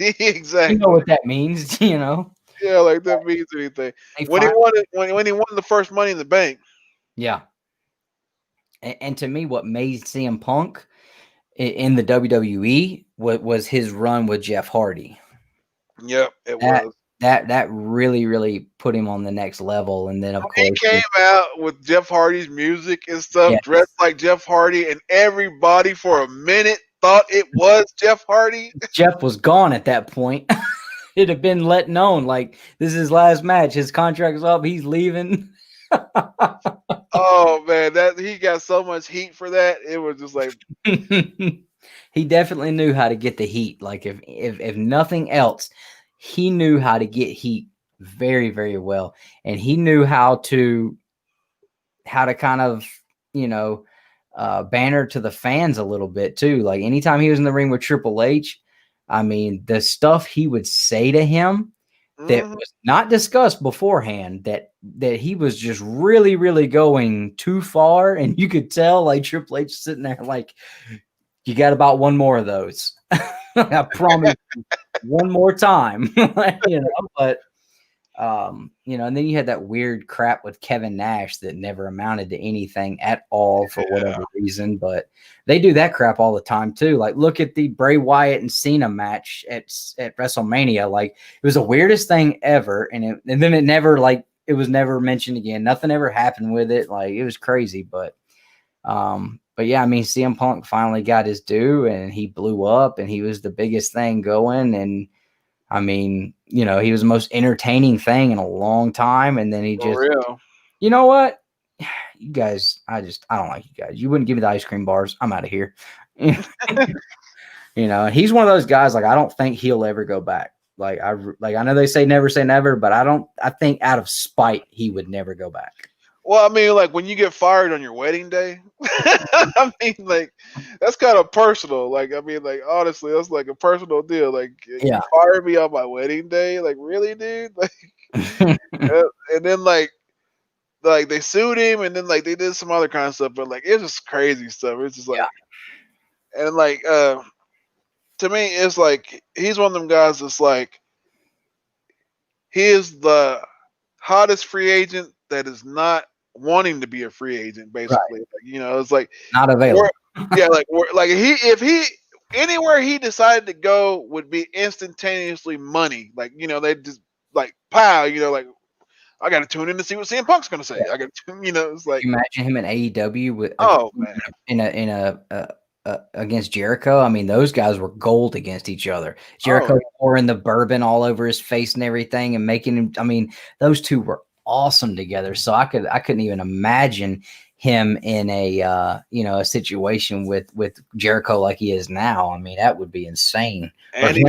Exactly. You know what that means, Yeah, like that means anything. When he won the first Money in the Bank. Yeah. And to me, what made CM Punk in the WWE was his run with Jeff Hardy. Yep, it was. that really put him on the next level. And then of He course, came out with Jeff Hardy's music and stuff, yeah, dressed like Jeff Hardy, and everybody for a minute thought it was Jeff Hardy. Jeff was gone at that point. It had been let known like this is his last match. His contract's up. He's leaving. Oh man, that he got so much heat for that. It was just like He definitely knew how to get the heat. Like if nothing else, he knew how to get heat very well, and he knew how to kind of banner to the fans a little bit too. Like anytime he was in the ring with Triple H, I mean the stuff he would say to him that was not discussed beforehand, that he was just really going too far, and you could tell like Triple H sitting there like, you got about one more of those. I promise you, one more time. But and then you had that weird crap with Kevin Nash that never amounted to anything at all for whatever reason. But they do that crap all the time too. Like look at the Bray Wyatt and Cena match at WrestleMania. Like it was the weirdest thing ever, and then it never it was never mentioned again. Nothing ever happened with it. Like it was crazy, but yeah, I mean, CM Punk finally got his due, and he blew up, and he was the biggest thing going. And I mean, he was the most entertaining thing in a long time. And then he just, you know what? You guys, I don't like you guys. You wouldn't give me the ice cream bars. I'm out of here. He's one of those guys, like, I don't think he'll ever go back. Like, I know they say never, but I think out of spite, he would never go back. Well, I mean, like when you get fired on your wedding day, I mean, like that's kind of personal. Like, I mean, like honestly, that's like a personal deal. Like, you fired me on my wedding day, like really, dude. Like, and then like they sued him, and then like they did some other kind of stuff, but like it's just crazy stuff. It's just like, and like to me, it's like he's one of them guys that's like he is the hottest free agent that is not wanting to be a free agent, basically. Right. Like, it's like not available. If he anywhere he decided to go would be instantaneously money. Like, they just like pow, like I got to tune in to see what CM Punk's going to say. I got to, it's like imagine him in AEW with man, in a against Jericho. I mean, those guys were gold against each other. Jericho pouring the bourbon all over his face and everything, and making him. I mean, those two were awesome together. So I couldn't even imagine him in a a situation with Jericho like he is now. I mean, that would be insane. And he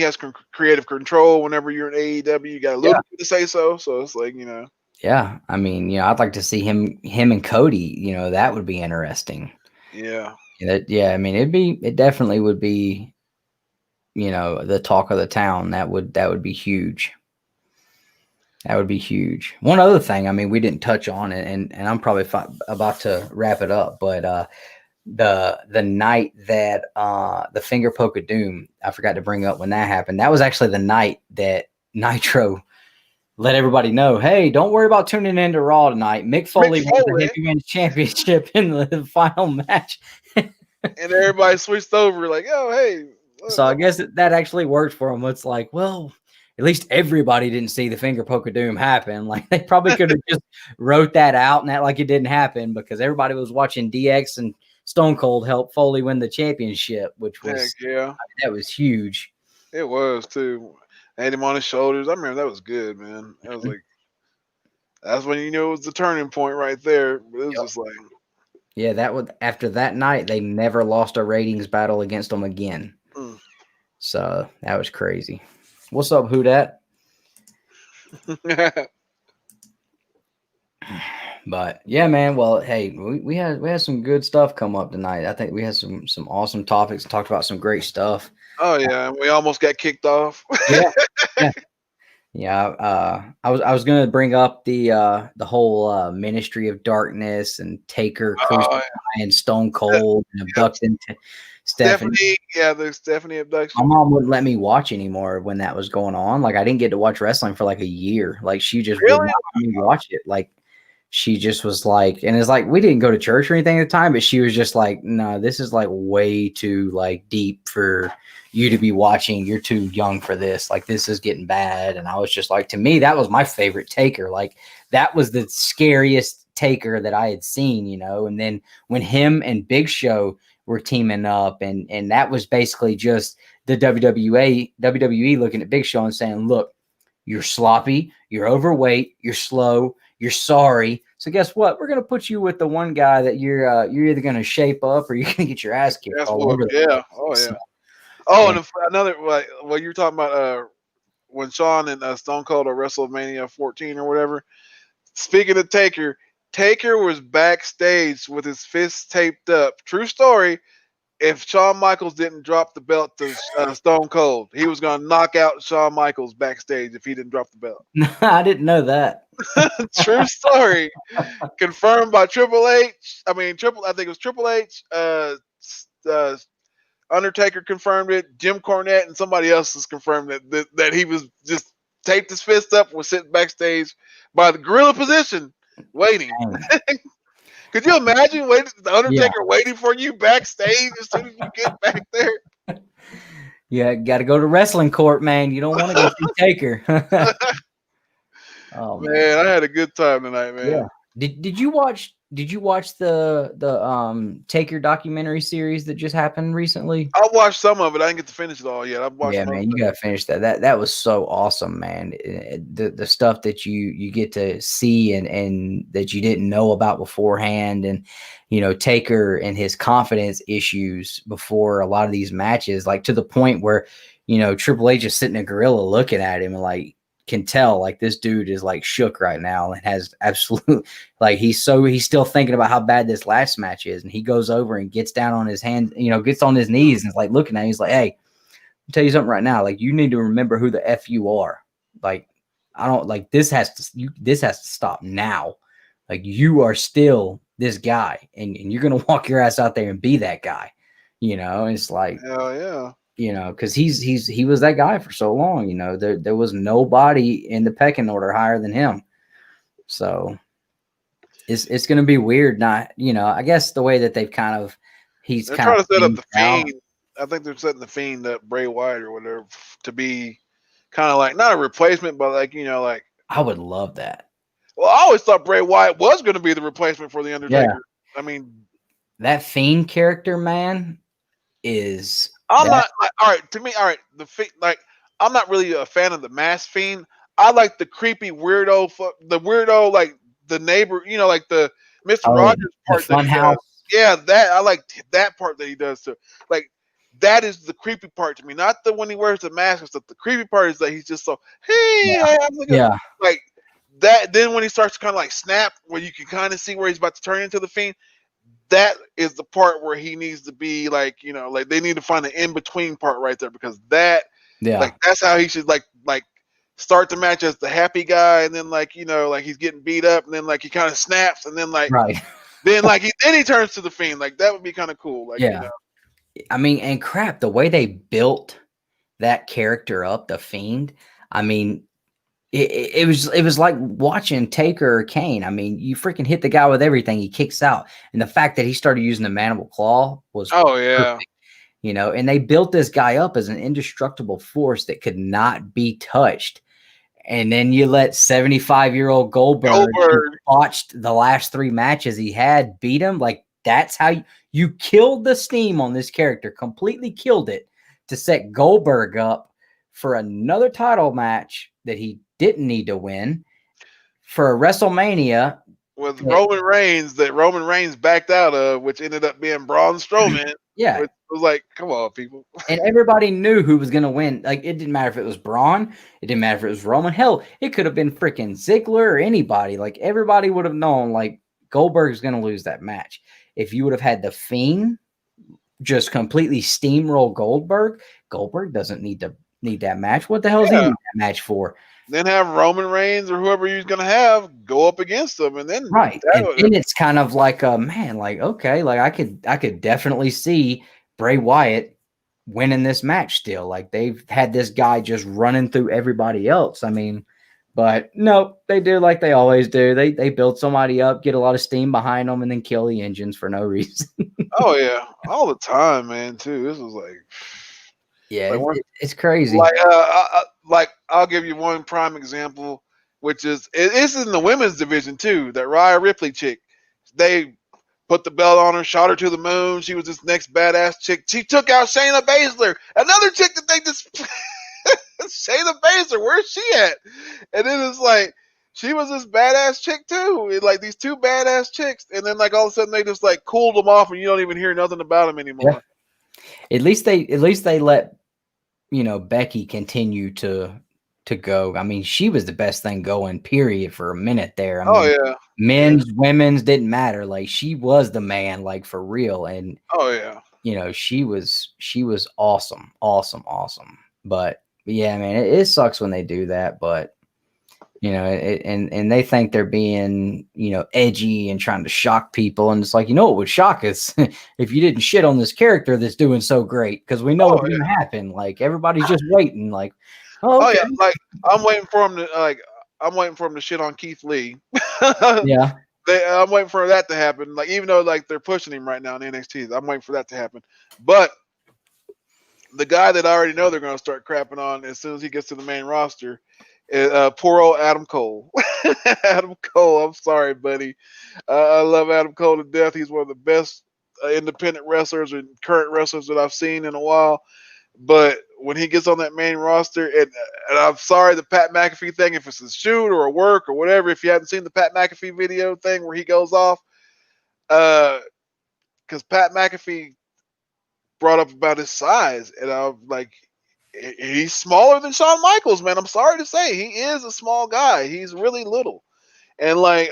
has creative control whenever you're in AEW. You got a little bit to say so. So it's like, Yeah, I mean, I'd like to see him and Cody. That would be interesting. Yeah. I mean, it definitely would be, the talk of the town. That would be huge. That would be huge. One other thing, I mean, we didn't touch on it, and I'm probably about to wrap it up, but the night that the finger poke of doom, I forgot to bring up when that happened. That was actually the night that Nitro let everybody know, hey, don't worry about tuning into Raw tonight. Mick Foley won the Heavyweight Championship in the final match. And everybody switched over like, oh, hey. So I guess that actually worked for them. It's like, well, at least everybody didn't see the finger poke of doom happen. Like they probably could have just wrote that out and act like it didn't happen, because everybody was watching DX and Stone Cold help Foley win the championship, which was that was huge. It was too. Had him on his shoulders. I remember that was good, man. I was like, that's when it was the turning point right there. But it was just like, yeah, after that night, they never lost a ratings battle against them again. So that was crazy. What's up, Who Dat? But yeah, man. Well, hey, we had some good stuff come up tonight. I think we had some awesome topics. Talked about some great stuff. Oh yeah, we almost got kicked off. Yeah. I was gonna bring up the whole Ministry of Darkness and Taker, and Stone Cold and abducting Stephanie. Yeah, the Stephanie abduction. My mom wouldn't let me watch anymore when that was going on. Like I didn't get to watch wrestling for like a year. Like she just wouldn't let me watch it. Like she just was like, and it's like, we didn't go to church or anything at the time, but she was just like, no, this is like way too like deep for you to be watching. You're too young for this. Like, this is getting bad. And I was just like, to me, that was my favorite Taker. Like, that was the scariest Taker that I had seen, you know? And then when him and Big Show were teaming up, and that was basically just the WWE looking at Big Show and saying, look, you're sloppy, you're overweight, you're slow, you're sorry. So guess what? We're gonna put you with the one guy that you're either gonna shape up or you're gonna get your ass kicked all over. Yeah. Oh yeah. Oh, and another what you were talking about when Shawn and Stone Cold at WrestleMania 14 or whatever. Speaking of Taker, Taker was backstage with his fists taped up. True story. If Shawn Michaels didn't drop the belt to Stone Cold, he was going to knock out Shawn Michaels backstage if he didn't drop the belt. I didn't know that. True story. Confirmed by Triple H. I think it was Triple H. Undertaker confirmed it. Jim Cornette and somebody else has confirmed that he was just taped his fist up, was sitting backstage by the gorilla position, waiting. Could you imagine the Undertaker waiting for you backstage as soon as you get back there? Yeah, got to go to wrestling court, man. You don't want to go see Taker. Oh man, I had a good time tonight, man. Yeah. Did you watch the Taker documentary series that just happened recently? I watched some of it. I didn't get to finish it all yet. I've watched. Yeah, man, you gotta finish that. That was so awesome, man. The stuff that you get to see and that you didn't know about beforehand, and you know, Taker and his confidence issues before a lot of these matches, like to the point where, you know, Triple H is sitting a gorilla looking at him and like can tell like this dude is like shook right now and has absolute like he's still thinking about how bad this last match is, and he goes over and gets down on his hand, you know, gets on his knees and is like looking at him. He's like, hey, I'll tell you something right now, like you need to remember who the F you are. Like, I don't like this has to stop now. Like, you are still this guy, and you're gonna walk your ass out there and be that guy, you know. And it's like, hell yeah. You know, because he was that guy for so long. You know, there was nobody in the pecking order higher than him. So it's going to be weird. Not, you know, I guess the way that they've kind of they're trying to set up the Fiend. I think they're setting the Fiend up, Bray Wyatt or whatever, to be kind of like not a replacement, but like, you know, like I would love that. Well, I always thought Bray Wyatt was going to be the replacement for the Undertaker. Yeah. I mean, that Fiend character, man, is. I'm not like, all right. To me, all right. Like, I'm not really a fan of the Masked Fiend. I like the creepy weirdo, like the neighbor, you know, like the Mr. Rogers part. The fun house. Yeah, I like that part that he does too. Like, that is the creepy part to me. Not the when he wears the mask and stuff. The creepy part is that he's just so like that. Then when he starts to kind of like snap, where you can kind of see where he's about to turn into the Fiend. That is the part where he needs to be like, you know, like they need to find an in-between part right there, because like that's how he should like start the match as the happy guy, and then like, you know, like he's getting beat up, and then like he kind of snaps, and then like then he turns to the Fiend. Like, that would be kind of cool. Like, you know. I mean, and crap, the way they built that character up, the Fiend, I mean, it was like watching Taker or Kane. I mean, you freaking hit the guy with everything, he kicks out. And the fact that he started using the mandible claw was perfect, you know, and they built this guy up as an indestructible force that could not be touched. And then you let 75-year-old Goldberg who botched the last 3 matches he had beat him. Like, that's how you killed the steam on this character, completely killed it to set Goldberg up for another title match that he didn't need to win for a WrestleMania with Roman Reigns that Roman Reigns backed out of, which ended up being Braun Strowman. Yeah. It was like, come on, people. And everybody knew who was going to win. Like, it didn't matter if it was Braun. It didn't matter if it was Roman. Hell, it could have been freaking Ziggler or anybody. Like, everybody would have known, like, Goldberg's going to lose that match. If you would have had the Fiend just completely steamroll Goldberg doesn't need that match. What the hell is he need that match for? Then have Roman Reigns or whoever he's going to have go up against him, and then then it's kind of like man, like, okay, like I could definitely see Bray Wyatt winning this match still. Like, they've had this guy just running through everybody else. I mean, But no, they do like they always do. They build somebody up, get a lot of steam behind them, and then kill the engines for no reason. Oh yeah, all the time, man. Too. This was Yeah, like it's crazy. like I'll give you one prime example, which is it's in the women's division too. That Rhea Ripley chick, they put the belt on her, shot her to the moon. She was this next badass chick. She took out Shayna Baszler, another chick that they just Shayna Baszler. Where's she at? And then it's like she was this badass chick too. It, like these two badass chicks, and then like all of a sudden they just like cooled them off, and you don't even hear nothing about them anymore. Yeah. At least they let Becky continue to go. I mean, she was the best thing going, period, for a minute there. I mean, Yeah, men's, women's didn't matter. Like she was the man, like for real. And she was awesome. But yeah, man, it sucks when they do that. But and they think they're being edgy and trying to shock people, and it's like, what would shock us if you didn't shit on this character that's doing so great, because we know what's gonna happen. Like everybody's just waiting. Like, okay. like I'm waiting for him to shit on Keith Lee. Yeah. I'm waiting for that to happen. Like even though like they're pushing him right now in NXT, I'm waiting for that to happen. But the guy that I already know they're going to start crapping on as soon as he gets to the main roster is poor old Adam Cole. Adam Cole, I'm sorry, buddy. I love Adam Cole to death. He's one of the best independent wrestlers and current wrestlers that I've seen in a while. But when he gets on that main roster, and I'm sorry, the Pat McAfee thing, if it's a shoot or a work or whatever, if you haven't seen the Pat McAfee video thing where he goes off, because Pat McAfee brought up about his size, and I'm like, he's smaller than Shawn Michaels, man. I'm sorry to say, he is a small guy. He's really little, and like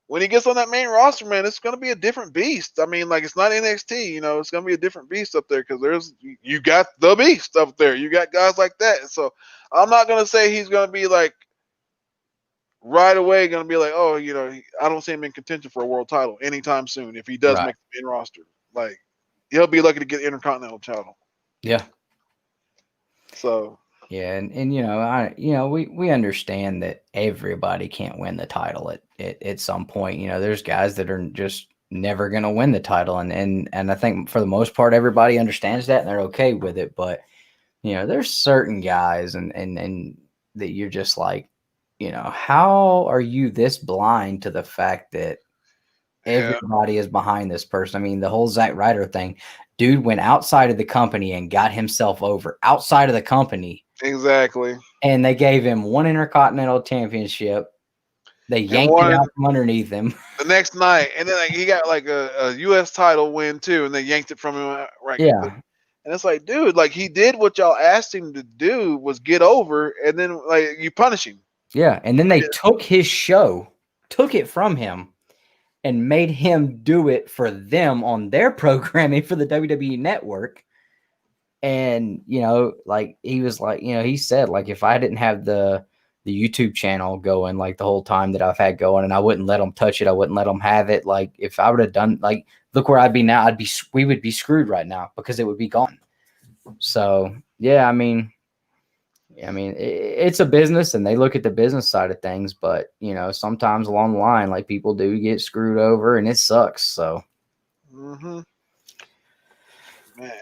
when he gets on that main roster, man, it's going to be a different beast. I mean, like, it's not NXT, it's going to be a different beast up there, because you got the beast up there. You got guys like that. And so I'm not going to say he's going to be like right away going to be like, oh, I don't see him in contention for a world title anytime soon. If he does make the main roster, like, he'll be lucky to get Intercontinental title. Yeah. So. Yeah, and we understand that everybody can't win the title at some point. There's guys that are just never going to win the title, and I think for the most part everybody understands that and they're okay with it. But there's certain guys and that you're just like, how are you this blind to the fact that everybody is behind this person? I mean, the whole Zack Ryder thing, dude went outside of the company and got himself over outside of the company. Exactly. And they gave him one Intercontinental Championship. They yanked it out from underneath him the next night, and then he got like a U.S. title win too, and they yanked it from him. Right. Yeah. And it's like, dude, like he did what y'all asked him to do, was get over, and then like you punish him. Yeah, and then they took his show, took it from him, and made him do it for them on their programming for the WWE Network. And, like he was like, he said, like, if I didn't have the YouTube channel going like the whole time that I've had going, and I wouldn't let them touch it, I wouldn't let them have it. Like, if I would have done, like, look where I'd be now, we would be screwed right now because it would be gone. So, yeah, I mean, it's a business and they look at the business side of things, but, sometimes along the line, like, people do get screwed over and it sucks. So,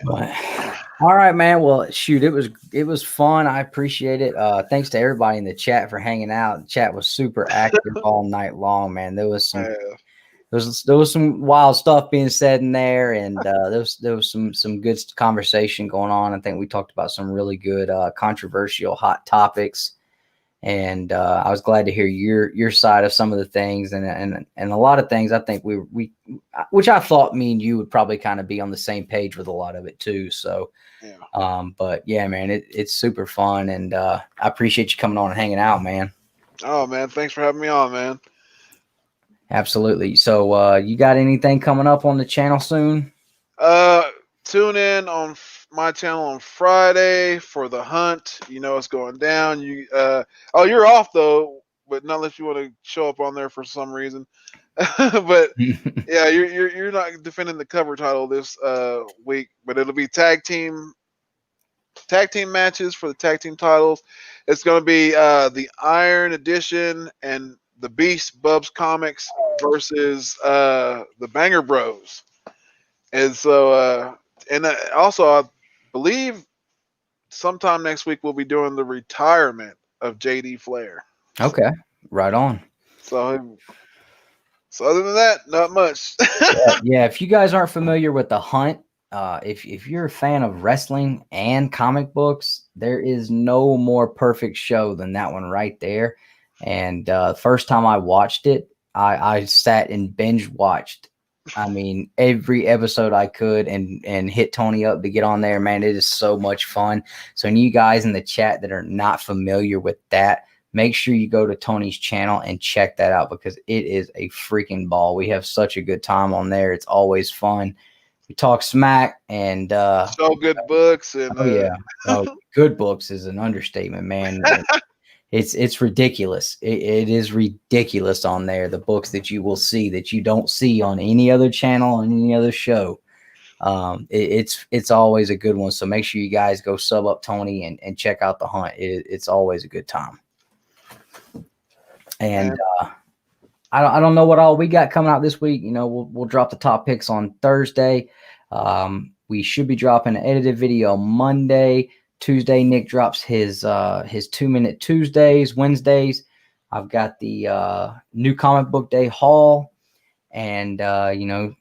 But, all right, man. Well, shoot, it was fun. I appreciate it. Thanks to everybody in the chat for hanging out. The chat was super active all night long, man. There was some wild stuff being said in there, and there was some good conversation going on. I think we talked about some really good controversial hot topics. And I was glad to hear your side of some of the things, and a lot of things. I think we which I thought me and you would probably kind of be on the same page with a lot of it too. So, but yeah, man, it's super fun, and I appreciate you coming on and hanging out, man. Oh man, thanks for having me on, man. Absolutely. So, you got anything coming up on the channel soon? Tune in on my channel on Friday for the hunt. It's going down. You're off though, but not unless you want to show up on there for some reason. But yeah, you're not defending the cover title this week, but it'll be tag team tag team matches for the tag team titles. It's going to be the Iron Edition and the Beast Bubs Comics versus the Banger Bros. And so, also, I believe sometime next week we'll be doing the retirement of JD Flair. Okay, right on. So other than that, not much. Yeah, if you guys aren't familiar with the Hunt, if you're a fan of wrestling and comic books, there is no more perfect show than that one right there. And first time I watched it, I sat and binge watched. I mean, every episode I could and hit Tony up to get on there. Man, it is so much fun. So, and you guys in the chat that are not familiar with that, make sure you go to Tony's channel and check that out because it is a freaking ball. We have such a good time on there. It's always fun. We talk smack and so good books and good books is an understatement, man. It's ridiculous. It is ridiculous on there. The books that you will see that you don't see on any other channel, on any other show. It's always a good one. So make sure you guys go sub up Tony and check out the Hunt. It's always a good time. And I don't know what all we got coming out this week. You know, we'll drop the top picks on Thursday. We should be dropping an edited video Monday. Tuesday, Nick drops his 2-minute Tuesdays. Wednesdays, I've got the new comic book day haul. And,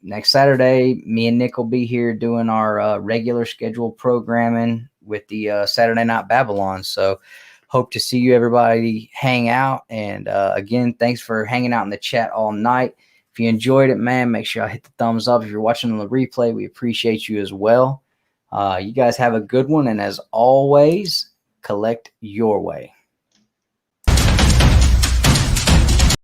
next Saturday, me and Nick will be here doing our regular scheduled programming with the Saturday Night Babble-on. So hope to see you everybody hang out. And again, thanks for hanging out in the chat all night. If you enjoyed it, man, make sure I hit the thumbs up. If you're watching on the replay, we appreciate you as well. You guys have a good one. And as always, collect your way.